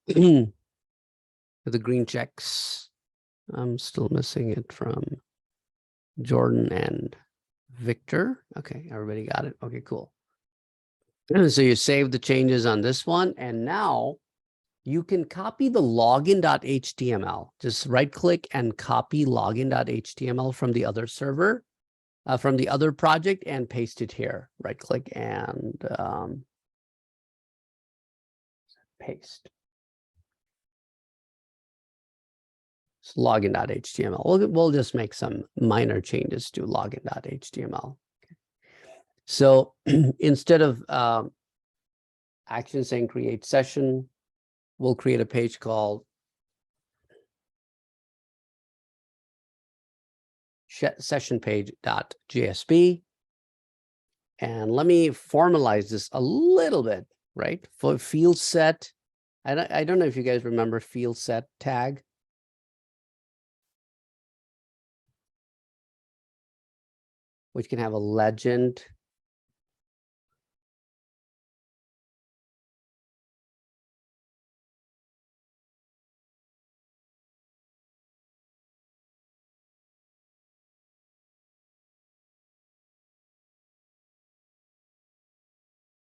With the green checks. I'm still missing it from Jordan and Victor. Okay, everybody got it. Okay, cool. So you save the changes on this one, and now you can copy the login.html. Just right click and copy login.html from the other server, from the other project, and paste it here. Right click and paste. It's login.html. We'll just make some minor changes to login.html. So instead of action saying create session, we'll create a page called session page.jsp. And let me formalize this a little bit, right? For field set, I don't know if you guys remember field set tag. Which can have a legend.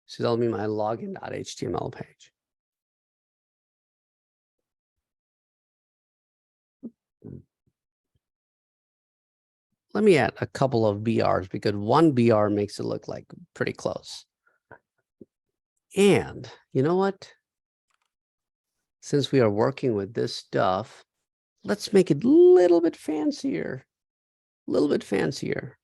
So that'll be my login.html page. Let me add a couple of BRs because one BR makes it look like pretty close. And you know what? Since we are working with this stuff, let's make it a little bit fancier. A little bit fancier.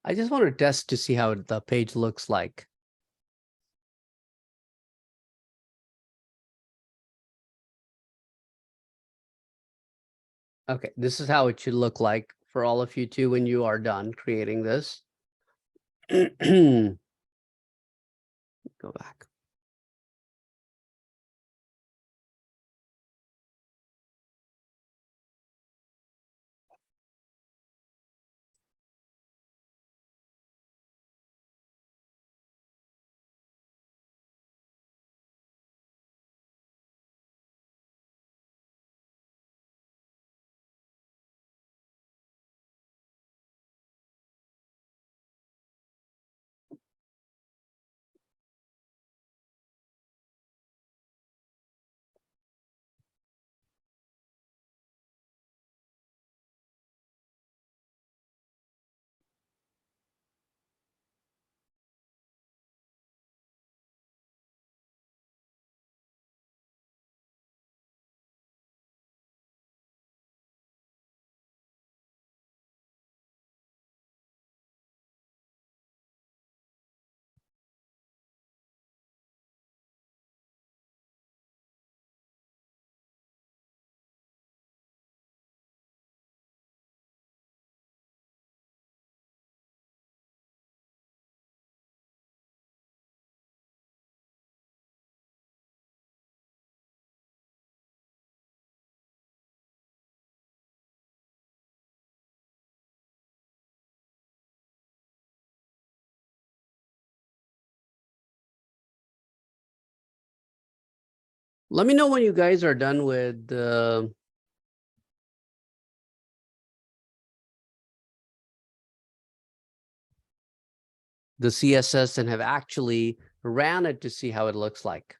I just want to test to see how the page looks like. Okay, this is how it should look like for all of you too when you are done creating this. Go back. Let me know when you guys are done with the CSS and have actually ran it to see how it looks like.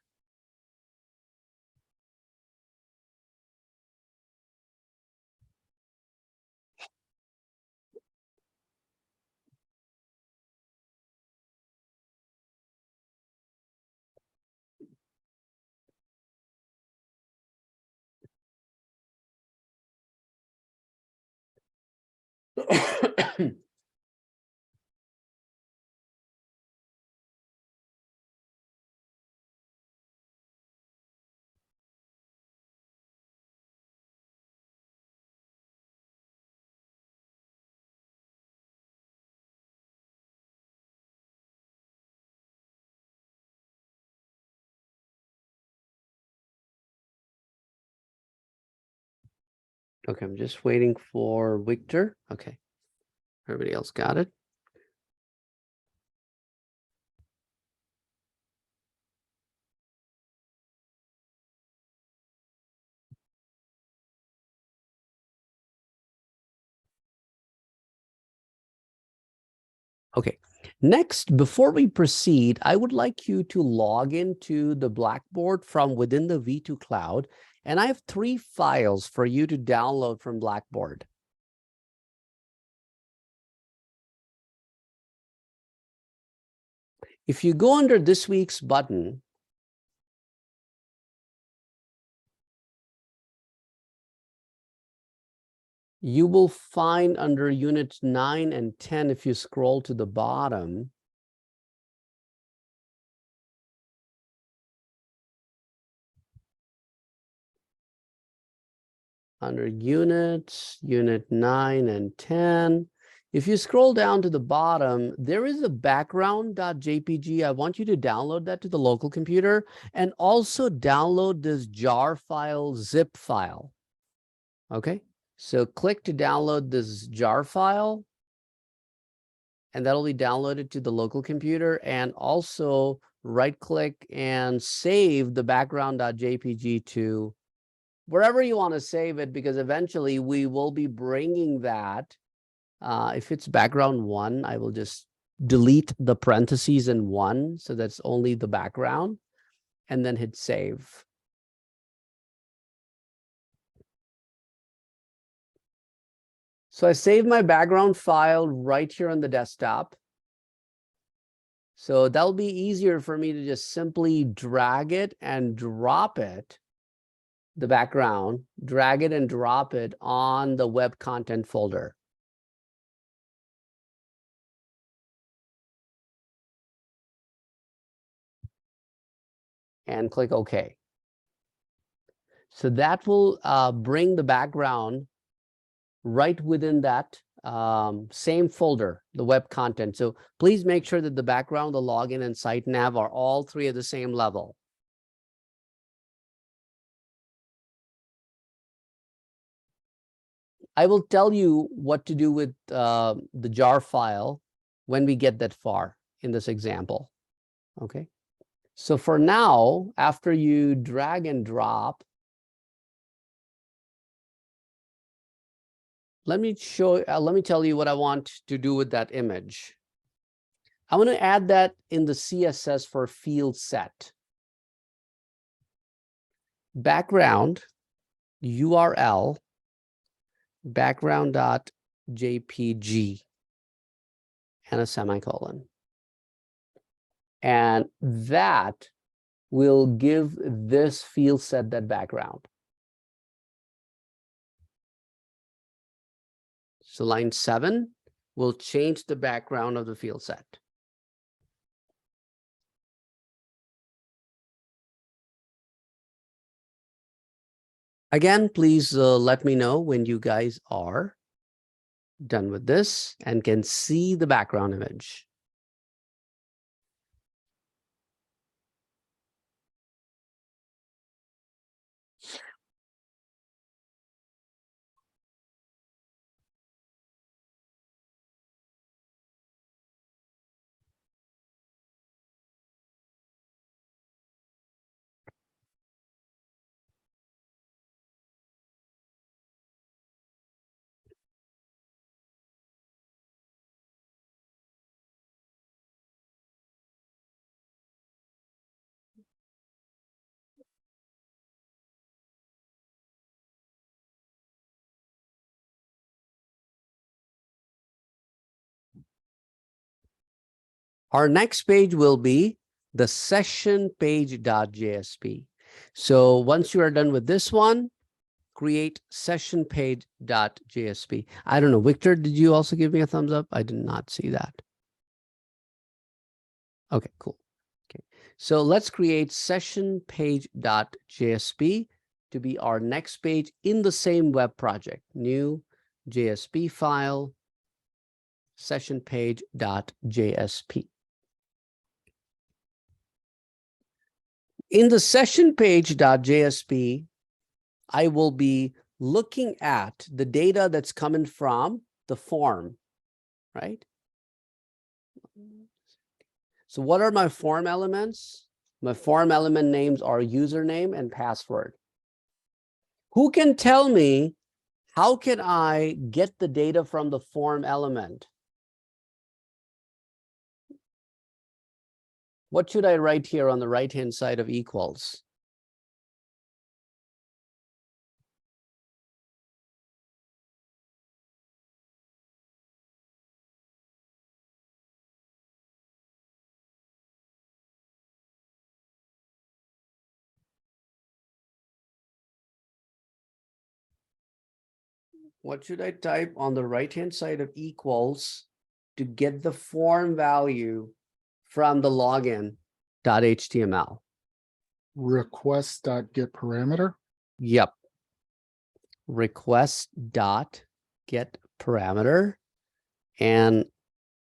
Okay, I'm just waiting for Victor. Okay, everybody else got it. Okay, next, before we proceed, I would like you to log into the Blackboard from within the V2 Cloud, and I have 3 files for you to download from Blackboard. If you go under this week's button, you will find under units 9 and 10, if you scroll to the bottom, under units, unit 9 and 10. If you scroll down to the bottom, there is a background.jpg. I want you to download that to the local computer and also download this jar file, zip file. Okay, so click to download this jar file, and that'll be downloaded to the local computer, and also right click and save the background.jpg to wherever you want to save it, because eventually we will be bringing that. If it's background 1, I will just delete the parentheses in 1. So that's only the background, and then hit save. So I saved my background file right here on the desktop. So that'll be easier for me to just simply drag it and drop it, the background, drag it and drop it on the web content folder. and click OK. So that will bring the background right within that same folder, the web content. So please make sure that the background, the login, and site nav are all three at the same level. I will tell you what to do with the jar file when we get that far in this example. Okay. So for now, after you drag and drop, let me tell you what I want to do with that image. I want to add that in the CSS for field set. Background URL background.jpg and a semicolon. And that will give this field set that background. So line 7 will change the background of the field set. Again, please let me know when you guys are done with this and can see the background image. Our next page will be the session page.jsp. So once you are done with this one, create session page.jsp. I don't know, Victor, did you also give me a thumbs up? I did not see that. Okay, cool. Okay, so let's create session page.jsp to be our next page in the same web project. New JSP file, session page.jsp. In the session page.jsp, I will be looking at the data that's coming from the form, right? So what are my form elements? My form element names are username and password. Who can tell me how can I get the data from the form element? What should I write here on the right-hand side of equals? What should I type on the right-hand side of equals to get the form value from the login.html? Request.get parameter. Yep. Request dot get parameter. And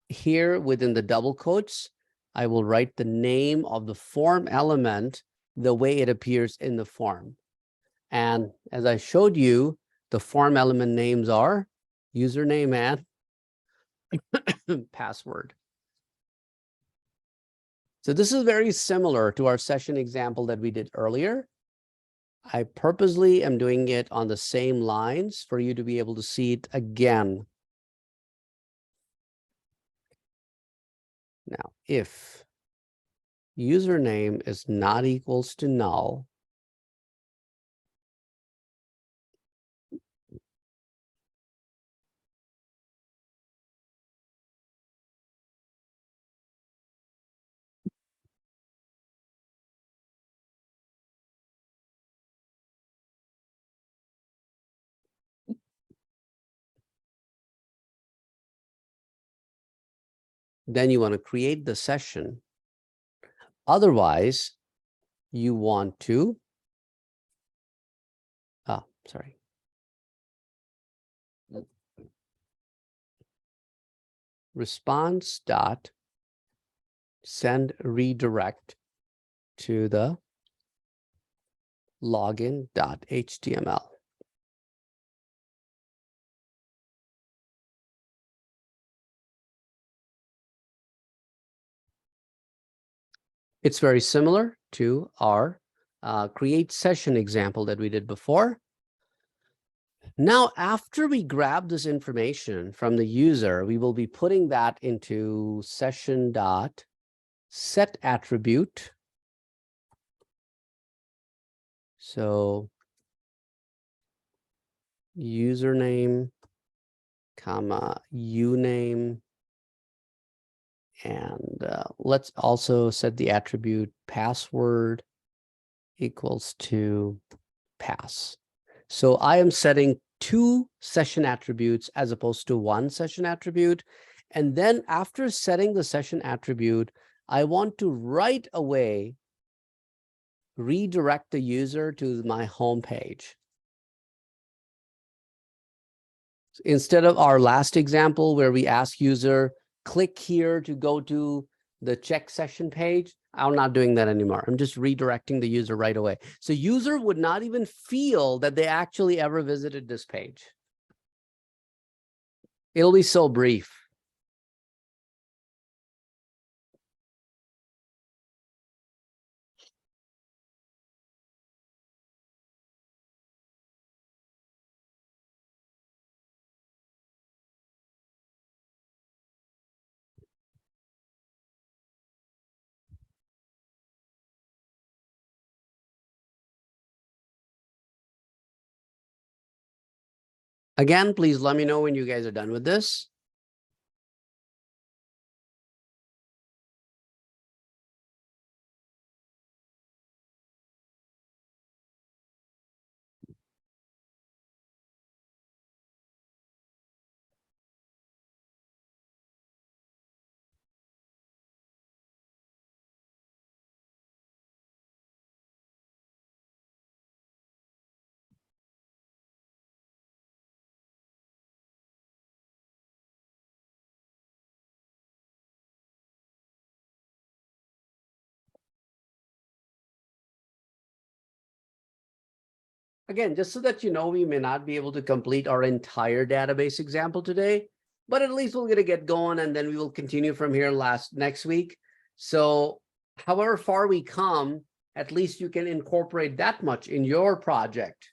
here within the double quotes, I will write the name of the form element the way it appears in the form. And as I showed you, the form element names are username and password. So this is very similar to our session example that we did earlier. I purposely am doing it on the same lines for you to be able to see it again. Now, if username is not equals to null, then you want to create the session. Otherwise, you want to, sorry. Response dot send redirect to the login.html. It's very similar to our create session example that we did before. Now, after we grab this information from the user, we will be putting that into session.set attribute. So username, comma, uname, and let's also set the attribute password equals to pass. So I am setting 2 session attributes as opposed to 1 session attribute. And then after setting the session attribute, I want to right away redirect the user to my home page. Instead of our last example where we ask user, click here to go to the check session page, I'm not doing that anymore. I'm just redirecting the user right away. So user would not even feel that they actually ever visited this page. It'll be so brief. Again, please let me know when you guys are done with this. Again, just so that you know, we may not be able to complete our entire database example today, but at least we're going to get going and then we will continue from here next week. So however far we come, at least you can incorporate that much in your project.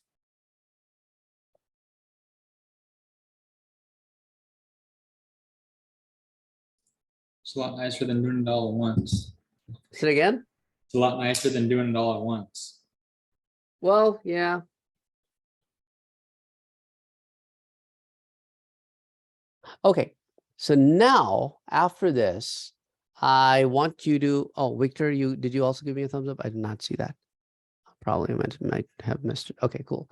It's a lot nicer than doing it all at once. Say it again? It's a lot nicer than doing it all at once. Well, yeah. Okay, so now after this, I want you to, oh, Victor, did you also give me a thumbs up? I did not see that. Probably might have missed it. Okay, cool.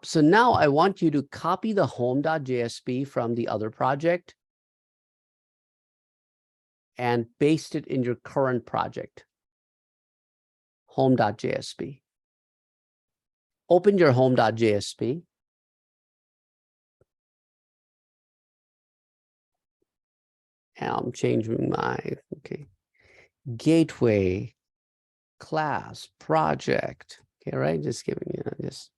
So now I want you to copy the home.jsp from the other project and paste it in your current project, home.jsp. Open your home.jsp. And I'm changing my, okay, gateway, class, project. Okay, right? Just giving you this.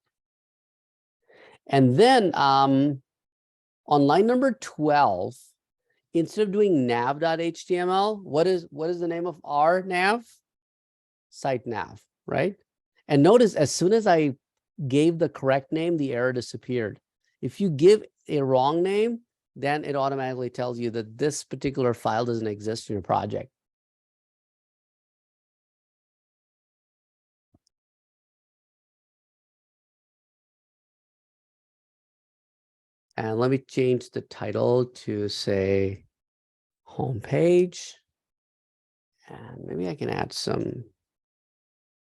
And then on line number 12, instead of doing nav.html, what is the name of our nav? Site nav, right? And notice as soon as I gave the correct name, the error disappeared. If you give a wrong name, then it automatically tells you that this particular file doesn't exist in your project. And let me change the title to say homepage. And maybe I can add some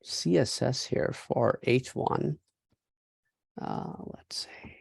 CSS here for H1. Let's see.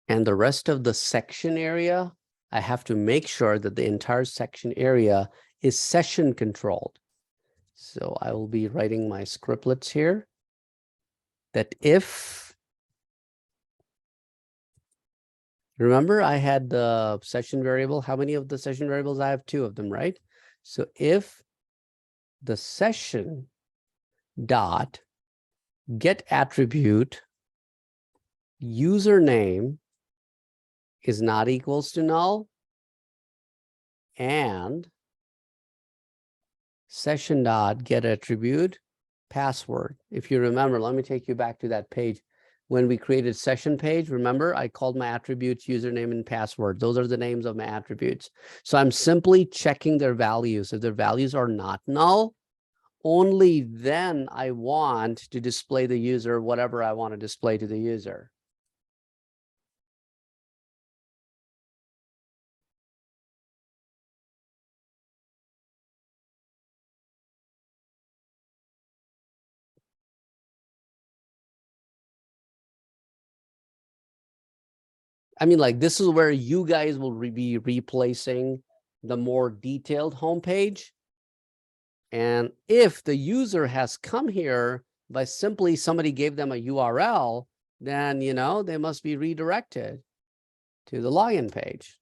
And the rest of the section area, I have to make sure that the entire section area is session controlled. So I will be writing my scriptlets here that if, remember I had the session variable, how many of the session variables? I have 2 of them, right? So if the session dot get attribute username is not equals to null, and session dot get attribute password. If you remember, let me take you back to that page. When we created session page, remember I called my attributes username and password. Those are the names of my attributes. So I'm simply checking their values. If their values are not null, only then I want to display the user whatever I want to display to the user. I mean, like, this is where you guys will be replacing the more detailed homepage. And if the user has come here by simply somebody gave them a URL, then, you know, they must be redirected to the login page.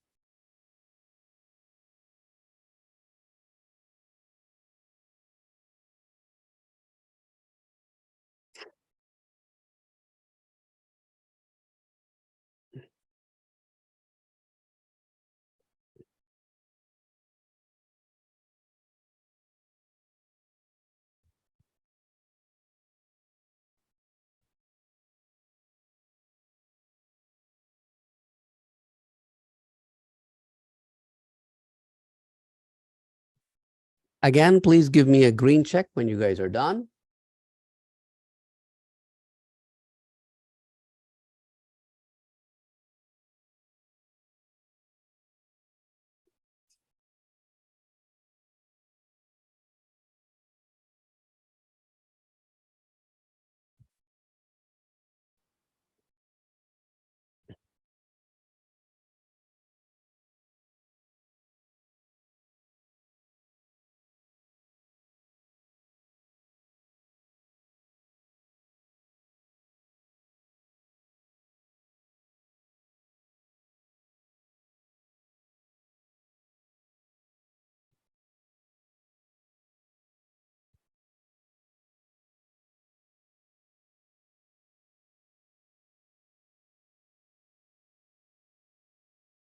Again, please give me a green check when you guys are done.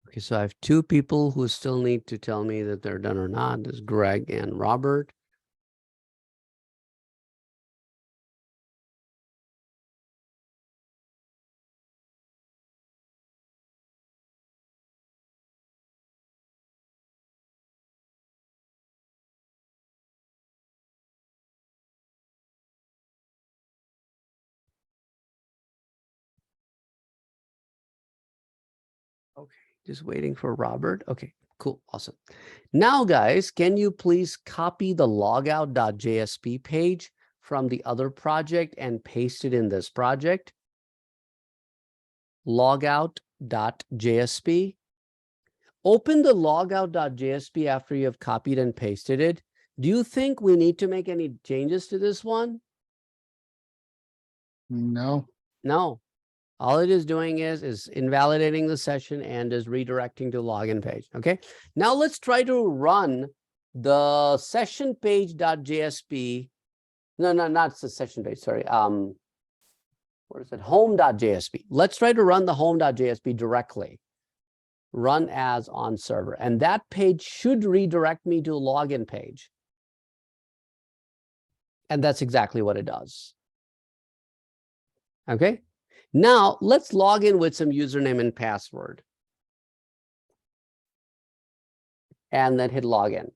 Okay, so I have 2 people who still need to tell me that they're done or not. There's Greg and Robert. Okay, just waiting for Robert. Okay, cool, awesome. Now, guys, can you please copy the logout.jsp page from the other project and paste it in this project? Logout.jsp. Open the logout.jsp after you have copied and pasted it. Do you think we need to make any changes to this one? No, No. All it is doing is invalidating the session and is redirecting to login page. Okay. Now let's try to run the session page.jsp. No, not the session page. Sorry. Where is it? Home.jsp. Let's try to run the home.jsp directly. Run as on server. And that page should redirect me to a login page. And that's exactly what it does. Okay. Now let's log in with some username and password. And then hit login.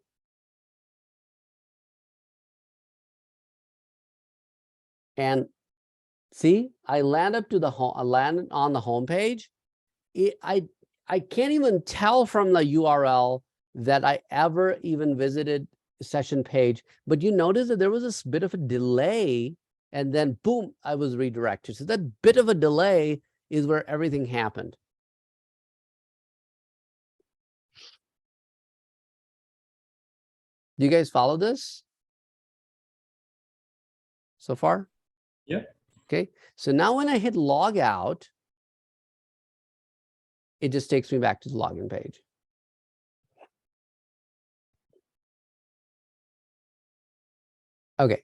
And see, I land up to the home, I landed on the home page. I can't even tell from the URL that I ever even visited the session page, but you notice that there was this bit of a delay, and then boom, I was redirected. So that bit of a delay is where everything happened. Do you guys follow this so far? Yeah. Okay, so now when I hit log out, it just takes me back to the login page. Okay,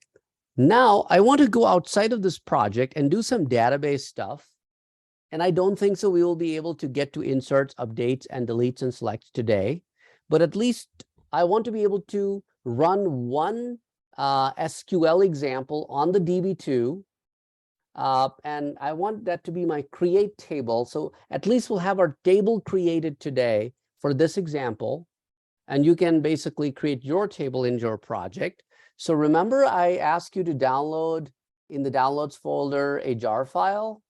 now I want to go outside of this project and do some database stuff. And I don't think so we will be able to get to inserts, updates, and deletes and selects today. But at least I want to be able to run one SQL example on the DB2. And I want that to be my create table. So at least we'll have our table created today for this example. And you can basically create your table in your project. So remember, I asked you to download in the downloads folder a jar file.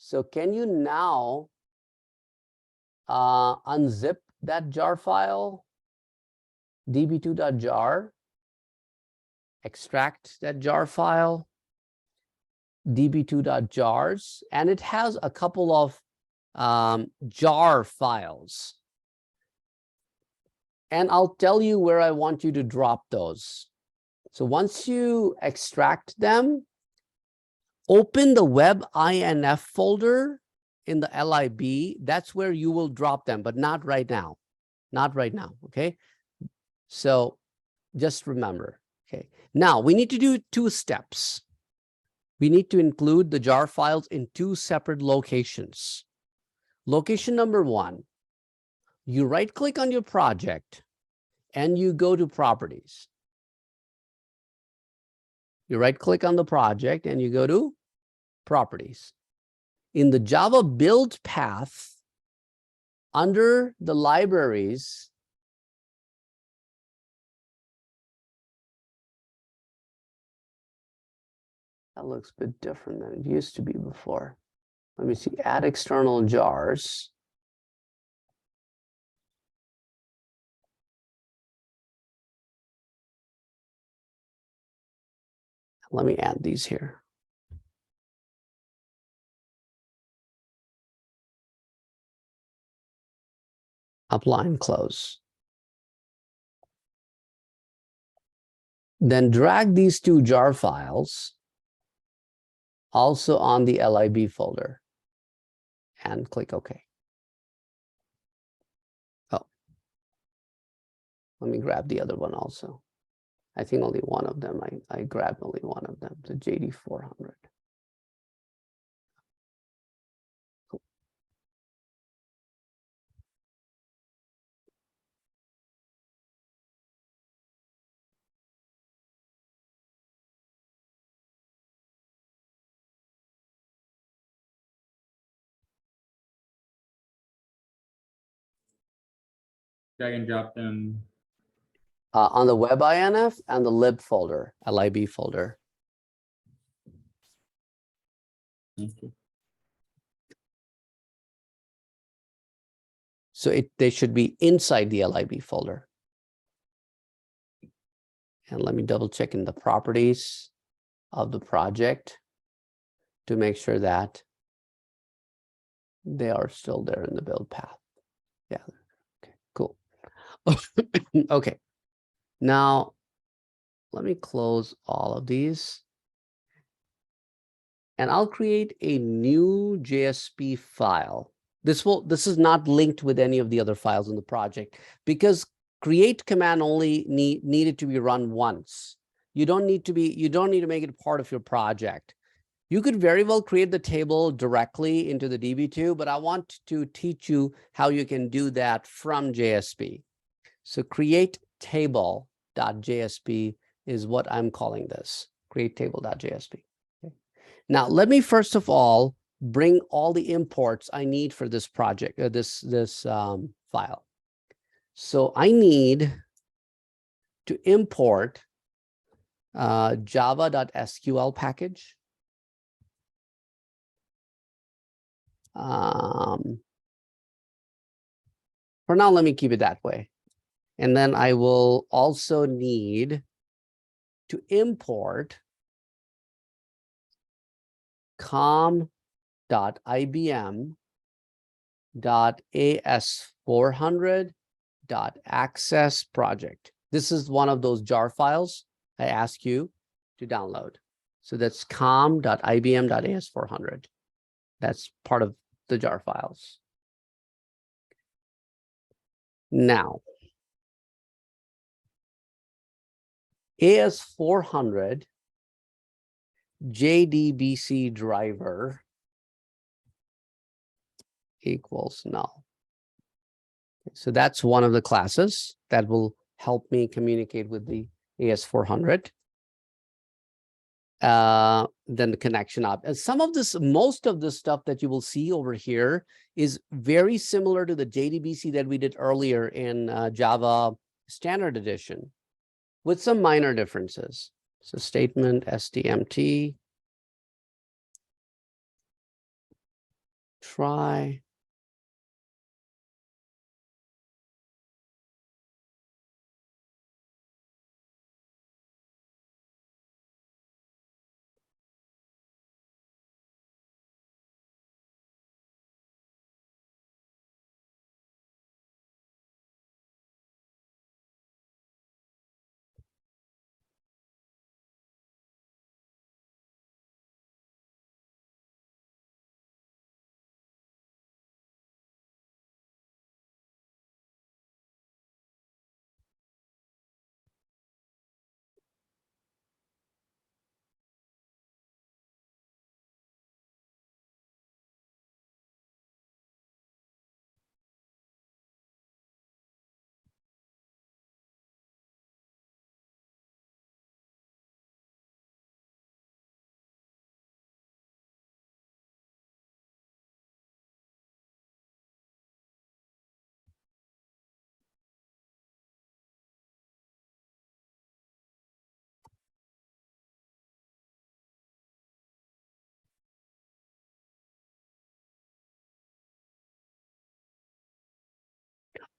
So can you now unzip that jar file, db2.jar, extract that jar file, db2.jars, and it has a couple of jar files. And I'll tell you where I want you to drop those. So once you extract them, open the web.inf folder in the lib. That's where you will drop them, but not right now. Not right now, okay? So just remember, okay? Now we need to do 2 steps. We need to include the jar files in 2 separate locations. Location number 1, you right-click on your project and you go to properties. You right-click on the project and you go to properties. In the Java build path, under the libraries, that looks a bit different than it used to be before. Let me see, add external jars. Let me add these here. Apply and close. Then drag these 2 jar files also on the lib folder and click OK. Oh, let me grab the other one also. I think only one of them, I grabbed only one of them, the JD400. Cool. Drag and drop them. On the web.inf and the lib folder, lib folder. Okay. So they should be inside the lib folder. And let me double check in the properties of the project to make sure that they are still there in the build path. Yeah, okay, cool. Okay, now let me close all of these. And I'll create a new JSP file. This is not linked with any of the other files in the project because create command only needed to be run once. You don't need to make it part of your project. You could very well create the table directly into the DB2, but I want to teach you how you can do that from JSP. So create table.jsp is what I'm calling this, create table.jsp. Okay. Now, let me first of all bring all the imports I need for this project, this file. So I need to import java.sql package. For now, let me keep it that way. And then I will also need to import com.ibm.as400.access project. This is one of those jar files I ask you to download. So that's com.ibm.as400. That's part of the jar files. Now, AS400 JDBC driver equals null. So that's one of the classes that will help me communicate with the AS400. Then the connection up. And some of this, most of the stuff that you will see over here is very similar to the JDBC that we did earlier in Java Standard Edition, with some minor differences. So statement, STMT, try.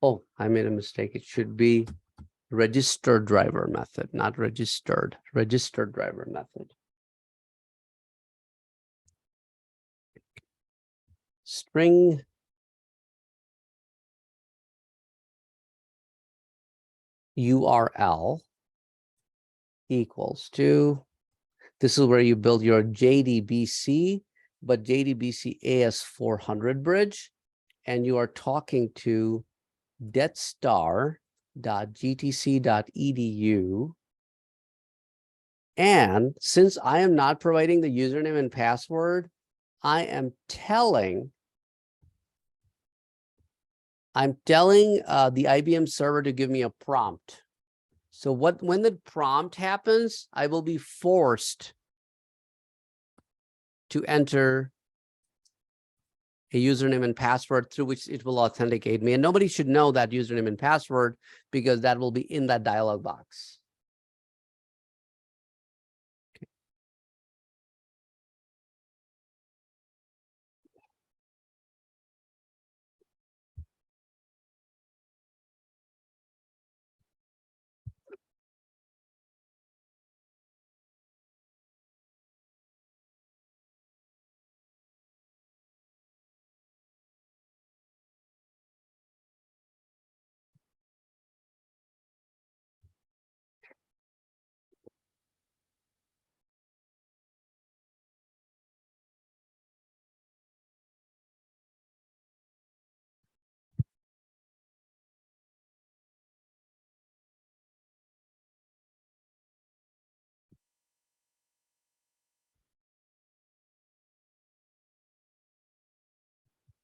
Oh, I made a mistake. It should be registered driver method, not registered driver method. String URL equals to, this is where you build your JDBC, but JDBC AS400 bridge, and you are talking to debtstar.gtc.edu. And since I am not providing the username and password, I am telling the IBM server to give me a prompt. So when the prompt happens, I will be forced to enter a username and password through which it will authenticate me. And nobody should know that username and password because that will be in that dialog box.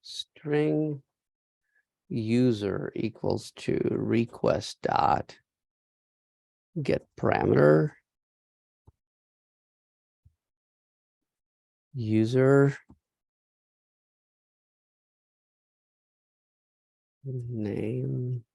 String user equals to request dot get parameter user name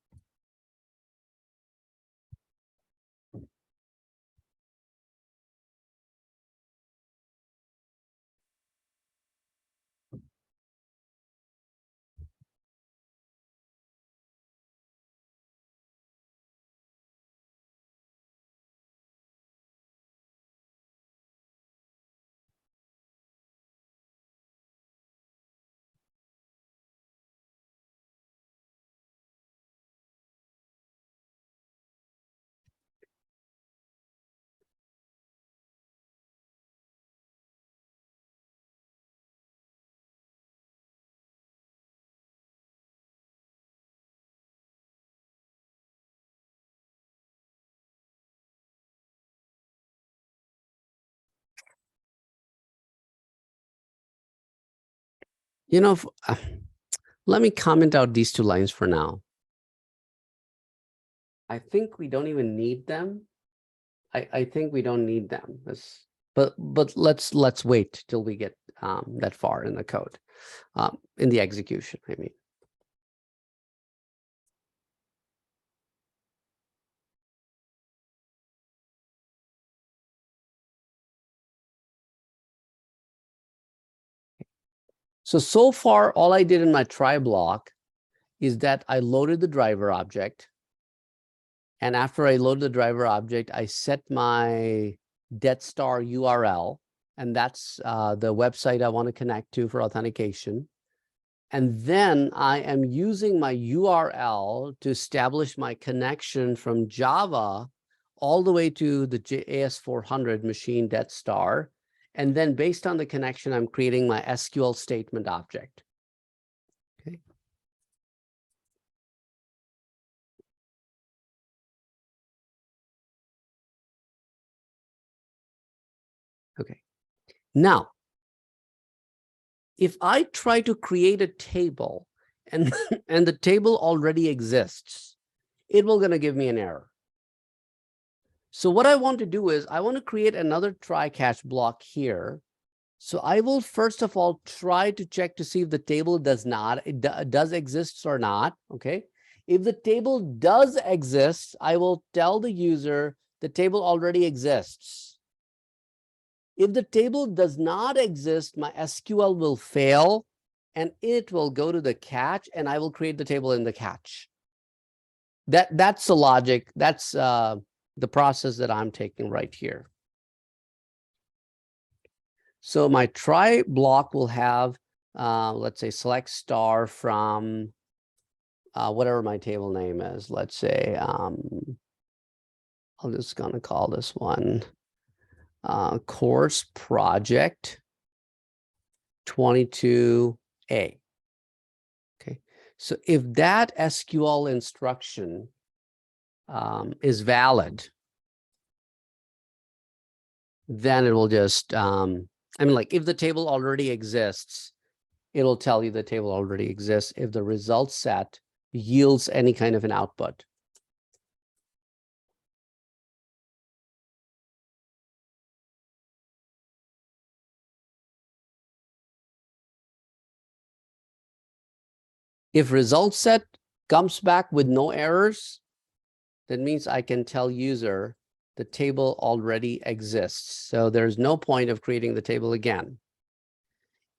You know, let me comment out these two lines for now. I think we don't even need them. I think we don't need them. But let's wait till we get that far in the code, in the execution, I mean. So far, all I did in my try block is that I loaded the driver object. And after I load the driver object, I set my Death Star URL, and that's the website I want to connect to for authentication. And then I am using my URL to establish my connection from Java all the way to the AS400 machine Death Star. And then based on the connection, I'm creating my SQL statement object. Okay. Okay. Now, if I try to create a table and, and the table already exists, it will gonna give me an error. So what I want to do is I want to create another try catch block here. So I will first of all try to check to see if the table does exist or not. Okay. If the table does exist, I will tell the user the table already exists. If the table does not exist, my SQL will fail and it will go to the catch and I will create the table in the catch. That's the logic. That's the process that I'm taking right here. So my try block will have, let's say, select star from whatever my table name is. Let's say, I'm just going to call this one course project 22A. Okay, so if that SQL instruction is valid, then it will just, I mean, like if the table already exists, it'll tell you the table already exists if the result set yields any kind of an output. If result set comes back with no errors, that means I can tell user the table already exists. So there's no point of creating the table again.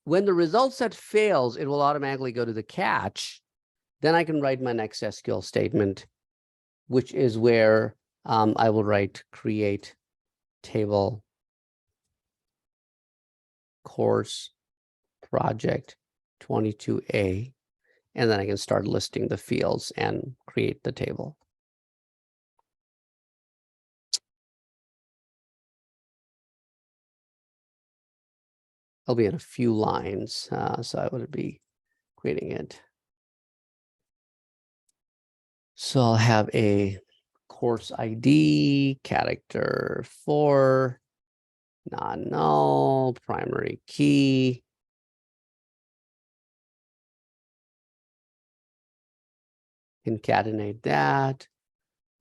When the result set fails, it will automatically go to the catch. Then I can write my next SQL statement, which is where I will write create table course project 22A. And then I can start listing the fields and create the table. I'll be in a few lines, so I would be creating it. So I'll have a course ID, character 4, non-null, primary key. Concatenate that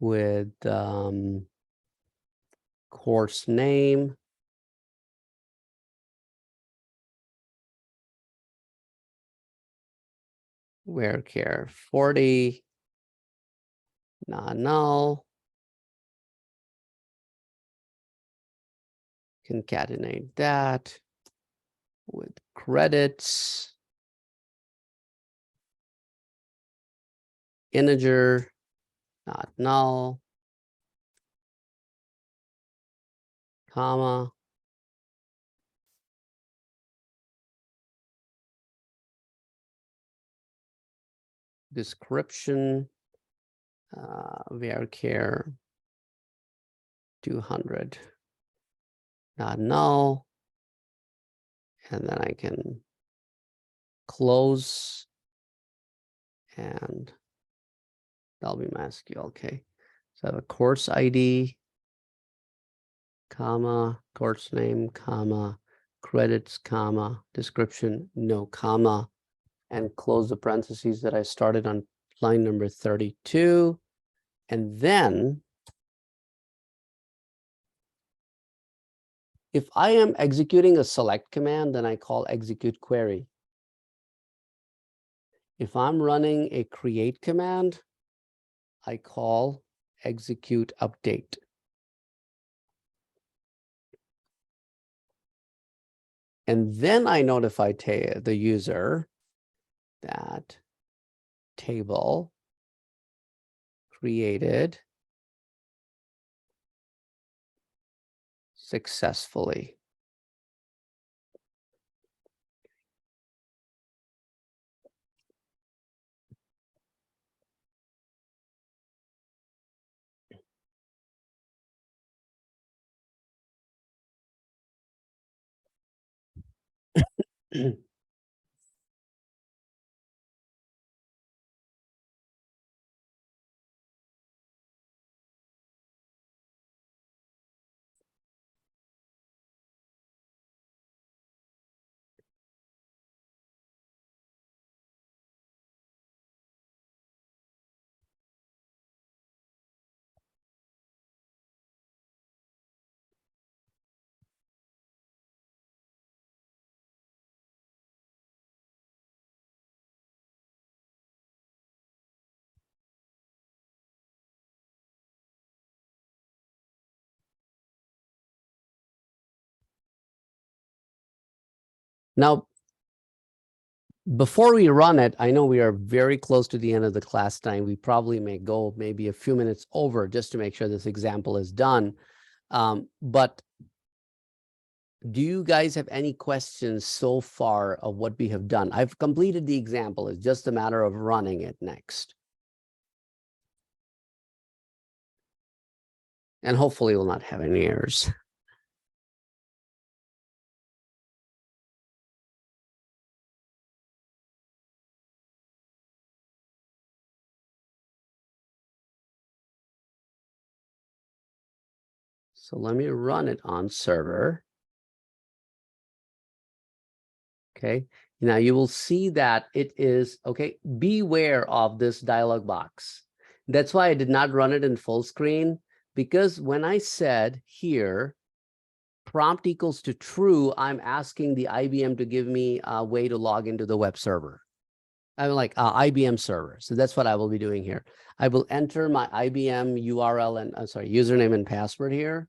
with course name. Varchar 40, non-null. Concatenate that with credits. Integer, not null, comma. Description, varchar 200, not null. And then I can close and that'll be my SQL. Okay. So I have a course ID, comma, course name, comma, credits, comma, description, no comma, and close the parentheses that I started on line number 32. And then if I am executing a select command, then I call execute query. If I'm running a create command, I call execute update. And then I notify the user that table created successfully. Now, before we run it, I know we are very close to the end of the class time. We probably may go maybe a few minutes over just to make sure this example is done. But do you guys have any questions so far of what we have done? I've completed the example. It's just a matter of running it next. And hopefully we'll not have any errors. So let me run it on server. Okay, now you will see that it is, okay, beware of this dialog box. That's why I did not run it in full screen, because when I said here, prompt equals to true, I'm asking the IBM to give me a way to log into the web server. I'm like IBM server. So that's what I will be doing here. I will enter my IBM URL and username and password here.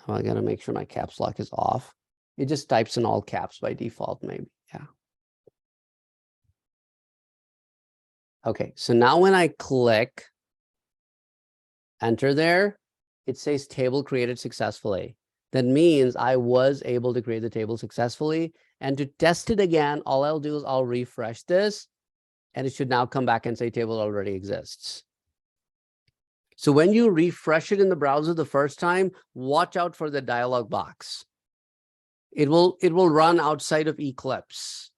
Oh, I got to make sure my caps lock is off. It just types in all caps by default, maybe. Yeah. Okay, so now when I click enter there, it says table created successfully. That means I was able to create the table successfully. And to test it again, all I'll do is I'll refresh this, and it should now come back and say table already exists. So when you refresh it in the browser the first time, watch out for the dialog box. It will run outside of Eclipse.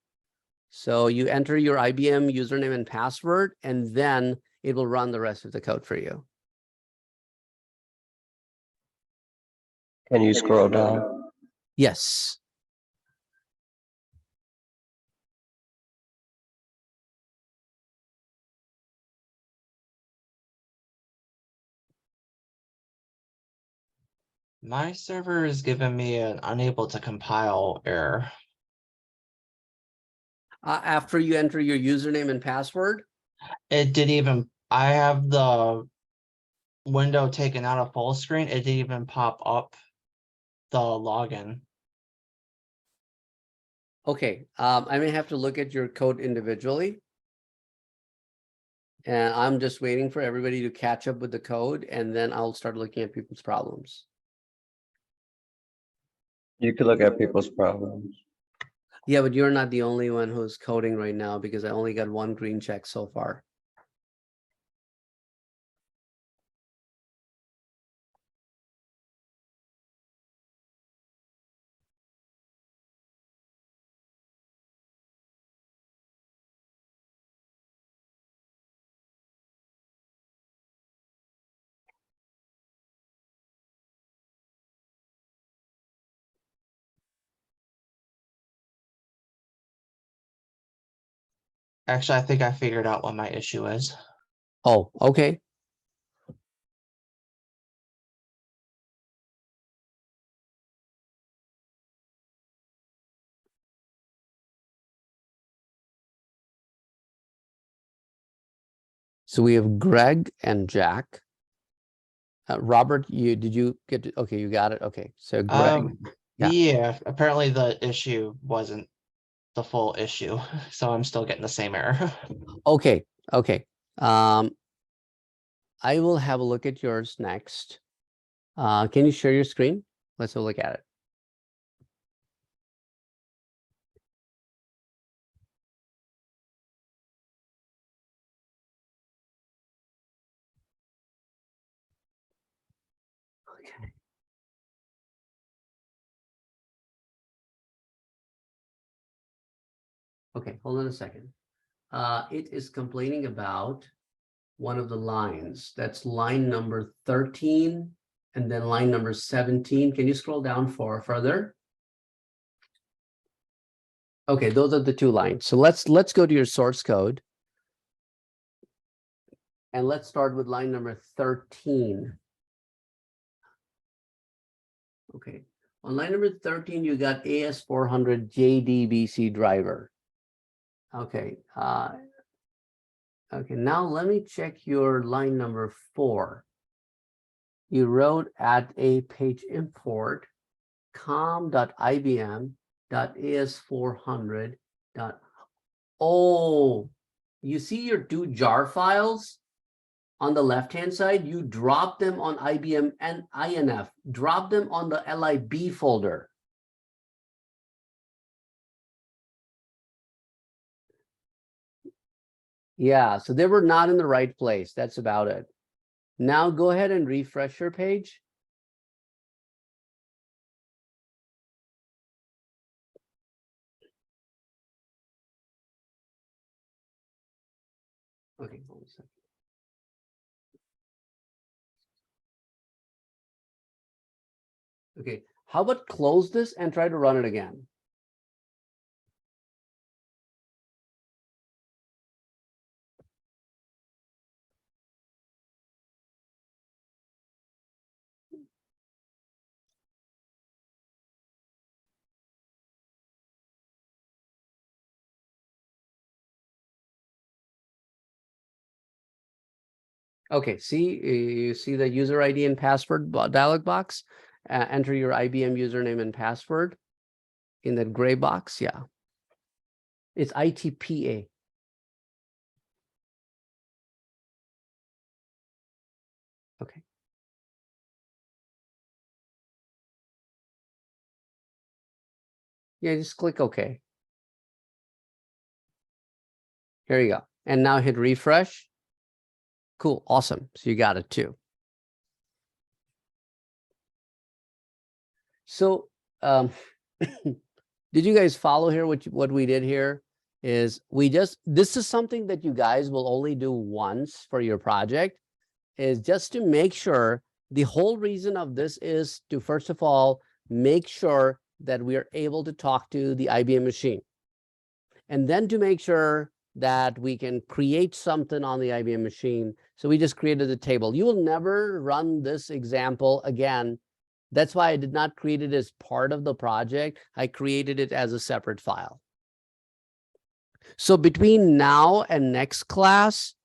So you enter your IBM username and password, and then it will run the rest of the code for you. Can you scroll down? Yes. My server is giving me an unable to compile error. After you enter your username and password? It didn't even, I have the window taken out of full screen. It didn't even pop up the login. Okay, I may have to look at your code individually. And I'm just waiting for everybody to catch up with the code, and then I'll start looking at people's problems. You could look at people's problems. Yeah, but you're not the only one who's coding right now, because I only got one green check so far. Actually, I think I figured out what my issue is. Oh, okay. So we have Greg and Jack. Robert, did you get to, okay, you got it. Okay. So Greg, yeah. Yeah, apparently the issue wasn't the full issue, so I'm still getting the same error. Okay. Okay. I will have a look at yours next. Can you share your screen? Let's have a look at it. Okay. Okay, hold on a second. It is complaining about one of the lines. That's line number 13 and then line number 17. Can you scroll down further? Okay, those are the two lines. So let's go to your source code. And let's start with line number 13. Okay, on line number 13, you got AS400 JDBC driver. Okay, okay, now let me check your line number 4. You wrote at a page import com.ibm.as400. Oh, you see your two jar files on the left-hand side? You drop them on IBM and INF. Drop them on the LIB folder. Yeah, so they were not in the right place. That's about it. Now go ahead and refresh your page. Okay, hold on a second. Okay, how about close this and try to run it again? Okay, see, you see the user ID and password dialog box? Enter your IBM username and password in that gray box. Yeah, it's ITPA. Okay. Yeah, just click OK. Here you go. And now hit refresh. Cool, awesome. So you got it too. So did you guys follow here? What we did here is this is something that you guys will only do once for your project, is just to make sure. The whole reason of this is to, first of all, make sure that we are able to talk to the IBM machine. And then to make sure that we can create something on the IBM machine. So we just created a table. You will never run this example again. That's why I did not create it as part of the project. I created it as a separate file. So between now and next class,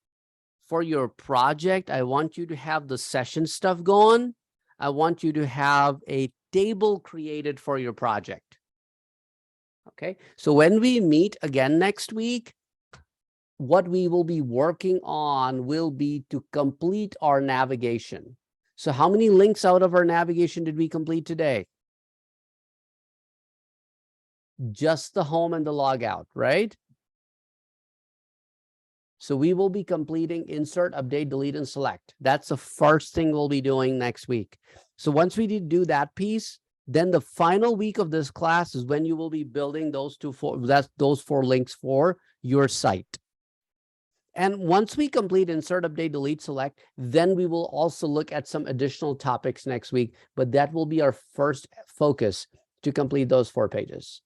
for your project, I want you to have the session stuff going. I want you to have a table created for your project. Okay, so when we meet again next week, what we will be working on will be to complete our navigation. So how many links out of our navigation did we complete today? Just the home and the logout, right? So we will be completing insert, update, delete, and select. That's the first thing we'll be doing next week. So once we do that piece, then the final week of this class is when you will be building those those 4 links for your site. And once we complete insert, update, delete, select, then we will also look at some additional topics next week, but that will be our first focus to complete those 4 pages.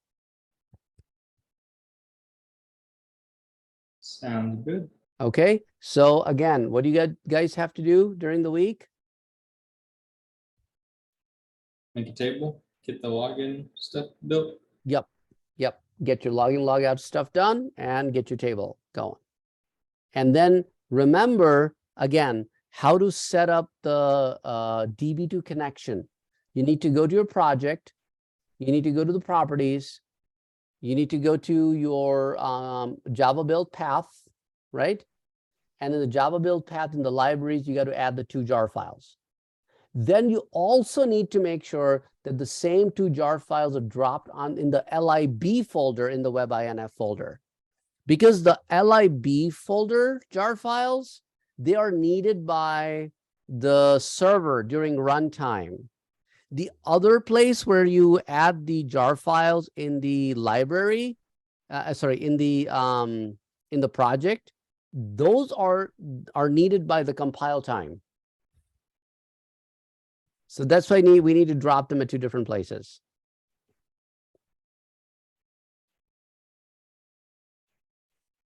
Sounds good. Okay, so again, what do you guys have to do during the week? Make a table, get the login stuff built. Yep, yep. Get your login, log out stuff done and get your table going. And then remember, again, how to set up the DB2 connection. You need to go to your project. You need to go to the properties. You need to go to your Java build path, right? And in the Java build path in the libraries, you got to add the 2 jar files. Then you also need to make sure that the same 2 jar files are dropped on in the lib folder in the webinf folder. Because the lib folder jar files, they are needed by the server during runtime. The other place where you add the jar files in the library, in the project, those are needed by the compile time. So that's why we need to drop them at 2 different places.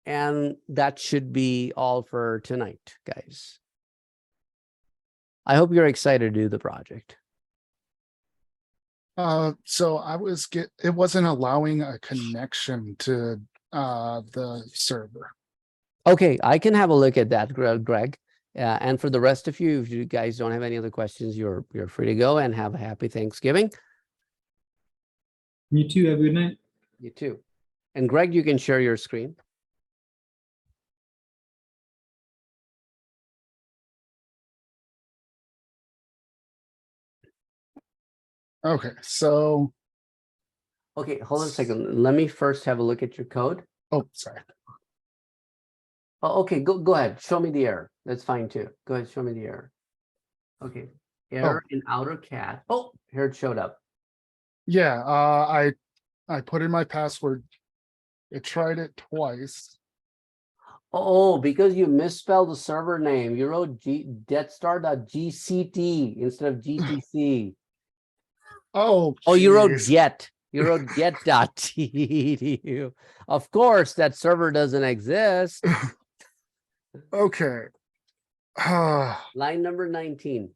And that should be all for tonight, guys. I hope you're excited to do the project. So it wasn't allowing a connection to the server. Okay, I can have a look at that, Greg. And for the rest of you, if you guys don't have any other questions, you're free to go and have a happy Thanksgiving. You too. Have a good night. You too. And Greg, you can share your screen. Okay, so Okay, hold on a second. Let me first have a look at your code. oh, sorry. Oh, okay, go ahead. Show me the error. That's fine too. Go ahead, show me the error. Okay, error in outer cat. Oh, here it showed up. Yeah, I put in my password. It tried it twice. Oh, because you misspelled the server name. You wrote jetstar.gct instead of GTC. Oh, Oh, you wrote geez. get. You wrote get.edu. Of course, that server doesn't exist. Okay. Line number 19.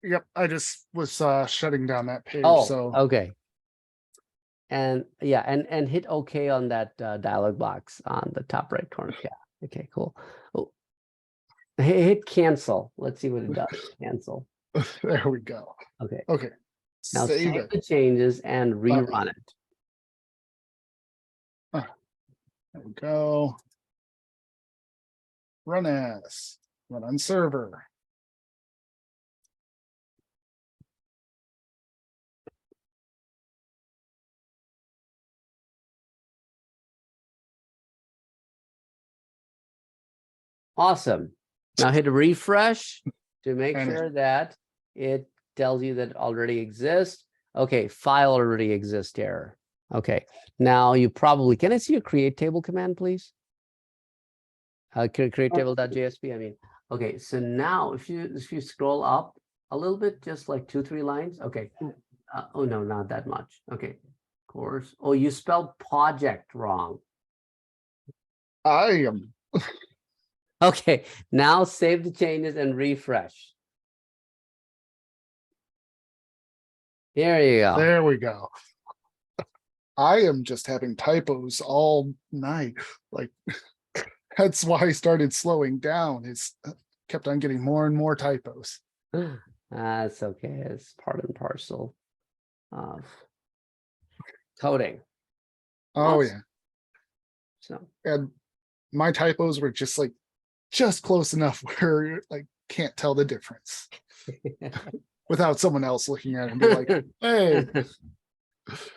Yep, I just was shutting down that page. Oh, So okay. And yeah, and hit OK on that dialog box on the top right corner. Yeah. Okay, cool. Oh, hit cancel. Let's see what it does. Cancel. there we go. Okay. Okay. Now Save save it. the changes and rerun it. There we go. Run as. Run on server. Awesome. Now hit refresh to make And sure that it tells you that it already exists. Okay, file already exists error. Okay, now you probably, can I see your create table command, please? Create table.jsp, I mean. Okay, so now if you scroll up a little bit, just like 2-3 lines. Okay. Oh no, not that much. Okay, course. Oh, you spelled project wrong. I am. Okay, now save the changes and refresh. There you go. There we go. I am just having typos all night. Like that's why I started slowing down. It's kept on getting more and more typos. That's okay. It's part and parcel of coding. Oh Awesome. yeah. So And my typos were just close enough where you like can't tell the difference without someone else looking at it and be like, hey.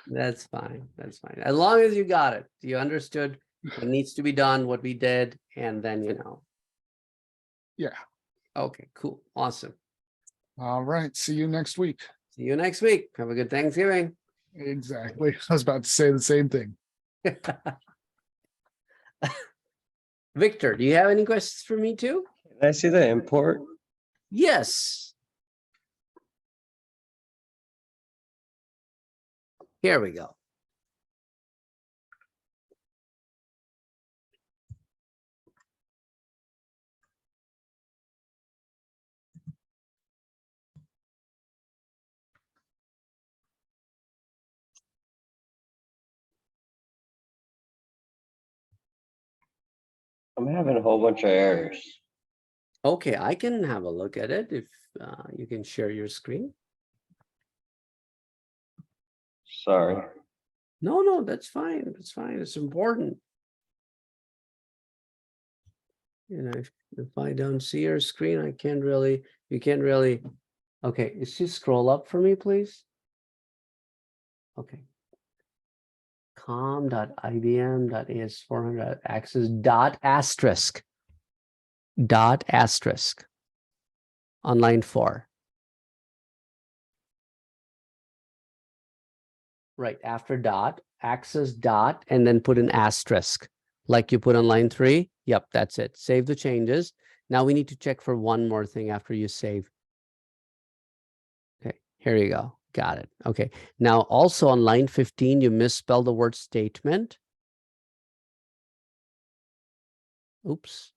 that's fine. That's fine. As long as you got it, you understood what needs to be done, what we did, and then you know. Yeah. Okay, cool. Awesome. All right. See you next week. See you next week. Have a good Thanksgiving. Exactly. I was about to say the same thing. Victor, do you have any questions for me too? Can I see the import? Yes. Here we go. I'm having a whole bunch of errors. Okay, I can have a look at it if you can share your screen. Sorry. No, that's fine. That's fine. It's important. You know, if I don't see your screen, you can't really. Okay, just scroll up for me, please. Okay. com.ibm.as400 access dot asterisk on line 4. Right after dot, access dot, and then put an asterisk like you put on line 3. Yep, that's it. Save the changes. Now we need to check for one more thing after you save. Okay, here you go. Got it. Okay. Now also on line 15, you misspelled the word statement. Oops.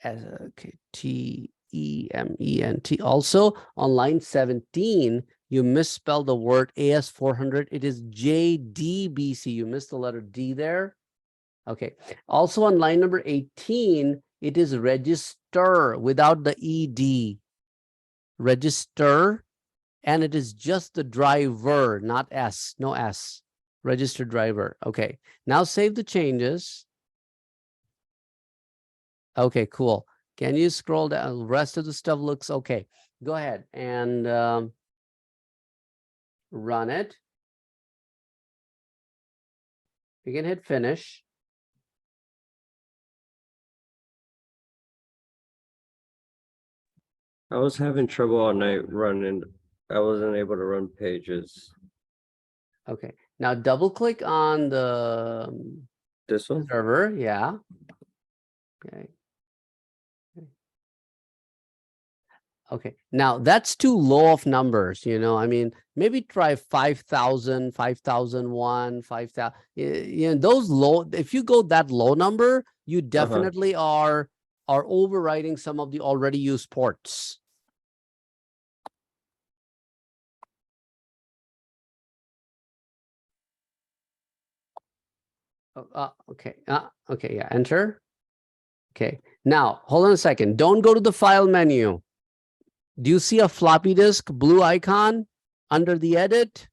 Okay, TEMENT. Also on line 17, you misspelled the word AS400. It is JDBC. You missed the letter D there. Okay. Also on line number 18, it is register without the ED. Register, and it is just the driver, not S, no S. Register driver. Okay. Now save the changes. Okay, cool. Can you scroll down? The rest of the stuff looks okay. Go ahead and run it. You can hit finish. I was having trouble all night running. I wasn't able to run pages. Okay. Now double click on the This one? server. Yeah. Okay. Okay. Now that's too low of numbers, you know. I mean, maybe try 5,000, 5,001, 5,000. You know, those low, if you go that low number, you definitely are overriding some of the already used ports. Okay. Okay. Yeah. Enter. Okay. Now hold on a second. Don't go to the file menu. Do you see a floppy disk blue icon under the edit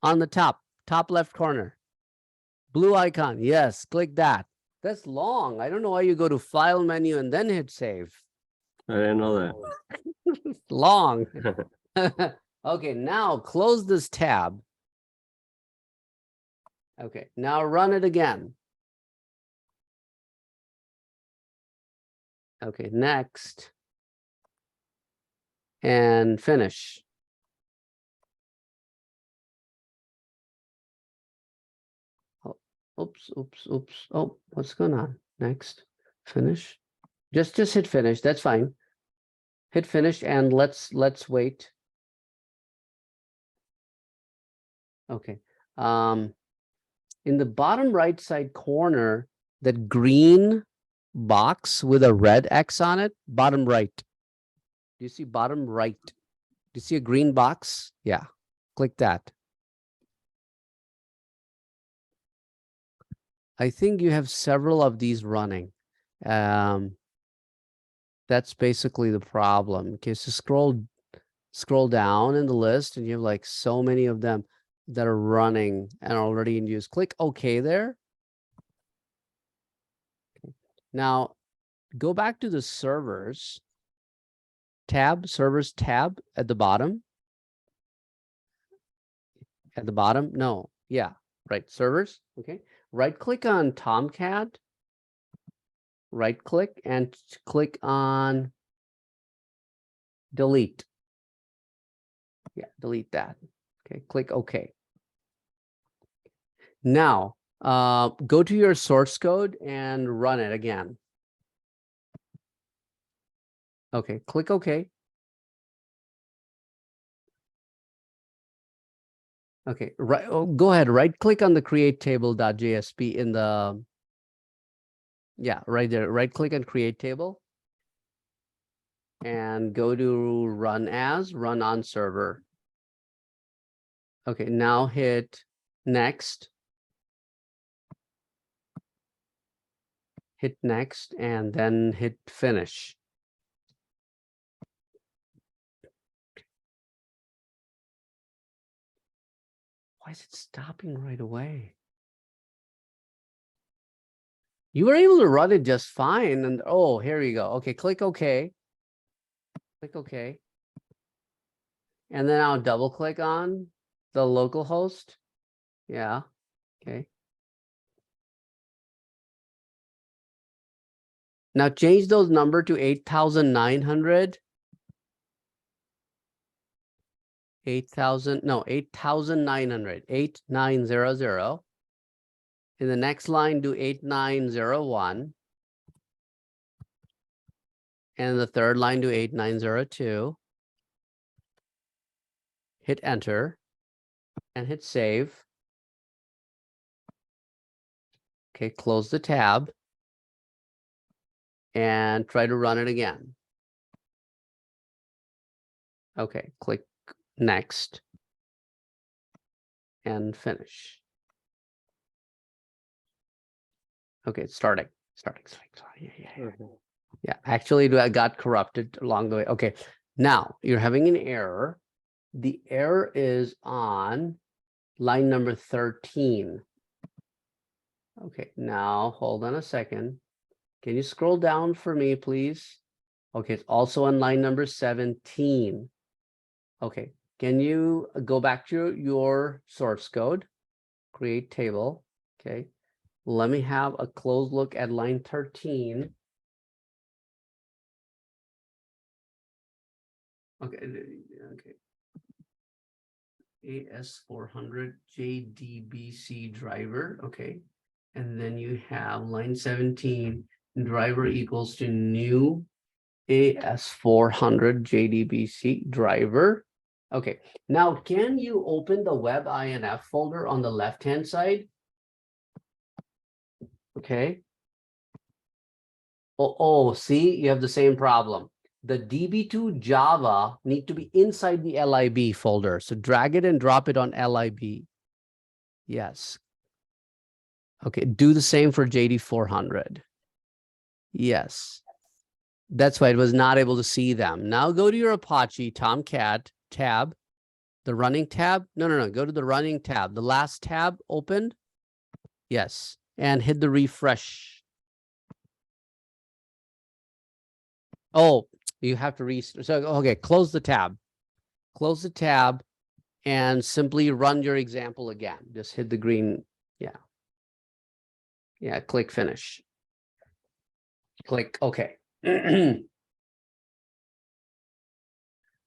on the top left corner? Blue icon. Yes. Click that. That's long. I don't know why you go to file menu and then hit save. I didn't know Long. that. Okay. Now close this tab. Okay. Now run it again. Okay. Next. And finish. Oh, oops. Oh, what's going on? Next. Finish. Just hit finish. That's fine. Hit finish and let's wait. Okay. In the bottom right side corner, that green box with a red X on it, bottom right. Do you see bottom right? Do you see a green box? Yeah. Click that. I think you have several of these running. That's basically the problem. Okay, so scroll down in the list and you have like so many of them that are running and already in use. Click OK there. Now go back to the servers tab, servers tab at the bottom. At the bottom, no, yeah, right, servers. Okay, right click on Tomcat. Right click and click on delete. Yeah, delete that. Okay, click OK. Now, go to your source code and run it again. Okay, click OK. Okay, right. Oh, go ahead. Right click on the create table.jsp in the. Yeah, right there. Right click on create table. And go to run on server. Okay, now hit next. hit next, and then hit finish. Why is it stopping right away? You were able to run it just fine. And oh, here you go. Okay, click OK. Click OK. And then I'll double click on the local host. Yeah. Okay. Now change those number to 8,900. 8,000, no, 8,900, 8900. In the next line, do 8901. And the third line, do 8902. Hit enter and hit save. Okay, close the tab and try to run it again. Okay, click next and finish. Okay, it's starting. Yeah. Yeah, actually it got corrupted along the way. Okay, now you're having an error. The error is on line number 13. Okay, now hold on a second. Can you scroll down for me, please? Okay, it's also on line number 17. Okay, can you go back to your source code, create table? Okay, let me have a close look at line 13. Okay, okay. AS400 JDBC driver, okay. And then you have line 17, driver equals to new AS400 JDBC driver. Okay, now can you open the web INF folder on the left-hand side? Okay. Oh, see, you have the same problem. The DB2 Java need to be inside the LIB folder. So drag it and drop it on LIB. Yes. Okay, do the same for JD400. Yes. That's why it was not able to see them. Now go to your Apache Tomcat tab, the running tab. No, go to the running tab. The last tab opened. Yes. And hit the refresh. Oh, you have to restart. So, okay, close the tab. Close the tab and simply run your example again. Just hit the green. Yeah. Yeah, click finish. Click OK.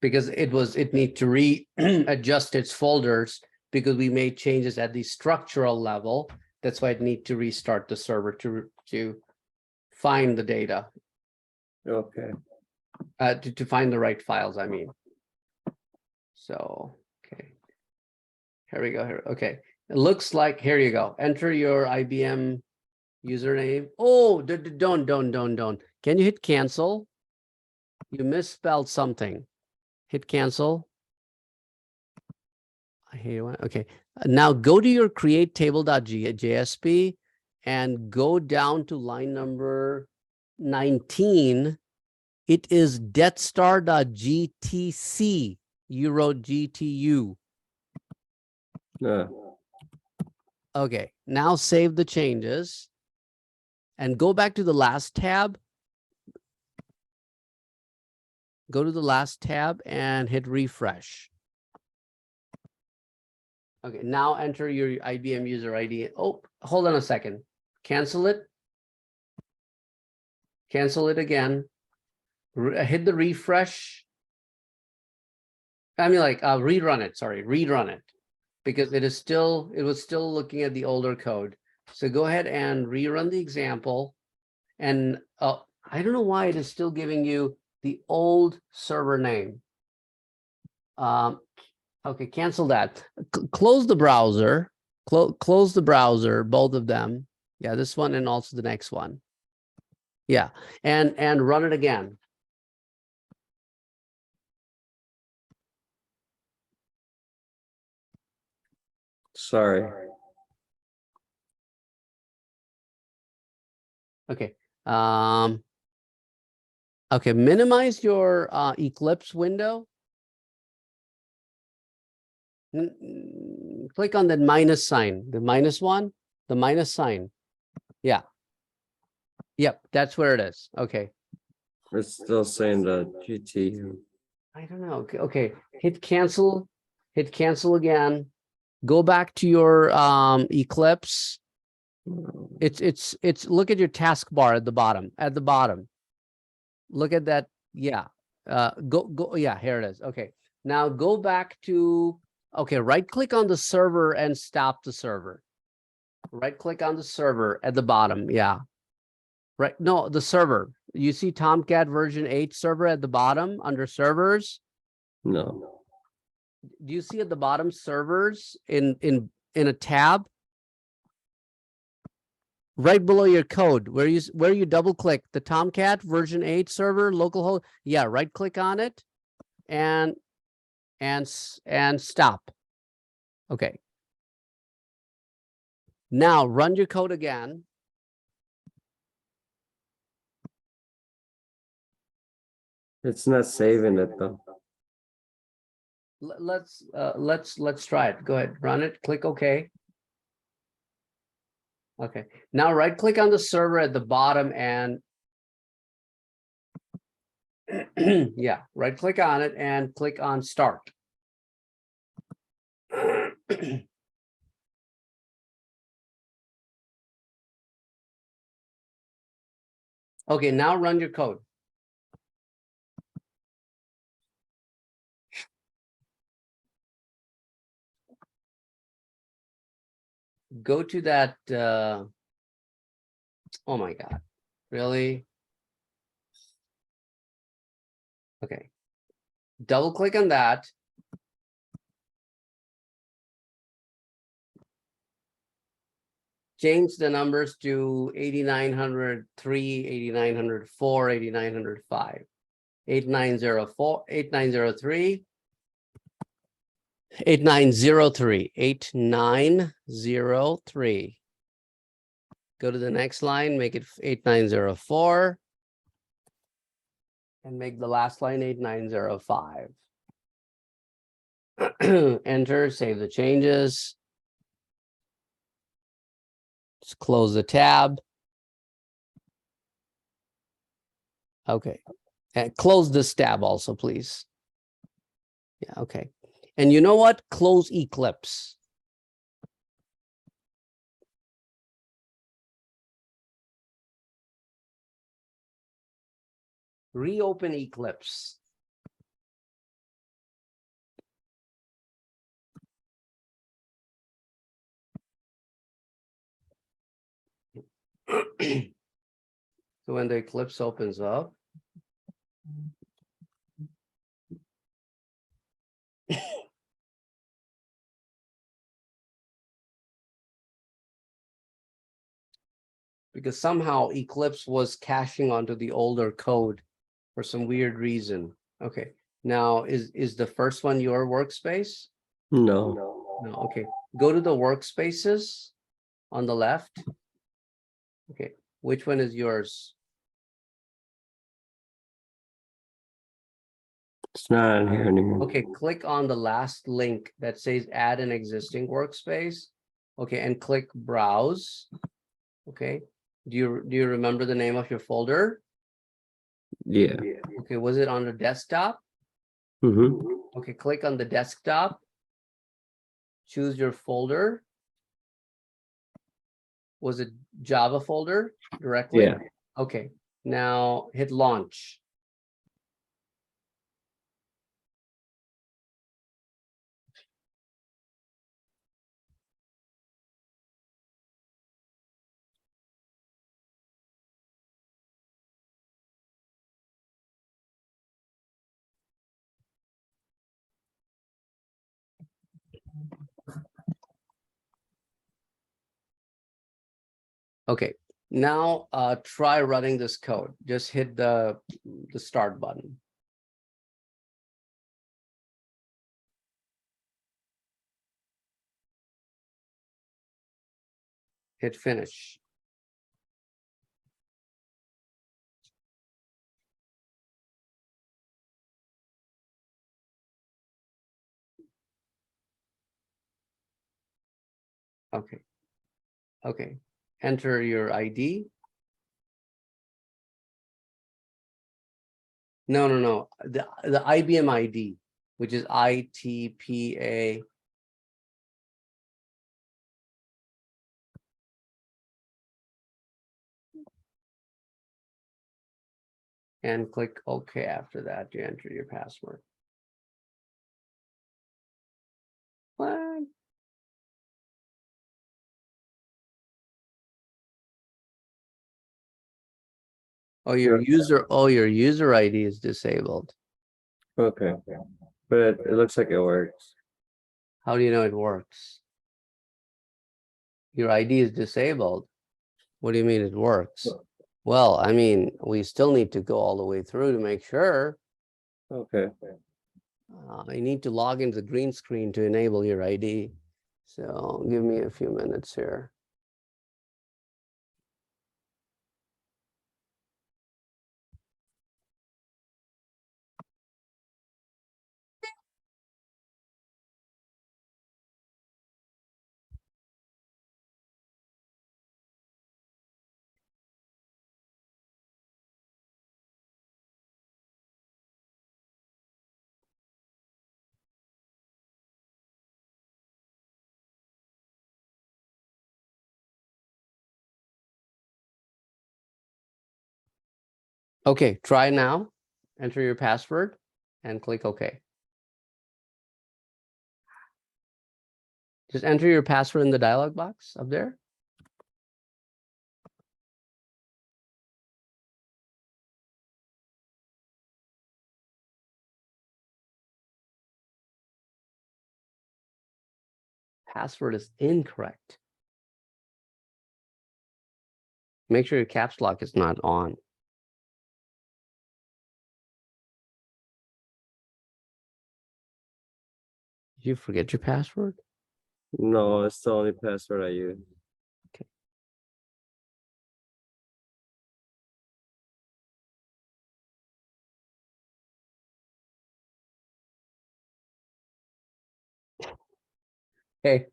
Because it need to readjust its folders because we made changes at the structural level. That's why it need to restart the server to find the data. Okay. To find the right files, I mean. So, okay. Here we go. Here. Okay. It looks like, here you go. Enter your IBM username. Oh, don't. Can you hit cancel? You misspelled something. Hit cancel. I hate it. Okay. Now go to your create table.jsp and go down to line number 19. It is deathstar.gtc. You wrote GTU. Okay, now save the changes and go back to the last tab. Go to the last tab and hit refresh. Okay, now enter your IBM user ID. Oh, hold on a second. Cancel it. Cancel it again. Hit the refresh. I mean, like rerun it. Sorry, rerun it because it was still looking at the older code. So go ahead and rerun the example. And I don't know why it is still giving you the old server name. Okay, cancel that. Close the browser. Close the browser, both of them. Yeah, this one and also the next one. Yeah, and run it again. Sorry. Okay, Okay, minimize your Eclipse window. Click on the minus sign, the minus one, the minus sign. Yeah. Yep, that's where it is. Okay. It's still saying the GT. I don't know. Okay. Hit cancel again. Go back to your Eclipse. It's look at your taskbar at the bottom. Look at that. Yeah. Go. Yeah, here it is. Okay. Now go back to, okay, right click on the server and stop the server. Right click on the server at the bottom. Yeah. Right. No, the server. You see Tomcat version 8 server at the bottom under servers. No. Do you see at the bottom servers in a tab? Right below your code, where you double click the Tomcat version 8 server localhost. Yeah, right click on it and stop. Okay. Now run your code again. It's not saving it though. Let's try it. Go ahead, run it, click OK. Okay, now right click on the server at the bottom and yeah, right click on it and click on start. Okay, now run your code. Go to that, oh my God, really? Okay, double click on that. Change the numbers to 8903, 8904, 8905, 8904, 8903, 8903, 8903. Go to the next line, make it 8904. And make the last line 8905. Enter, save the changes. Just close the tab. Okay. And close this tab also, please. Yeah, okay. And you know what? Close Eclipse. Reopen Eclipse. So when the Eclipse opens up, because somehow Eclipse was caching onto the older code for some weird reason. Okay, now is the first one your workspace? No. No, okay. Go to the workspaces on the left. Okay, which one is yours? It's not on here anymore. Okay, click on the last link that says add an existing workspace. Okay, and click browse. Okay, do you remember the name of your folder? Yeah. Okay, was it on the desktop? Mm-hmm. Okay, click on the desktop. Choose your folder. Was it Java folder directly? Yeah. Okay, now hit launch. Okay, now try running this code. Just hit the start button. Hit finish. Okay. Okay, enter your ID. No, the IBM ID, which is ITPA. And click OK after that to enter your password. What? Oh, your user ID is disabled. Okay, but it looks like it works. How do you know it works? Your ID is disabled. What do you mean it works? Well, I mean, we still need to go all the way through to make sure. Okay, I need to log into the green screen to enable your ID. So give me a few minutes here. Okay, try now. Enter your password and click OK. Just enter your password in the dialog box up there. Password is incorrect. Make sure your caps lock is not on. Did you forget your password? no, it's the only password I use. Okay.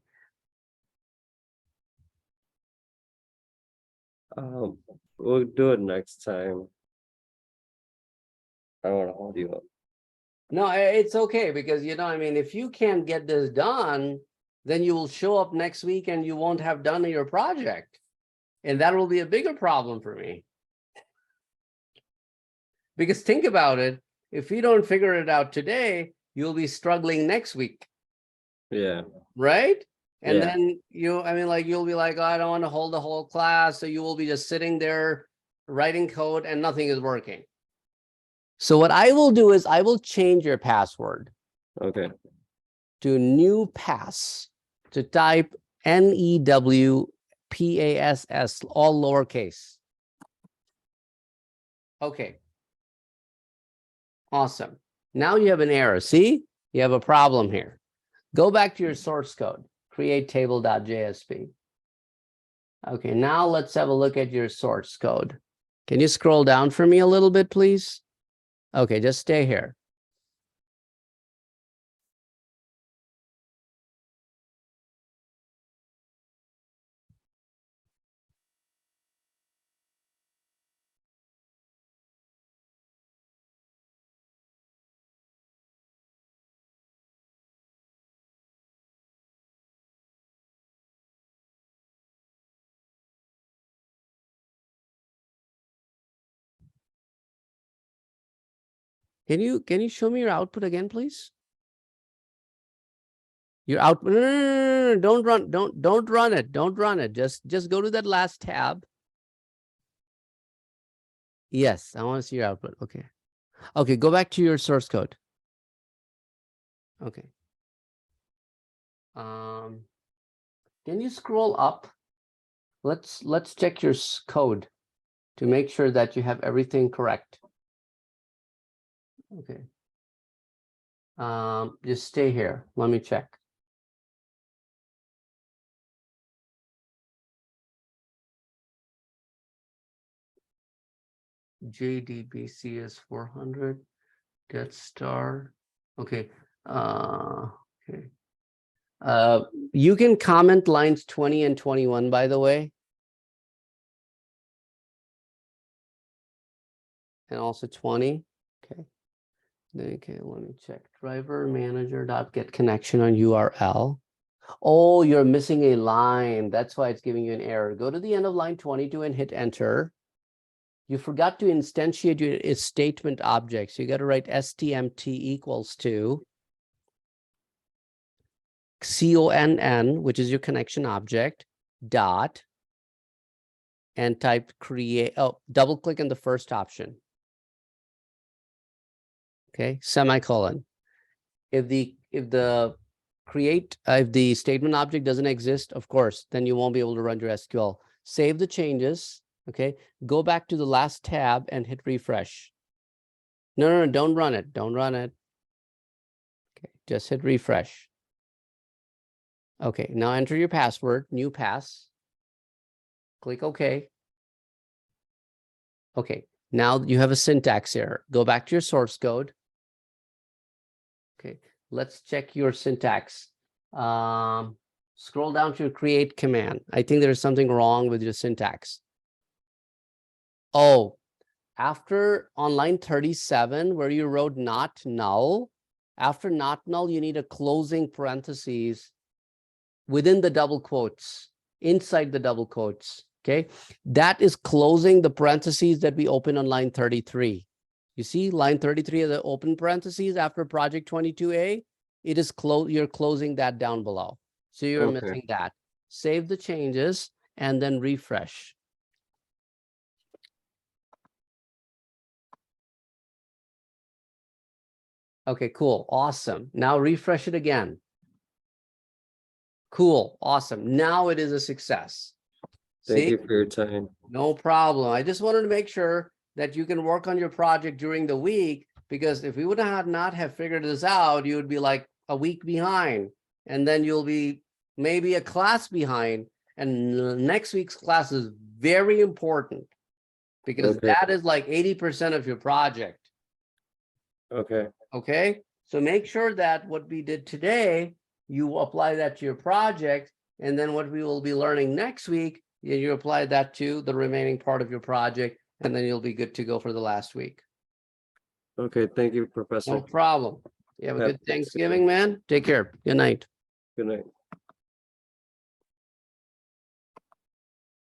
We'll do it next time. I don't want to hold you up. No, it's okay because, I mean, if you can't get this done, then you will show up next week and you won't have done your project. And that will be a bigger problem for me. Because think about it, if you don't figure it out today, you'll be struggling next week, Yeah, right? And Yeah. then you'll be like, oh, I don't want to hold the whole class. So you will be just sitting there writing code and nothing is working. So what I will do is I will change your password okay, to new pass, to type NEWPASS, all lowercase. Okay. Awesome. Now you have an error. See, you have a problem here. Go back to your source code, create table.jsp. Okay, now let's have a look at your source code. Can you scroll down for me a little bit, please? Okay, just stay here. Can you show me your output again, please? Your output. No, don't run. Don't run it. Don't run it. Just go to that last tab. Yes, I want to see your output. Okay. Okay, go back to your source code. Okay. Can you scroll up? Let's check your code to make sure that you have everything correct. Okay. Just stay here. Let me check. JDBC is 400. Get star. Okay. Okay. You can comment lines 20 and 21, by the way. And also 20. Okay. Okay, let me check. Driver manager dot get connection on URL. Oh, you're missing a line. That's why it's giving you an error. Go to the end of line 22 and hit enter. You forgot to instantiate your statement object. So you got to write stmt equals to conn, which is your connection object, dot, and type create. Oh, double click on the first option. Okay, semicolon. If the statement object doesn't exist, of course, then you won't be able to run your SQL. Save the changes. Okay, go back to the last tab and hit refresh. No, don't run it. Don't run it. Okay, just hit refresh. Okay, now enter your password, new pass. Click OK. Okay, now you have a syntax error. Go back to your source code. Okay, let's check your syntax. Scroll down to create command. I think there's something wrong with your syntax. Oh, after on line 37, where you wrote not null, after not null, you need a closing parentheses within the double quotes, inside the double quotes. Okay, that is closing the parentheses that we open on line 33. You see line 33 of the open parentheses after project 22A, it is you're closing that down below. So you're Okay. missing that. Save the changes and then refresh. Okay, cool. Awesome. Now refresh it again. Cool. Awesome. Now it is a success. Thank See? you for your time. No problem. I just wanted to make sure that you can work on your project during the week, because if we would have not have figured this out, you would be like a week behind, and then you'll be maybe a class behind. And next week's class is very important because Okay. that is like 80% of your project. Okay. Okay, so make sure that what we did today, you apply that to your project, and then what we will be learning next week, you apply that to the remaining part of your project, and then you'll be good to go for the last week. Okay. Thank you, Professor. No problem. You have a Have good Thanksgiving, man. Take care. Good night. Good night.